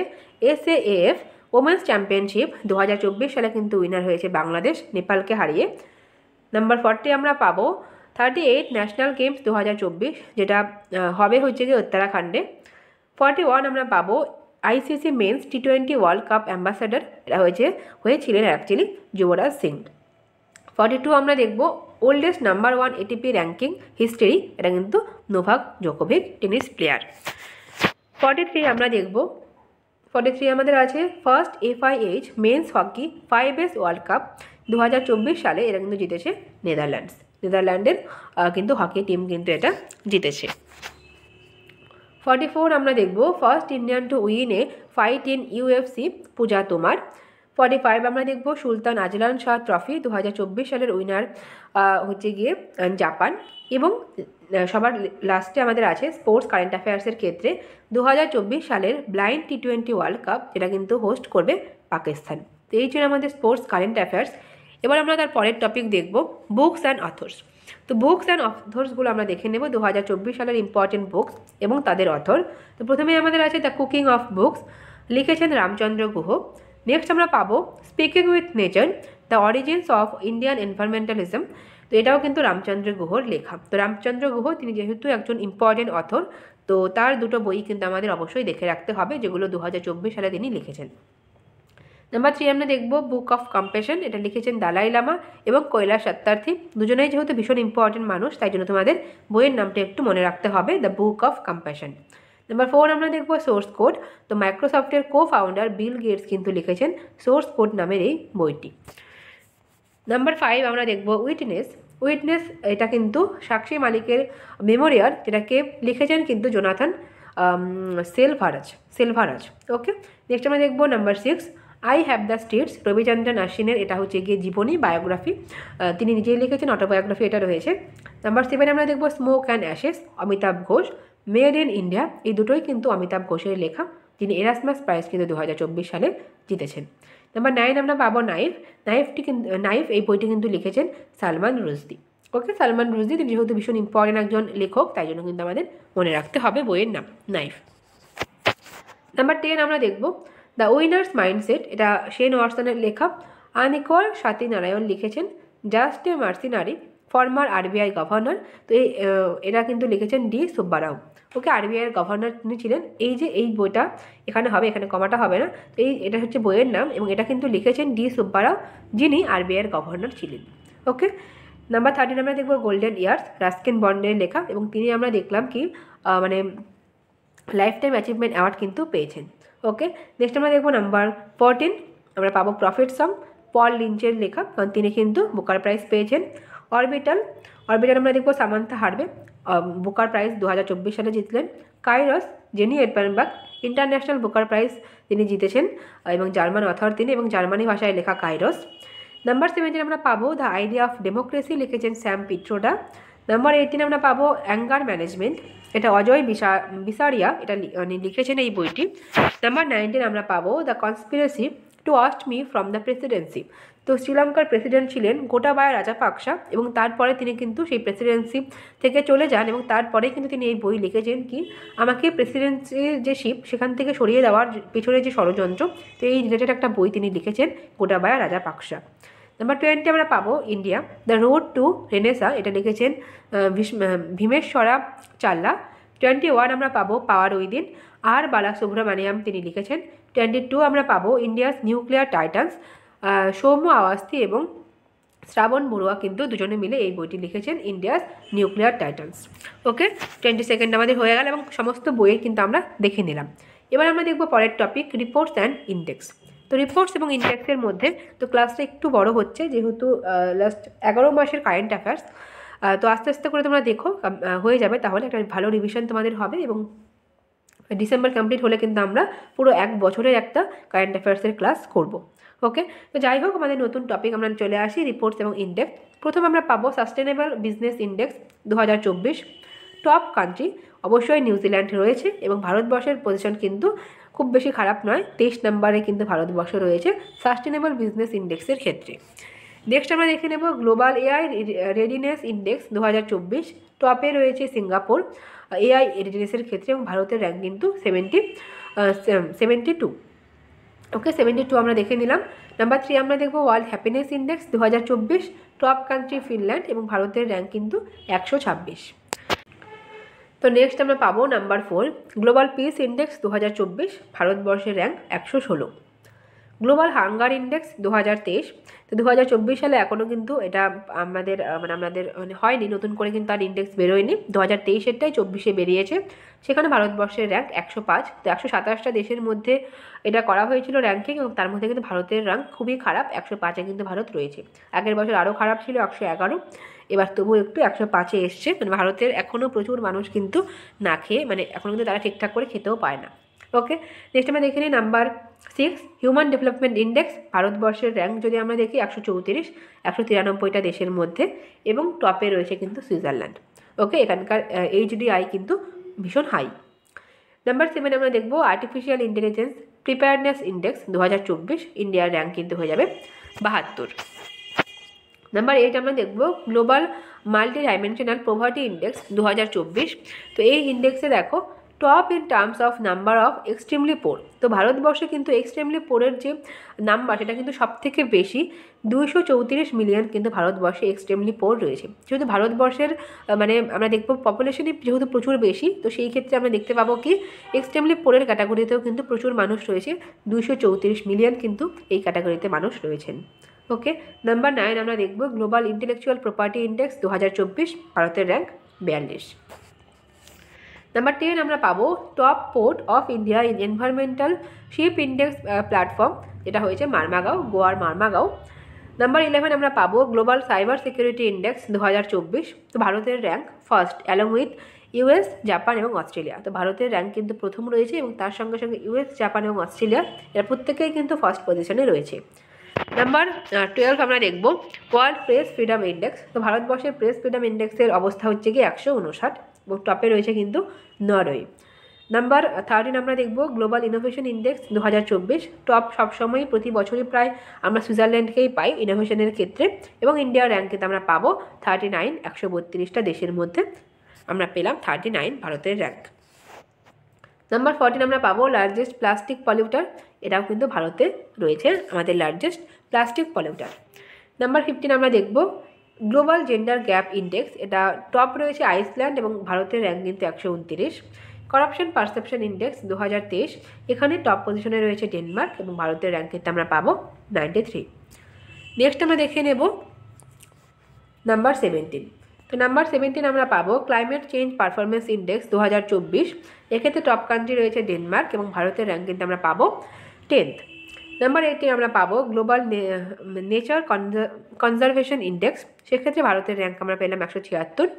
SAAF ওমেন্স চ্যাম্পিয়নশিপ 2024 সালে কিন্তু উইনার হয়েছে বাংলাদেশ নেপালকে হারিয়ে। নাম্বার 40 আমরা পাবো 38 ন্যাশনাল গেমস 2024, যেটা হবে হচ্ছে গিয়ে উত্তরাখণ্ডে। 41 আমরা পাবো ICC মেন্স টি20 ওয়ার্ল্ড কাপ অ্যাম্বাসাডার, এটা হয়েছিলেন অ্যাকচুয়ালি যুবরাজ সিং। 42 আমরা দেখব oldest number 1 ATP ranking history, এটা কিন্তু নোভাক জোকোভিক টেনিস প্লেয়ার। 43 আমরা দেখব 43 আমাদের আছে first FIH men's hockey 5S world cup 2024 সালে, এটা কিন্তু জিতেছে নেদারল্যান্ডের কিন্তু হকি টিম কিন্তু এটা জিতেছে। 44 আমরা দেখব first Indian two win A fight in UFC পূজা তোমার। 45 আমরা দেখব সুলতান আজলান শাহ ট্রফি 2024 সালের উইনার হচ্ছে গিয়ে জাপান। এবং সবার লাস্টে আমাদের আছে স্পোর্টস কারেন্ট অ্যাফেয়ার্সের ক্ষেত্রে 2024 সালের ব্লাইন্ড টি20 ওয়ার্ল্ড কাপ, যেটা কিন্তু হোস্ট করবে পাকিস্তান। তো এই ছিল আমাদের স্পোর্টস কারেন্ট অ্যাফেয়ার্স। এবার আমরা তার পরের টপিক দেখব বুকস অ্যান্ড অথর্স। তো বুকস অ্যান্ড অথর্সগুলো আমরা দেখে নেব 2024 সালের ইম্পর্টেন্ট বুকস এবং তাদের অথর। তো প্রথমে আমাদের আছে দ্য কুকিং অফ বুকস, লিখেছেন রামচন্দ্র গুহ। নেক্সট আমরা পাবো speaking with nature, the origins of Indian environmentalism. তো এটাও কিন্তু রামচন্দ্র গুহর লেখা। তো রামচন্দ্র গুহ তিনি যেহেতু একজন ইম্পর্টেন্ট অথর, তো তার দুটো বই কিন্তু আমাদের অবশ্যই দেখে রাখতে হবে, যেগুলো 2024 সালে তিনি লিখেছেন। নাম্বার 3 আমরা দেখব বুক অফ কম্প্যাশন, এটা লিখেছেন দালাই লামা এবং কৈলাস সত্যার্থী। দুজনেই যেহেতু ভীষণ ইম্পর্টেন্ট মানুষ, তাই জন্য তোমাদের বইয়ের নামটা একটু মনে রাখতে হবে, the book of compassion. Number 4 আমরা দেখব সোর্স কোড। তো মাইক্রোসফটের ফাউন্ডার বিল গেটস কিন্তু লিখেছেন সোর্স কোড নামের এই বইটি। নাম্বার 5 আমরা দেখব উইটনেস, এটা কিন্তু সাক্ষী মালিকের মেমোরিয়াল, যেটাকে লিখেছেন কিন্তু জোনাথন সেলভারাজ। ওকে, নেক্সট আমরা দেখব number 6 I have the states, Ravichandran আশ্বিনের, এটা হচ্ছে গিয়ে জীবনী বায়োগ্রাফি, তিনি নিজেই লিখেছেন, অটোবায়োগ্রাফি এটা রয়েছে। নাম্বার 7 আমরা দেখব smoke and Ashes, Amitabh Ghosh, made in India, এই দুটোই কিন্তু অমিতাভ ঘোষের লেখা, যিনি এরাসমাস প্রাইজ কিন্তু 2024 সালে জিতেছেন। নাম্বার 9 আমরা পাবো নাইফ, এই বইটি কিন্তু লিখেছেন সালমান রুশদি। ওকে, সালমান রুশদি তিনি যেহেতু ভীষণ ইম্পর্টেন্ট একজন লেখক, তাই জন্য কিন্তু আমাদের মনে রাখতে হবে বইয়ের নাম নাইফ। নাম্বার 10 আমরা দেখব দ্য উইনার্স মাইন্ডসেট, এটা শেন ওয়াটসনের লেখা। আনিকর স্বাতী নারায়ণ লিখেছেন just a mercenary, former RBI governor. তো এরা কিন্তু লিখেছেন ডি সুব্বারাও। ওকে, RBI এর গভর্নর তিনি ছিলেন। এই বইটা এখানে হবে, এখানে কমাটা হবে না। তো এটা হচ্ছে বইয়ের নাম, এবং এটা কিন্তু লিখেছেন ডি সুব্বারাও, যিনি RBI এর গভর্নর ছিলেন। ওকে, নাম্বার 13 আমরা দেখব গোল্ডেন ইয়ার্স, রাস্কিন বন্ডের লেখা, এবং তিনি আমরা দেখলাম কি মানে লাইফ টাইম অ্যাচিভমেন্ট অ্যাওয়ার্ড কিন্তু পেয়েছেন। ওকে, নেক্সট আমরা দেখব নাম্বার 14 আমরা পাবো প্রফিট সং, পল লিঞ্চের লেখা, কারণ তিনি কিন্তু বুকার প্রাইজ পেয়েছেন। অরবিটাল আমরা দেখব সামান্থা হার্বে, বুকার প্রাইজ 2024 সালে জিতলেন। কাইরস, জেনি এডবার্নবার্গ, ইন্টারন্যাশনাল বুকার প্রাইজ তিনি জিতেছেন, এবং জার্মান অথর তিনি, এবং জার্মানি ভাষায় লেখা কাইরস। নাম্বার 17 আমরা পাবো দ্য আইডিয়া অফ ডেমোক্রেসি, লিখেছেন স্যাম পিট্রোডা। নাম্বার 18 আমরা পাবো অ্যাঙ্গার ম্যানেজমেন্ট, এটা অজয় বিসারিয়া এটা লিখেছেন এই বইটি। নাম্বার 19 আমরা পাবো the conspiracy to oust me from the presidency. তো শ্রীলঙ্কার প্রেসিডেন্ট ছিলেন গোটাবায়া রাজাপাকসা, এবং তারপরে তিনি কিন্তু সেই প্রেসিডেন্সি থেকে চলে যান, এবং তারপরে কিন্তু তিনি এই বই লিখেছেন কি আমাকে প্রেসিডেন্সির যে শিপ সেখান থেকে সরিয়ে দেওয়ার পেছনে যে ষড়যন্ত্র, তো এই রিলেটেড একটা বই তিনি লিখেছেন গোটাবায়া রাজাপাকসা। নাম্বার 20 আমরা পাবো India the road to renaissance, এটা লিখেছেন ভীমেশ্বরা চাল্লা। 21 আমরা পাবো পাওয়ার উইদিন, আর বালাসুব্রমণিয়াম তিনি লিখেছেন। 22 আমরা পাবো ইন্ডিয়াস নিউক্লিয়ার টাইটান্স, সৌম্য আওয়াস্তি এবং শ্রাবণ বড়ুয়া কিন্তু দুজনে মিলে এই বইটি লিখেছেন, ইন্ডিয়াস নিউক্লিয়ার টাইটান্স। ওকে, 22 আমাদের হয়ে গেল এবং সমস্ত বইয়ের কিন্তু আমরা দেখে নিলাম। এবার আমরা দেখব পরের টপিক, রিপোর্টস অ্যান্ড ইন্ডেক্স। তো রিপোর্টস এবং ইন্ডেক্সের মধ্যে তো ক্লাসটা একটু বড় হচ্ছে, যেহেতু লাস্ট 11 মাসের কারেন্ট অ্যাফেয়ার্স। তো আস্তে আস্তে করে তোমরা দেখো হয়ে যাবে, তাহলে একটা ভালো রিভিশন তোমাদের হবে এবং ডিসেম্বর কমপ্লিট হলে কিন্তু আমরা পুরো 1 বছরের একটা কারেন্ট অ্যাফেয়ার্সের ক্লাস করব। ওকে, তো যাই হোক, আমাদের নতুন টপিক আমরা চলে আসি, রিপোর্টস এবং ইন্ডেক্স। প্রথমে আমরা পাবো sustainable business index 2024। Top country অবশ্যই নিউজিল্যান্ড রয়েছে এবং ভারতবর্ষের পজিশন কিন্তু খুব বেশি খারাপ নয়, 23 নম্বরে কিন্তু ভারতবর্ষ রয়েছে সাস্টেনেবল বিজনেস ইন্ডেক্সের ক্ষেত্রে। নেক্সট আমরা দেখে নেব গ্লোবাল এআই রেডিনেস ইন্ডেক্স 2024। টপে রয়েছে সিঙ্গাপুর এআই রেডিনেসের ক্ষেত্রে এবং ভারতের র্যাঙ্ক কিন্তু 72। ওকে, 72 আমরা দেখে নিলাম। নাম্বার 3 আমরা দেখব world happiness index 2024। Top country Finland এবং ভারতের র্যাঙ্ক কিন্তু 126। তো নেক্সট আমরা পাবো নাম্বার 4 গ্লোবাল পিস ইন্ডেক্স 2024। ভারতবর্ষের র্যাঙ্ক 116। Global hunger index 2023। তো 2024 সালে এখনও কিন্তু এটা আমাদের হয়নি, নতুন করে কিন্তু আর ইন্ডেক্স বেরোয়নি। 2023-এরটাই 24-এ বেরিয়েছে, সেখানে ভারতবর্ষের র্যাঙ্ক 105। তো 127টা দেশের মধ্যে এটা করা হয়েছিল র্যাঙ্কিং, এবং তার মধ্যে কিন্তু ভারতের র্যাঙ্ক খুবই খারাপ, 105-এ কিন্তু ভারত রয়েছে। আগের বছর আরও খারাপ ছিল, 111। এবার তবু একটু 105-এ এসছে। মানে ভারতের এখনও প্রচুর মানুষ কিন্তু না খেয়ে, এখনও কিন্তু তারা ঠিকঠাক করে খেতেও পায় না। ওকে, নেক্সট আমরা দেখে নিই নাম্বার 6 হিউম্যান ডেভেলপমেন্ট ইন্ডেক্স। ভারতবর্ষের র্যাঙ্ক যদি আমরা দেখি 134, 193টা দেশের মধ্যে, এবং টপে রয়েছে কিন্তু সুইজারল্যান্ড। ওকে, এখানকার এইচডিআই কিন্তু ভীষণ হাই। নাম্বার 7 আমরা দেখব আর্টিফিশিয়াল ইন্টেলিজেন্স প্রিপেয়ারনেস ইন্ডেক্স 2024। ইন্ডিয়ার র্যাঙ্ক কিন্তু হয়ে যাবে 72। নাম্বার 8 আমরা দেখব global multi dimensional poverty index 2024। তো এই ইন্ডেক্সে দেখো top in terms of number of extremely poor. তো ভারতবর্ষে কিন্তু এক্সট্রিমলি পোরের যে নাম্বার সেটা কিন্তু সবথেকে বেশি, 234 মিলিয়ন কিন্তু ভারতবর্ষে এক্সট্রিমলি পোর রয়েছে। যেহেতু ভারতবর্ষের আমরা দেখব পপুলেশনই যেহেতু প্রচুর বেশি, তো সেই ক্ষেত্রে আমরা দেখতে পাবো কি এক্সট্রিমলি পোরের ক্যাটাগরিতেও কিন্তু প্রচুর মানুষ রয়েছে, 234 মিলিয়ন কিন্তু এই ক্যাটাগরিতে মানুষ রয়েছেন। ওকে, নাম্বার 9 আমরা দেখব গ্লোবাল ইন্টেলেকচুয়াল প্রপার্টি ইন্ডেক্স 2024। ভারতের র্যাঙ্ক 42। নাম্বার 10 আমরা পাবো top port of India in environmental ship index platform, যেটা হয়েছে মারমাগাঁও, গোয়ার মারমাগাঁও। নাম্বার 11 আমরা পাবো গ্লোবাল সাইবার সিকিউরিটি ইন্ডেক্স 2024। তো ভারতের rank first along with US, Japan এবং অস্ট্রেলিয়া। তো ভারতের র্যাঙ্ক কিন্তু প্রথম রয়েছে এবং তার সঙ্গে সঙ্গে ইউএস, জাপান এবং অস্ট্রেলিয়া এরা প্রত্যেকেই কিন্তু ফার্স্ট পজিশনে রয়েছে। নাম্বার 12 আমরা দেখব ওয়ার্ল্ড প্রেস ফ্রিডম ইন্ডেক্স। তো ভারতবর্ষের প্রেস ফ্রিডম ইন্ডেক্সের অবস্থা হচ্ছে কি 159 এবং টপে রয়েছে কিন্তু নরওয়ে। নাম্বার 13 আমরা দেখব গ্লোবাল ইনোভেশন ইন্ডেক্স 2024। টপ সবসময়ই প্রতি বছরই প্রায় আমরা সুইজারল্যান্ডকেই পাই ইনোভেশনের ক্ষেত্রে, এবং ইন্ডিয়ার র্যাঙ্ক কিন্তু আমরা পাবো 39, 132টা দেশের মধ্যে আমরা পেলাম 39 ভারতের র্যাঙ্ক। নাম্বার 14 আমরা পাবো লার্জেস্ট প্লাস্টিক পলিউটার, এটাও কিন্তু ভারতে রয়েছে আমাদের লার্জেস্ট প্লাস্টিক পলিউটার। নাম্বার 15 আমরা দেখব গ্লোবাল জেন্ডার গ্যাপ ইন্ডেক্স, এটা টপ রয়েছে আইসল্যান্ড এবং ভারতের র্যাঙ্ক কিন্তু 129। করাপশন পারসেপশন ইন্ডেক্স 2023, এখানে টপ পজিশনে রয়েছে ডেনমার্ক এবং ভারতের র্যাঙ্ক কিন্তু আমরা পাবো 93। নেক্সট আমরা দেখে নেব নাম্বার 17। তো নাম্বার 17 আমরা পাবো ক্লাইমেট চেঞ্জ পারফরমেন্স ইন্ডেক্স 2024। এক্ষেত্রে টপ কান্ট্রি রয়েছে ডেনমার্ক এবং ভারতের র্যাঙ্ক কিন্তু আমরা পাবো 10th। নাম্বার 18 আমরা পাবো গ্লোবাল নেচার কনজারভেশন ইন্ডেক্স, সেক্ষেত্রে ভারতের র্যাঙ্ক আমরা পেলাম 176।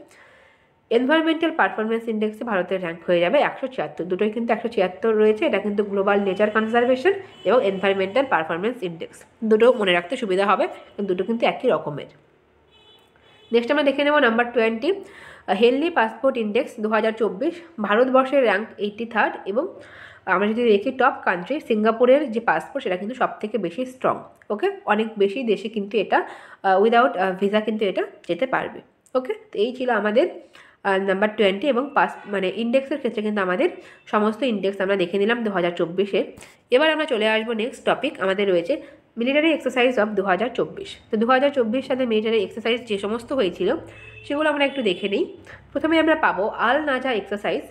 এনভায়রনমেন্টাল পারফরমেন্স ইন্ডেক্সে ভারতের র্যাঙ্ক হয়ে যাবে 176, দুটোই কিন্তু 176 রয়েছে। এটা কিন্তু গ্লোবাল নেচার কনজারভেশন এবং এনভায়রনমেন্টাল পারফরমেন্স ইন্ডেক্স, দুটো মনে রাখতে সুবিধা হবে, দুটো কিন্তু একই রকমের। নেক্সট আমরা দেখে নেব নাম্বার 20 হেলদি পাসপোর্ট ইন্ডেক্স 2024। ভারতবর্ষের র্যাঙ্ক 83rd এবং আমরা যদি দেখি টপ কান্ট্রি সিঙ্গাপুরের যে পাসপোর্ট সেটা কিন্তু সবথেকে বেশি স্ট্রং। ওকে, অনেক বেশি দেশে কিন্তু এটা উইদাউট ভিসা কিন্তু এটা যেতে পারবে। ওকে, তো এই ছিল আমাদের নাম্বার 20 এবং ইন্ডেক্সের ক্ষেত্রে কিন্তু আমাদের সমস্ত ইন্ডেক্স আমরা দেখে নিলাম 2024-এর। এবার আমরা চলে আসবো নেক্সট টপিক, আমাদের রয়েছে মিলিটারি এক্সারসাইজ অফ 2024। তো 2024 সালে মিলিটারি এক্সারসাইজ যে সমস্ত হয়েছিল সেগুলো আমরা একটু দেখে নিই। প্রথমে আমরা পাবো আল নাজা এক্সারসাইজ,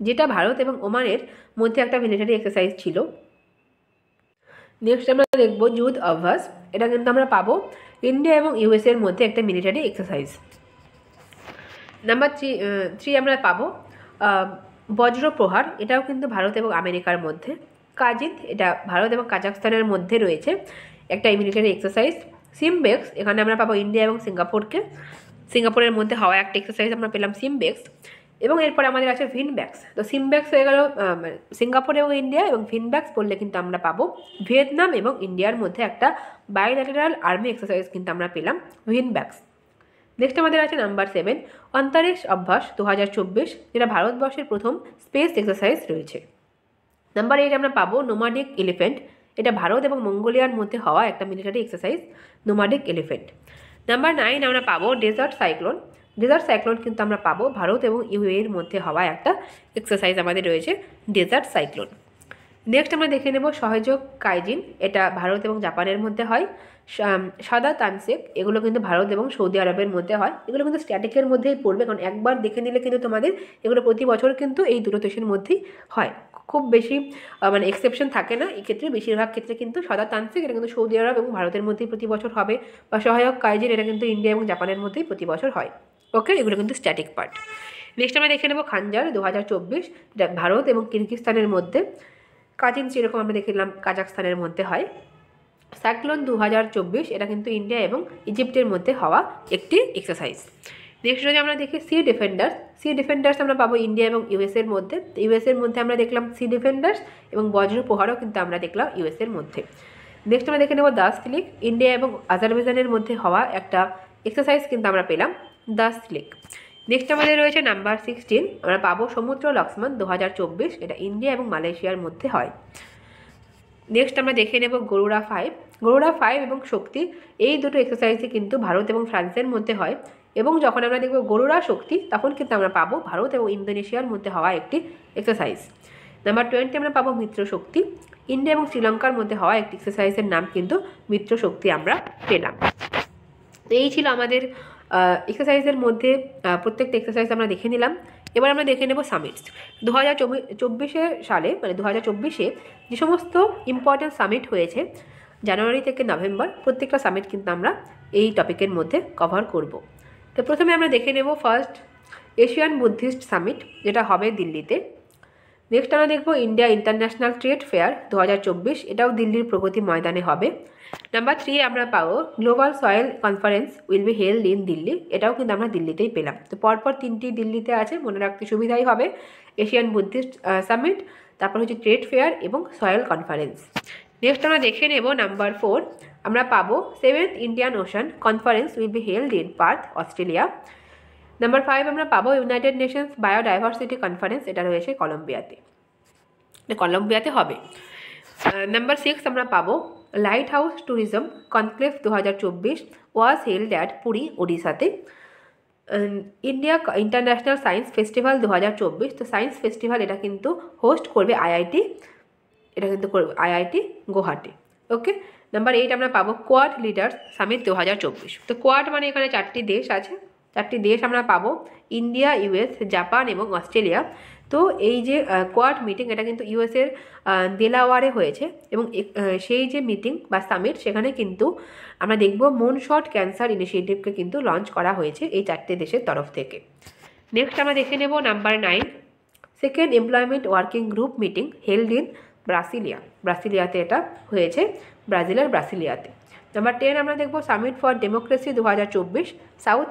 যেটা ভারত এবং ওমানের মধ্যে একটা মিলিটারি এক্সারসাইজ ছিল। নেক্সট আমরা দেখবো যুদ্ধ অভ্যাস, এটা কিন্তু আমরা পাবো ইন্ডিয়া এবং ইউএসের মধ্যে একটা মিলিটারি এক্সারসাইজ। নাম্বার থ্রি আমরা পাবো বজ্র প্রহার, এটাও কিন্তু ভারত এবং আমেরিকার মধ্যে। কাজিন, এটা ভারত এবং কাজাখস্তানের মধ্যে রয়েছে একটা মিলিটারি এক্সারসাইজ। সিমবেক্স, এখানে আমরা পাবো ইন্ডিয়া এবং সিঙ্গাপুরের মধ্যে হওয়া একটা এক্সারসাইজ আমরা পেলাম সিমবেক্স। এবং এরপর আমাদের আছে ভিনব্যাক্স। তো সিমব্যাক্স হয়ে গেল সিঙ্গাপুর এবং ইন্ডিয়া, এবং ভিনব্যাক্স বললে কিন্তু আমরা পাবো ভিয়েতনাম এবং ইন্ডিয়ার মধ্যে একটা বাইল্যাটারাল আর্মি এক্সারসাইজ কিন্তু আমরা পেলাম ভিনব্যাক্স। নেক্সট আমাদের আছে নাম্বার 7 অন্তরিক্ষ অভ্যাস 2024, যেটা ভারতবর্ষের প্রথম স্পেস এক্সারসাইজ রয়েছে। নাম্বার 8 আমরা পাবো নোমাডিক এলিফ্যান্ট, এটা ভারত এবং মঙ্গোলিয়ার মধ্যে হওয়া একটা military exercise nomadic elephant. Number 9 আমরা পাবো ডেজার্ট সাইক্লোন। ডেজার্ট সাইক্লোন কিন্তু আমরা পাবো ভারত এবং ইউএর মধ্যে হওয়া একটা এক্সারসাইজ আমাদের রয়েছে ডেজার্ট সাইক্লোন। নেক্সট আমরা দেখে নেব সহযোগ কাইজিন, এটা ভারত এবং জাপানের মধ্যে হয়। সাদা তানসেক, এগুলো কিন্তু ভারত এবং সৌদি আরবের মধ্যে হয়। এগুলো কিন্তু স্ট্যাটিকের মধ্যেই পড়বে, কারণ একবার দেখে নিলে কিন্তু তোমাদের এগুলো প্রতি বছর কিন্তু এই দুটো দেশের মধ্যেই হয়, খুব বেশি মানে এক্সেপশন থাকে না এক্ষেত্রে। বেশিরভাগ ক্ষেত্রে কিন্তু সাদা তানসেক এটা কিন্তু সৌদি আরব এবং ভারতের মধ্যেই প্রতি বছর হবে, বা সহায়ক কাইজিন এটা কিন্তু ইন্ডিয়া এবং জাপানের মধ্যেই প্রতি বছর হয়। ওকে, এগুলো কিন্তু স্ট্যাটিক পার্ট। নেক্সট আমরা দেখে নেব খাঞ্জার 2024, এটা ভারত এবং কিরগিজস্তানের মধ্যে। কাজিন যেরকম আমরা দেখলাম কাজাখস্তানের মধ্যে হয়। সাইক্লোন 2024, এটা কিন্তু ইন্ডিয়া এবং ইজিপ্টের মধ্যে হওয়া একটি এক্সারসাইজ। নেক্সট যদি আমরা দেখি সি ডিফেন্ডার্স আমরা পাবো ইন্ডিয়া এবং ইউএসের মধ্যে। ইউএসের মধ্যে আমরা দেখলাম সি ডিফেন্ডার্স, এবং বজ্র প্রহারও কিন্তু আমরা দেখলাম ইউএসের মধ্যে। নেক্সট আমরা দেখে নেব দাসতিলিক, ইন্ডিয়া এবং আজারবাইজানের মধ্যে হওয়া একটা এক্সারসাইজ কিন্তু আমরা পেলাম দাসতিলিক। নেক্সট আমাদের রয়েছে নাম্বার 16, আমরা পাবো সমুদ্র লক্ষ্মণ 2024, এটা ইন্ডিয়া এবং মালয়েশিয়ার মধ্যে হয়। নেক্সট আমরা দেখে নেব গরুড়া 5 এবং শক্তি, এই দুটো এক্সারসাইজই কিন্তু ভারত এবং ফ্রান্সের মধ্যে হয়। এবং যখন আমরা দেখব গরুড়া শক্তি, তখন কিন্তু আমরা পাবো ভারত এবং ইন্দোনেশিয়ার মধ্যে হওয়া একটি এক্সারসাইজ। নাম্বার 20 আমরা পাবো মিত্র শক্তি, ইন্ডিয়া এবং শ্রীলঙ্কার মধ্যে হওয়া একটি এক্সারসাইজের নাম কিন্তু মিত্র শক্তি আমরা পেলাম। তো এই ছিল আমাদের এক্সারসাইজের মধ্যে প্রত্যেকটা এক্সারসাইজ আমরা দেখে নিলাম। এবার আমরা দেখে নেব সামিটস। 2024 সালে মানে 2024-এ যে সমস্ত ইম্পর্ট্যান্ট সামিট হয়েছে জানুয়ারি থেকে নভেম্বর, প্রত্যেকটা সামিট কিন্তু আমরা এই টপিকের মধ্যে কভার করব। তো প্রথমে আমরা দেখে নেব ফার্স্ট এশিয়ান বুদ্ধিস্ট সামিট, যেটা হবে দিল্লিতে। নেক্সট আমরা দেখব ইন্ডিয়া ইন্টারন্যাশনাল ট্রেড ফেয়ার 2024, এটাও দিল্লির প্রগতি ময়দানে হবে। নাম্বার 3 আমরা পাবো global soil conference will be held in Delhi, এটাও কিন্তু আমরা দিল্লিতেই পেলাম। তো পরপর 3টি দিল্লিতে আছে, মনে রাখতে সুবিধাই হবে। এশিয়ান বুদ্ধিস্ট সামিট, তারপর হচ্ছে ট্রেড ফেয়ার এবং সয়েল কনফারেন্স। নেক্সট আমরা দেখে নেব নাম্বার 4, আমরা পাবো 7th Indian ocean conference will be held in Partha, Australia. Number 5 আমরা পাবো ইউনাইটেড নেশনস বায়োডাইভার্সিটি কনফারেন্স, এটা রয়েছে কলম্বিয়াতে হবে। নাম্বার 6 আমরা পাবো light house tourism conclave 2024 was held at Puri, ওড়িশাতে। ইন্ডিয়া ইন্টারন্যাশনাল সায়েন্স ফেস্টিভ্যাল 2024, তো সায়েন্স ফেস্টিভ্যাল এটা কিন্তু হোস্ট করবে আইআইটি গুয়াহাটি। ওকে, নাম্বার 8 আমরা পাবো কোয়াড লিডার্স সামিট 2024। তো কোয়াড মানে এখানে 4টি দেশ আছে, 4টি দেশ আমরা পাবো ইন্ডিয়া, ইউএস, জাপান এবং অস্ট্রেলিয়া। তো এই যে কোয়াড মিটিং এটা কিন্তু ইউএসের দেলাওয়ারে হয়েছে, এবং সেই যে মিটিং বা সামিট সেখানে কিন্তু আমরা দেখব মুনশট ক্যান্সার ইনিশিয়েটিভকে কিন্তু লঞ্চ করা হয়েছে এই 4টে দেশের তরফ থেকে। নেক্সট আমরা দেখে নেব number 9 second employment working group meeting held in ব্রাসিলিয়াতে এটা হয়েছে, ব্রাজিলের ব্রাসিলিয়াতে। নাম্বার 10 আমরা দেখব সামিট ফর ডেমোক্রেসি 2024 সাউথ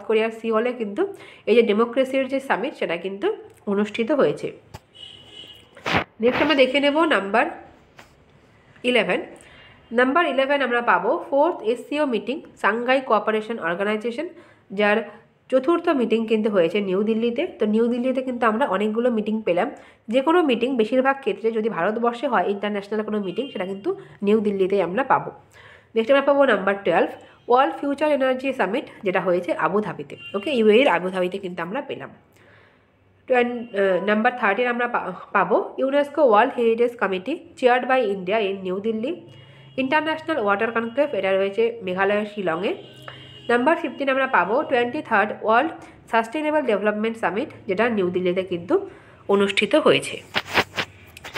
কোরিয়ার সিওলে কিন্তু এই যে ডেমোক্রেসির যে সামিট সেটা কিন্তু অনুষ্ঠিত হয়েছে। নেক্সট আমরা দেখে নেব নাম্বার 11 আমরা পাবো 4th SCO meeting Shanghai cooperation organisation, যার 4th মিটিং কিন্তু হয়েছে নিউ দিল্লিতে। তো নিউ দিল্লিতে কিন্তু আমরা অনেকগুলো মিটিং পেলাম। যে কোনো মিটিং বেশিরভাগ ক্ষেত্রে যদি ভারতবর্ষে হয় ইন্টারন্যাশনাল কোনো মিটিং, সেটা কিন্তু নিউ দিল্লিতেই আমরা পাবো। নেক্সট আমরা পাবো number 12 world future energy summit, যেটা হয়েছে আবুধাবিতে। ওকে, ইউএইর আবুধাবিতে কিন্তু আমরা পেলাম। নাম্বার 13 আমরা পাবো UNESCO world heritage committee chaired by India in New Delhi. International water conclave এটা রয়েছে মেঘালয়ের শিলংয়ে। নাম্বার 15 আমরা পাবো 23rd world sustainable development summit, যেটা নিউ দিল্লিতে কিন্তু অনুষ্ঠিত হয়েছে।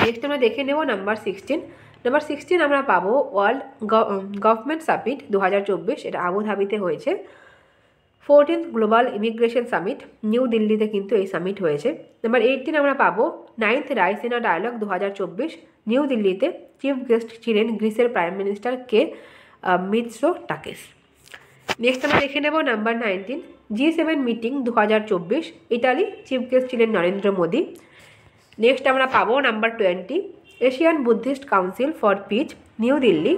নেক্সট আমরা দেখে নেব নাম্বার নাম্বার 16 আমরা পাবো ওয়ার্ল্ড গভর্নমেন্ট সামিট 2024, এটা আবুধাবিতে হয়েছে। 14th global immigration summit new দিল্লিতে কিন্তু এই সামিট হয়েছে। নাম্বার 18 আমরা পাবো 9th রাইসিনা ডায়ালগ 2024 নিউ দিল্লিতে, চিফ গেস্ট ছিলেন গ্রিসের prime minister K Mitsotakis. Next আমরা দেখে নেব number 19 G7 meeting 2024 Italy, chief guest ছিলেন নরেন্দ্র মোদী। নেক্সট আমরা পাবো number 20 Asian Buddhist council for peace New Delhi.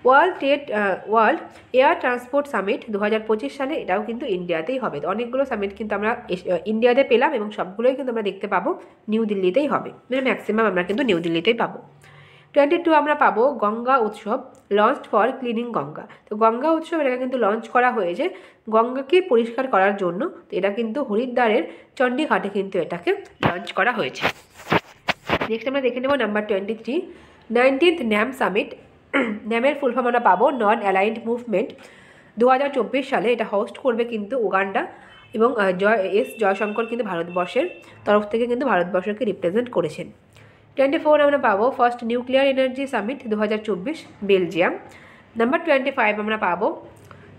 World air transport summit 2025 সালে, এটাও কিন্তু ইন্ডিয়াতেই হবে। তো অনেকগুলো সামিট কিন্তু আমরা ইন্ডিয়াতে পেলাম এবং সবগুলোই কিন্তু আমরা দেখতে পাবো নিউ দিল্লিতেই হবে, মানে ম্যাক্সিমাম আমরা কিন্তু নিউ দিল্লিতেই পাবো। 22 আমরা পাবো গঙ্গা উৎসব লঞ্চড ফর ক্লিনিং গঙ্গা। তো গঙ্গা উৎসব এটাকে কিন্তু লঞ্চ করা হয়েছে গঙ্গাকে পরিষ্কার করার জন্য। তো এটা কিন্তু হরিদ্বারের চণ্ডীঘাটে কিন্তু এটাকে লঞ্চ করা হয়েছে। নেক্সট আমরা দেখে নেব নাম্বার 23 19th ন্যাম সামিট। ন্যামের ফুল ফর্ম আমরা পাবো নন অ্যালাইন্ড মুভমেন্ট 2024 সালে, এটা হোস্ট করবে কিন্তু উগান্ডা এবং জয়শঙ্কর কিন্তু ভারতবর্ষের তরফ থেকে কিন্তু ভারতবর্ষকে রিপ্রেজেন্ট করেছেন। 24 আমরা পাবো first nuclear energy summit 2024 Belgium. Number 25 আমরা পাবো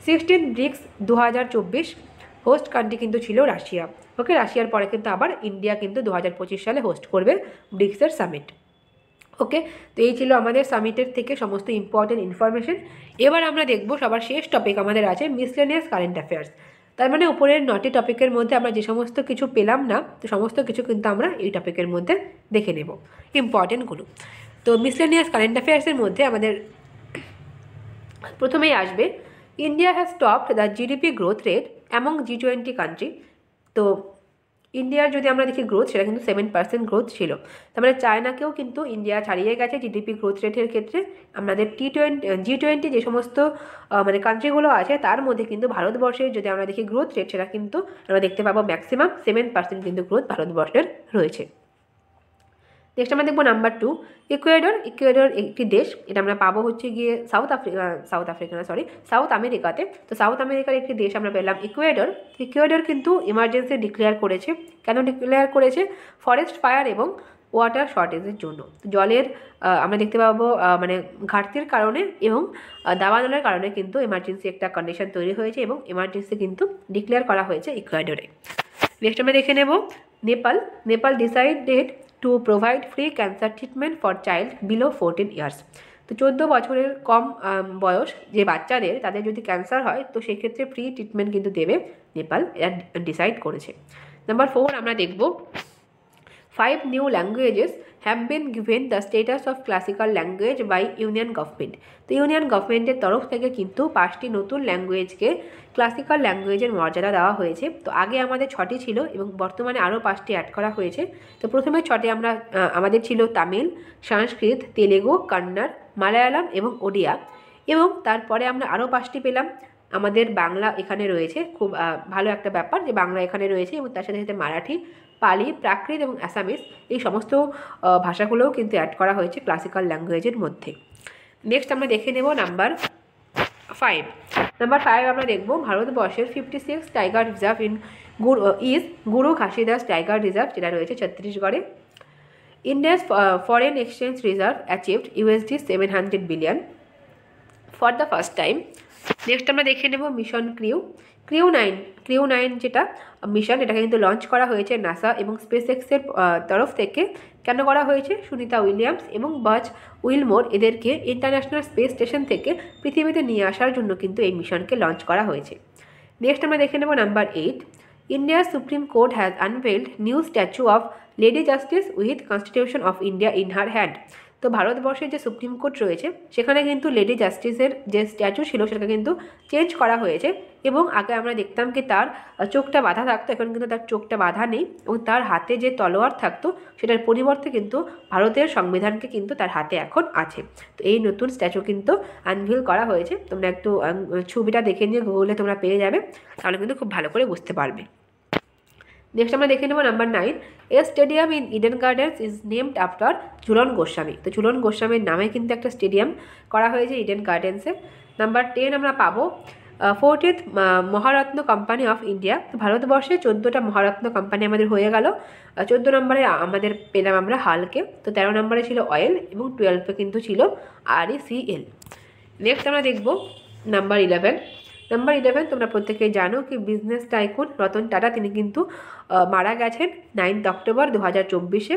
16 ব্রিক্স 2024, হোস্ট কান্ট্রি কিন্তু ছিল রাশিয়া। ওকে, রাশিয়ার পরে কিন্তু আবার ইন্ডিয়া কিন্তু 2025 সালে হোস্ট করবে ব্রিক্সের সামিট। ওকে, তো এই ছিল আমাদের সামিটের থেকে সমস্ত ইম্পর্টেন্ট ইনফরমেশন। এবার আমরা দেখব সবার শেষ টপিক আমাদের আছে মিসলেনিয়াস কারেন্ট অ্যাফেয়ার্স। তার মানে উপরের 9টি টপিকের মধ্যে আমরা যে সমস্ত কিছু পেলাম না, তো সমস্ত কিছু কিন্তু আমরা এই টপিকের মধ্যে দেখে নেব ইম্পর্টেন্টগুলো। তো মিসলেনিয়াস কারেন্ট অ্যাফেয়ার্সের মধ্যে আমাদের প্রথমেই আসবে India has topped the GDP growth rate among G20 country. তো ইন্ডিয়ার যদি আমরা দেখি গ্রোথ, সেটা কিন্তু 7% গ্রোথ ছিল। তার মানে চায়নাকেও কিন্তু ইন্ডিয়া ছাড়িয়ে গেছে জিডিপি গ্রোথ রেটের ক্ষেত্রে। আমাদের G20 যে সমস্ত মানে কান্ট্রিগুলো আছে তার মধ্যে কিন্তু ভারতবর্ষের যদি আমরা দেখি গ্রোথ রেট, সেটা কিন্তু আমরা দেখতে পাবো ম্যাক্সিমাম 7% কিন্তু গ্রোথ ভারতবর্ষের রয়েছে। নেক্সট আমরা দেখবো নাম্বার 2 ইকুয়েডর একটি দেশ, এটা আমরা পাবো হচ্ছে গিয়ে সাউথ আমেরিকাতে। তো সাউথ আমেরিকার একটি দেশ আমরা পেলাম ইকুয়েডর কিন্তু ইমার্জেন্সি ডিক্লেয়ার করেছে। কেন ডিক্লেয়ার করেছে? ফরেস্ট ফায়ার এবং ওয়াটার শর্টেজের জন্য। জলের আমরা দেখতে পাবো মানে ঘাটতির কারণে এবং দাবানলের কারণে কিন্তু এমার্জেন্সি একটা কন্ডিশন তৈরি হয়েছে এবং এমার্জেন্সি কিন্তু ডিক্লেয়ার করা হয়েছে ইকুয়েডরে। নেক্সট আমরা দেখে নেব Nepal decided to provide free cancer treatment for child below 14 years. তো 14 বছরের কম বয়স যে বাচ্চাদের, তাদের যদি ক্যান্সার হয় তো সেক্ষেত্রে ফ্রি ট্রিটমেন্ট কিন্তু দেবে নেপাল, এটা ডিসাইড করেছে। নাম্বার 4 আমরা দেখব 5 new languages have been given the status of classical language by union government. তো ইউনিয়ন গভর্নমেন্টের তরফ থেকে কিন্তু 5টি নতুন ল্যাঙ্গুয়েজকে ক্লাসিক্যাল ল্যাঙ্গুয়েজের মর্যাদা দেওয়া হয়েছে। তো আগে আমাদের 6টি ছিল এবং বর্তমানে আরও 5টি অ্যাড করা হয়েছে। তো প্রথমে 6টি আমাদের ছিল তামিল, সংস্কৃত, তেলেগু, কন্নড়, মালায়ালাম এবং ওড়িয়া। এবং তারপরে আমরা আরও 5টি পেলাম। আমাদের বাংলা এখানে রয়েছে, খুব ভালো একটা ব্যাপার যে বাংলা এখানে রয়েছে, এবং তার সাথে সাথে মারাঠি, পালি, প্রাকৃত এবং অ্যাসামিস, এই সমস্ত ভাষাগুলোও কিন্তু অ্যাড করা হয়েছে ক্লাসিক্যাল ল্যাঙ্গুয়েজের মধ্যে। নেক্সট আমরা দেখে নেব নাম্বার 5 আমরা দেখব ভারতবর্ষের 56 টাইগার রিজার্ভ গুরু ঘাসিদাস টাইগার রিজার্ভ, যেটা রয়েছে ছত্তিশগড়ে। India's foreign exchange reserve achieved $700 billion for the first time. Next আমরা দেখে নেব মিশন ক্রিউ 9 যেটা মিশন, এটাকে কিন্তু লঞ্চ করা হয়েছে নাসা এবং স্পেস এক্সের তরফ থেকে। কেন করা হয়েছে? সুনিতা উইলিয়ামস এবং বাজ উইলমোর এদেরকে ইন্টারন্যাশনাল স্পেস স্টেশন থেকে পৃথিবীতে নিয়ে আসার জন্য কিন্তু এই মিশনকে লঞ্চ করা হয়েছে। নেক্সট আমরা দেখে নেব নাম্বার 8 ইন্ডিয়ার supreme court has unveiled new statue of lady justice with constitution of India in her hand. তো ভারতবর্ষের যে সুপ্রিম কোর্ট রয়েছে সেখানে কিন্তু লেডি জাস্টিসের যে স্ট্যাচু ছিল সেটাকে কিন্তু চেঞ্জ করা হয়েছে। এবং আগে আমরা দেখতাম কি তার চোখটা বাঁধা থাকতো, এখন কিন্তু তার চোখটা বাঁধা নেই এবং তার হাতে যে তলোয়ার থাকতো সেটার পরিবর্তে কিন্তু ভারতের সংবিধানকে কিন্তু তার হাতে এখন আছে। তো এই নতুন স্ট্যাচু কিন্তু আনভিল করা হয়েছে। তোমরা একটু ছবিটা দেখে নিয়ে গুগলে তোমরা পেয়ে যাবে, তাহলে কিন্তু খুব ভালো করে বুঝতে পারবে। নেক্সট আমরা দেখে নেব number 9 A stadium in Eden gardens is named after Jhulan Goswami. তো ঝুলন গোস্বামীর নামে কিন্তু একটা স্টেডিয়াম করা হয়েছে ইডেন গার্ডেন্সে। নাম্বার 10 আমরা পাবো 40th Maharatna company of India. ভারতবর্ষে 14টা মহারত্ন কোম্পানি আমাদের হয়ে গেল। 14 নম্বরে আমাদের পেলাম আমরা হালকে, তো 13 নম্বরে ছিল অয়েল এবং 12 কিন্তু ছিল RECL। নেক্সট আমরা দেখব নাম্বার 11। নাম্বার 11 তোমরা প্রত্যেকেই জানো কি বিজনেস টাইকুন রতন টাটা তিনি কিন্তু মারা গেছেন 9 অক্টোবর 2024-এ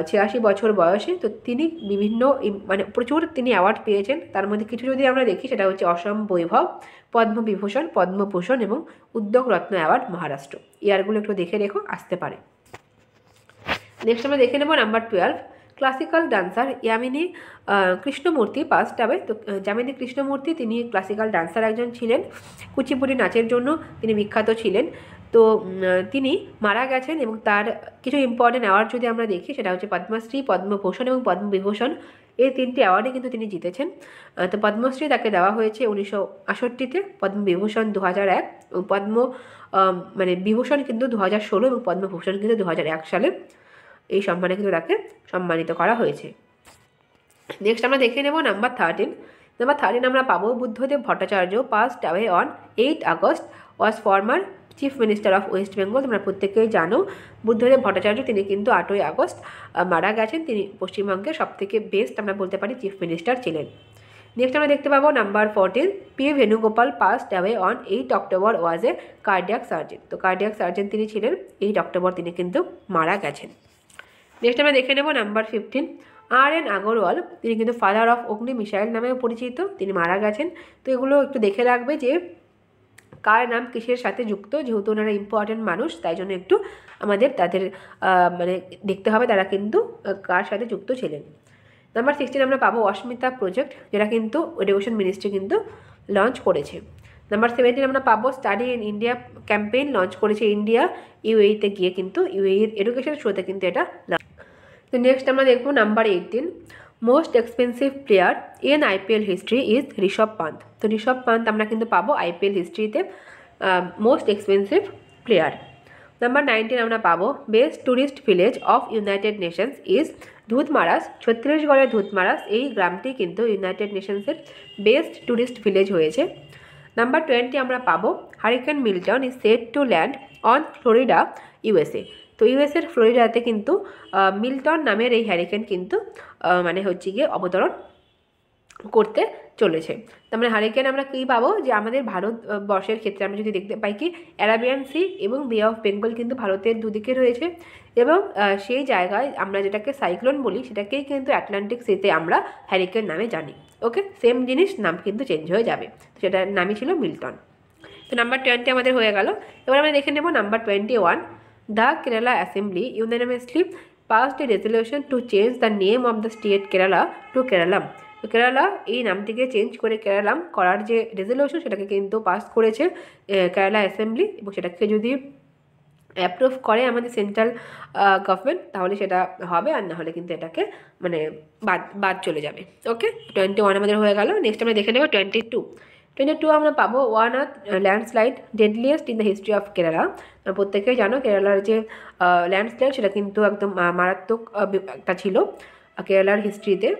86 বছর বয়সে। তো তিনি বিভিন্ন মানে প্রচুর তিনি অ্যাওয়ার্ড পেয়েছেন, তার মধ্যে কিছু যদি আমরা দেখি সেটা হচ্ছে অসম বৈভব, পদ্মবিভূষণ, পদ্মভূষণ এবং উদ্যোগ রত্ন অ্যাওয়ার্ড মহারাষ্ট্র। ইয়ারগুলো একটু দেখে রেখো, আসতে পারে। নেক্সট আমরা দেখে নেব number 12। Classical dancer Yamini Krishnamurthy passed away. তো যামিনী কৃষ্ণমূর্তি তিনি ক্লাসিক্যাল ডান্সার একজন ছিলেন, কুচিপুড়ি নাচের জন্য তিনি বিখ্যাত ছিলেন। তো তিনি মারা গেছেন এবং তার কিছু ইম্পর্টেন্ট অ্যাওয়ার্ড যদি আমরা দেখি সেটা হচ্ছে পদ্মশ্রী, পদ্মভূষণ এবং পদ্মবিভূষণ, এই 3টি অ্যাওয়ার্ডে কিন্তু তিনি জিতেছেন। তো পদ্মশ্রী তাকে দেওয়া হয়েছে 1968-তে, পদ্মবিভূষণ 2001 এবং বিভূষণ কিন্তু 2016 এবং পদ্মভূষণ কিন্তু 2001 সালে এই সম্মানে কিন্তু তাকে সম্মানিত করা হয়েছে। নেক্সট আমরা দেখে নেব নাম্বার 13। নাম্বার 13 আমরা পাবো Buddhadeb Bhattacharya passed away on 8 August, was former chief minister of West Bengal. তোমরা প্রত্যেকেই জানো বুদ্ধদেব ভট্টাচার্য তিনি কিন্তু 8ই আগস্ট মারা গেছেন। তিনি পশ্চিমবঙ্গের সবথেকে বেস্ট আমরা বলতে পারি চিফ মিনিস্টার ছিলেন। নেক্সট আমরা দেখতে পাবো number 14। P Venugopal passed away on 8 October, was A cardiac surgeon. তো কার্ডিয়াক সার্জন তিনি ছিলেন, 8 অক্টোবর তিনি কিন্তু মারা গেছেন। নেক্সট আমরা দেখে নেব নাম্বার 15। RN আগরওয়াল তিনি কিন্তু ফাদার অফ অগ্নি মিসাইল নামেও পরিচিত, তিনি মারা গেছেন। তো এগুলো একটু দেখে রাখবে যে কার নাম কিসের সাথে যুক্ত, যেহেতু ওনারা ইম্পর্টেন্ট মানুষ তাই জন্য একটু আমাদের তাদের মানে দেখতে হবে তারা কিন্তু কার সাথে যুক্ত ছিলেন। নাম্বার 16 আমরা পাবো অস্মিতা প্রজেক্ট, যেটা কিন্তু এডুকেশন মিনিস্ট্রি কিন্তু লঞ্চ করেছে। নাম্বার 17 আমরা পাবো study in India campaign launch করেছে ইন্ডিয়া UAE-তে গিয়ে, কিন্তু UAE-র এডুকেশন শোতে কিন্তু এটা। তো নেক্সট আমরা দেখবো number 18। Most expensive player in IPL history is Rishabh Pant. তো ঋষভ পান্ত আমরা কিন্তু পাবো IPL হিস্ট্রিতে মোস্ট এক্সপেন্সিভ প্লেয়ার। নাম্বার 19 আমরা পাবো best tourist village of united nations is Dhudmaras. ছত্তিশগড়ের ধুতমারাস এই গ্রামটি কিন্তু ইউনাইটেড নেশনসের বেস্ট ট্যুরিস্ট ভিলেজ হয়েছে। নাম্বার 20 আমরা পাবো hurricane Milton is said to land on Florida USA। তো ইউএসের ফ্লোরিডাতে কিন্তু মিল্টন নামের এই হ্যারিকেন কিন্তু মানে হচ্ছে গিয়ে অবতরণ করতে চলেছে। তার মানে হারিকেন আমরা কী পাবো যে আমাদের ভারতবর্ষের ক্ষেত্রে আমরা যদি দেখতে পাই কি অ্যারাবিয়ান সি এবং বে অফ বেঙ্গল কিন্তু ভারতের দুদিকে রয়েছে, এবং সেই জায়গায় আমরা যেটাকে সাইক্লোন বলি সেটাকেই কিন্তু আটলান্টিক সিতে আমরা হ্যারিকেন নামে জানি। ওকে, সেম জিনিস, নাম কিন্তু চেঞ্জ হয়ে যাবে। সেটার নামই ছিল মিল্টন। তো নাম্বার 20 আমাদের হয়ে গেল। এবার আমরা দেখে নেব number 21। The Kerala Assembly unanimously passed a resolution to change the name of the state Kerala to Keralam। তো কেরালা এই নামটিকে চেঞ্জ করে কেরালাম করার যে রেজলিউশন সেটাকে কিন্তু পাস করেছে কেরালা অ্যাসেম্বলি, এবং সেটাকে যদি অ্যাপ্রুভ করে আমাদের সেন্ট্রাল গভর্নমেন্ট তাহলে সেটা হবে, আর না হলে কিন্তু এটাকে মানে বাদ চলে যাবে। ওকে, 21 আমাদের হয়ে গেল। নেক্সট আমরা দেখে নেব 22 আমরা পাবো one earth landslide deadliest in the history of Kerala. প্রত্যেকেই জানো কেরালার যে ল্যান্ডস্লাইড সেটা কিন্তু একদম মারাত্মক একটা ছিল কেরালার হিস্ট্রিতে।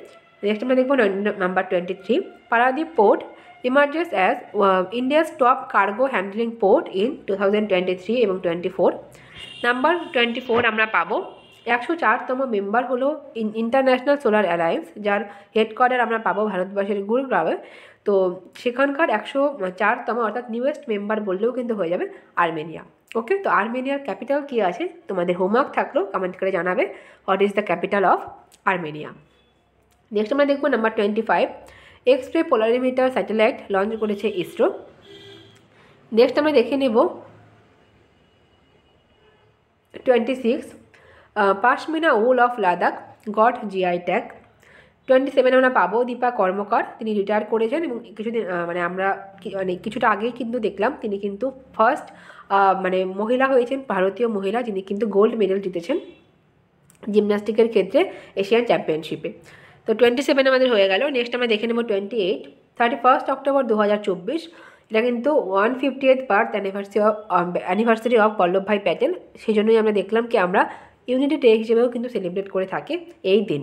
নেক্সট আমরা দেখবো number 23। Paradip port ইমার্জেস as India's top cargo handling port in 2023 এবং 24। নাম্বার 24 আমরা পাবো 104তম মেম্বার হলো ইন্টারন্যাশনাল সোলার অ্যালায়েন্স, যার হেডকোয়ার্টার আমরা পাবো ভারতবর্ষের গুরগাঁওয়ে। তো সেখানকার 104তম অর্থাৎ নিউয়েস্ট মেম্বার বললেও কিন্তু হয়ে যাবে আর্মেনিয়া। ওকে, তো আর্মেনিয়ার ক্যাপিটাল কী আছে তোমাদের হোমওয়ার্ক থাকলো কমেন্ট করে জানাবে what is the capital of Armenia. Next আমরা দেখবো number 25। X ray polarimeter satellite launch করেছে ইসরো। নেক্সট আমরা দেখে নেব 26। Pashmina wool of Ladakh got GI tag. 27 আমরা পাবো দীপা কর্মকার, তিনি রিটায়ার করেছেন এবং কিছুদিন আমরা কিছুটা আগেই কিন্তু দেখলাম তিনি কিন্তু ফার্স্ট মহিলা হয়েছেন, ভারতীয় মহিলা যিনি কিন্তু গোল্ড মেডেল জিতেছেন জিমন্যাস্টিকের ক্ষেত্রে এশিয়ান চ্যাম্পিয়নশিপে। তো 27 আমাদের হয়ে গেল। নেক্সট আমরা দেখে নেব 28। 31 অক্টোবর 2024, এটা কিন্তু 150th birth anniversary of Vallabhbhai Patel, সেই জন্যই আমরা দেখলাম কি আমরা ইউনিটি ডে হিসেবেও কিন্তু সেলিব্রেট করে থাকি এই দিন।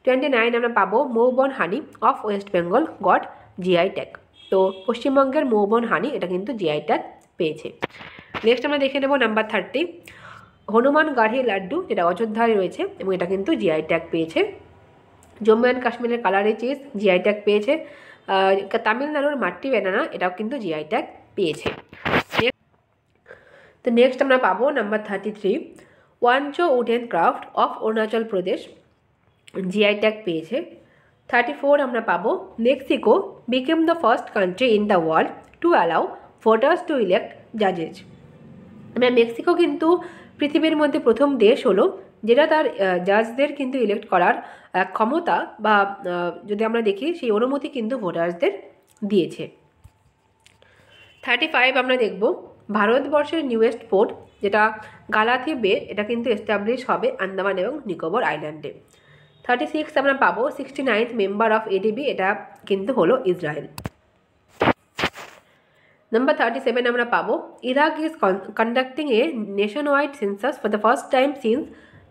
29 আমরা পাবো Mouban honey of West Bengal got GI tag. তো পশ্চিমবঙ্গের মৌবন হানি এটা কিন্তু জিআই ট্যাগ পেয়েছে। নেক্সট আমরা দেখে নেব নাম্বার 30, হনুমান গাড়ি লাড্ডু, যেটা অযোধ্যায় রয়েছে এবং এটা কিন্তু জিআই ট্যাগ পেয়েছে। জম্মু অ্যান্ড কাশ্মীরের কালারি চিজ জিআই ট্যাগ পেয়েছে। তামিলনাড়ুর মাট্টি ব্যানানা এটাও কিন্তু জিআই ট্যাগ পেয়েছে। তো নেক্সট আমরা পাবো number 33, Wancho wooden craft of Arunachal Pradesh GI tag পেয়েছে। 34 আমরা পাবো Mexico became the first country in the world to allow voters to elect জাজেস। মানে মেক্সিকো কিন্তু পৃথিবীর মধ্যে প্রথম দেশ হলো যেটা তার জাজদের কিন্তু ইলেক্ট করার ক্ষমতা বা যদি আমরা দেখি সেই অনুমতি কিন্তু ভোটার্সদের দিয়েছে। 35 আমরা দেখব ভারতবর্ষের নিউয়েস্ট পোর্ট যেটা গালাথি বে, এটা কিন্তু এস্টাবলিশ হবে আন্দামান এবং নিকোবর আইল্যান্ডে। 36 আমরা পাবো 69th মেম্বার অফ এডিবি, এটা কিন্তু হলো ইসরায়েল। নাম্বার 37 আমরা পাবো Iraq is conducting a nation wide census for the first time since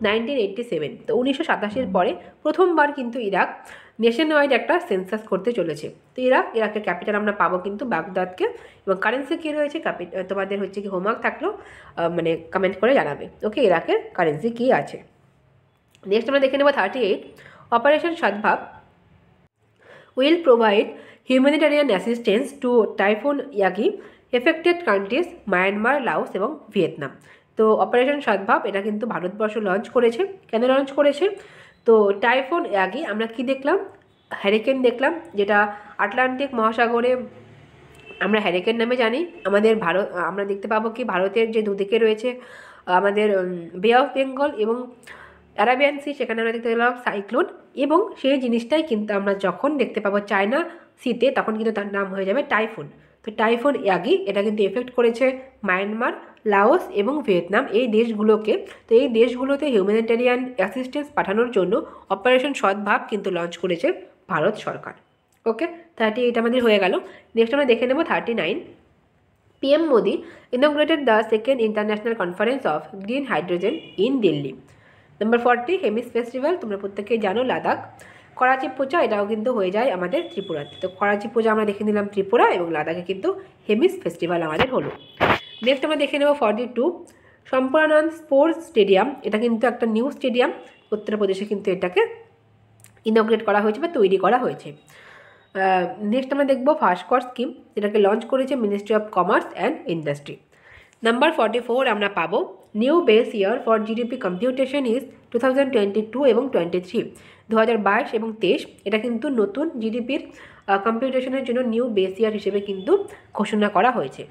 1987। তো 1987 পরে প্রথমবার কিন্তু ইরাক নেশন ওয়াইড একটা সেন্সাস করতে চলেছে। তো ইরাকের ক্যাপিটাল আমরা পাবো কিন্তু বাগদাদকে, এবং কারেন্সি কী রয়েছে তোমাদের হচ্ছে কি হোমওয়ার্ক থাকলেও মানে কমেন্ট করে জানাবে। ওকে, ইরাকের কারেন্সি কী আছে। নেক্সট আমরা দেখে নেব 38, operation Sadbhav will provide humanitarian assistance to Typhoon Yagi affected countries Myanmar, Laos এবং ভিয়েতনাম। তো অপারেশন সদ্ভাব এটা কিন্তু ভারতবর্ষ লঞ্চ করেছে। কেন লঞ্চ করেছে? তো টাইফুন ইয়াগি আমরা কি দেখলাম, হ্যারিকেন দেখলাম, যেটা আটলান্টিক মহাসাগরে আমরা হ্যারিকেন নামে জানি। আমাদের আমরা দেখতে পাবো কি ভারতের যে দুদিকে রয়েছে আমাদের বে অফ বেঙ্গল এবং অ্যারাবিয়ান সি, সেখানে আমরা দেখতে পেলাম সাইক্লোন, এবং সেই জিনিসটাই কিন্তু আমরা যখন দেখতে পাবো চায়না সিতে, তখন কিন্তু তার নাম হয়ে যাবে টাইফুন। তো টাইফুন ইয়াগি এটা কিন্তু এফেক্ট করেছে মায়ানমার, লাওস এবং ভিয়েতনাম এই দেশগুলোকে। তো এই দেশগুলোতে হিউম্যানিটেরিয়ান অ্যাসিস্ট্যান্স পাঠানোর জন্য অপারেশন সদ্ভাব কিন্তু লঞ্চ করেছে ভারত সরকার। ওকে, 38 আমাদের হয়ে গেল। নেক্সট আমরা দেখে নেব 39, PM Modi inaugurated the second international conference of green hydrogen in Delhi। Number 40, Hemis festival, তোমরা প্রত্যেকেই জানো লাদাখ। করাচি পূজা এটাও কিন্তু হয়ে যায় আমাদের ত্রিপুরাতে। তো করাচি পূজা আমরা দেখে নিলাম ত্রিপুরা, এবং লাদাখে কিন্তু হেমিস ফেস্টিভ্যাল আমাদের হলো। নেক্সট আমরা দেখে নেব 42, সম্পূর্ণানন্দ স্পোর্টস স্টেডিয়াম, এটা কিন্তু একটা নিউ স্টেডিয়াম, উত্তরপ্রদেশে কিন্তু এটাকে ইনগ্রেট করা হয়েছে বা তৈরি করা হয়েছে। নেক্সট আমরা দেখব ভাস্কর স্কিম, যেটাকে লঞ্চ করেছে ministry of commerce and industry. Number 44 আমরা পাবো new base year for GDP computation is 2022 এবং 23। 2022 এবং 23 এটা কিন্তু নতুন জিডিপির কম্পিউটেশনের জন্য নিউ বেস ইয়ার হিসেবে কিন্তু ঘোষণা করা হয়েছে।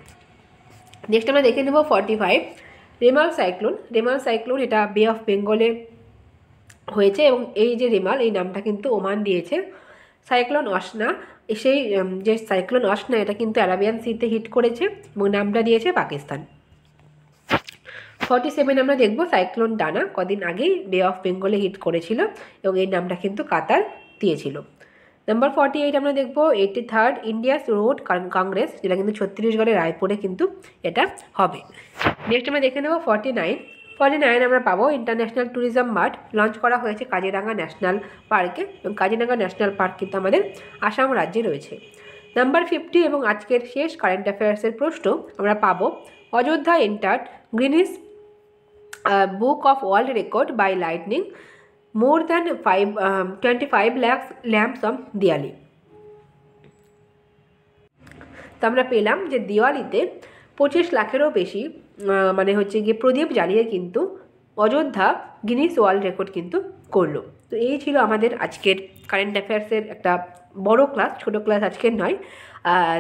নেক্সট আমরা দেখে নেব 45, রেমাল সাইক্লোন এটা বে অফ বেঙ্গলে হয়েছে, এবং এই যে রেমাল এই নামটা কিন্তু ওমান দিয়েছে। সাইক্লোন অসনা, সেই যে সাইক্লোন অসনা এটা কিন্তু অ্যারাবিয়ান সিতে হিট করেছে এবং নামটা দিয়েছে পাকিস্তান। 47 আমরা দেখব সাইক্লোন ডানা, কদিন আগেই বে অফ বেঙ্গলে হিট করেছিল এবং এই নামটা কিন্তু কাতার দিয়েছিল। নাম্বার 48 আমরা দেখব 83rd ইন্ডিয়াস রোড কংগ্রেস, যেটা কিন্তু ছত্তিশগড়ের রায়পুরে কিন্তু এটা হবে। নেক্সট আমরা দেখে নেব 49 আমরা পাবো ইন্টারন্যাশনাল ট্যুরিজম মার্ট, লঞ্চ করা হয়েছে কাজিরাঙ্গা ন্যাশনাল পার্কে, এবং কাজিরাঙ্গা ন্যাশনাল পার্ক কিন্তু আমাদের আসাম রাজ্যে রয়েছে। নাম্বার 50 এবং আজকের শেষ কারেন্ট অ্যাফেয়ার্সের প্রশ্ন আমরা পাবো Ayodhya entered Guinness book of world record by lighting more than 25 lakhs lamps on Diwali. তো আমরা পেলাম যে দিওয়ালিতে 25 লাখেরও বেশি মানে হচ্ছে গিয়ে প্রদীপ জ্বালিয়ে কিন্তু অযোধ্যা গিনিস ওয়ার্ল্ড রেকর্ড কিন্তু করলো। তো এই ছিল আমাদের আজকের কারেন্ট অ্যাফেয়ার্সের একটা বড় ক্লাস, ছোটো ক্লাস আজকের নয়।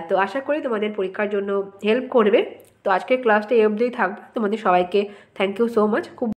তো আশা করি তোমাদের পরীক্ষার জন্য হেল্প করবে। তো আজকের ক্লাসটা এই অবধিই থাকবে। তোমাদের সবাইকে থ্যাংক ইউ সো মাচ। খুব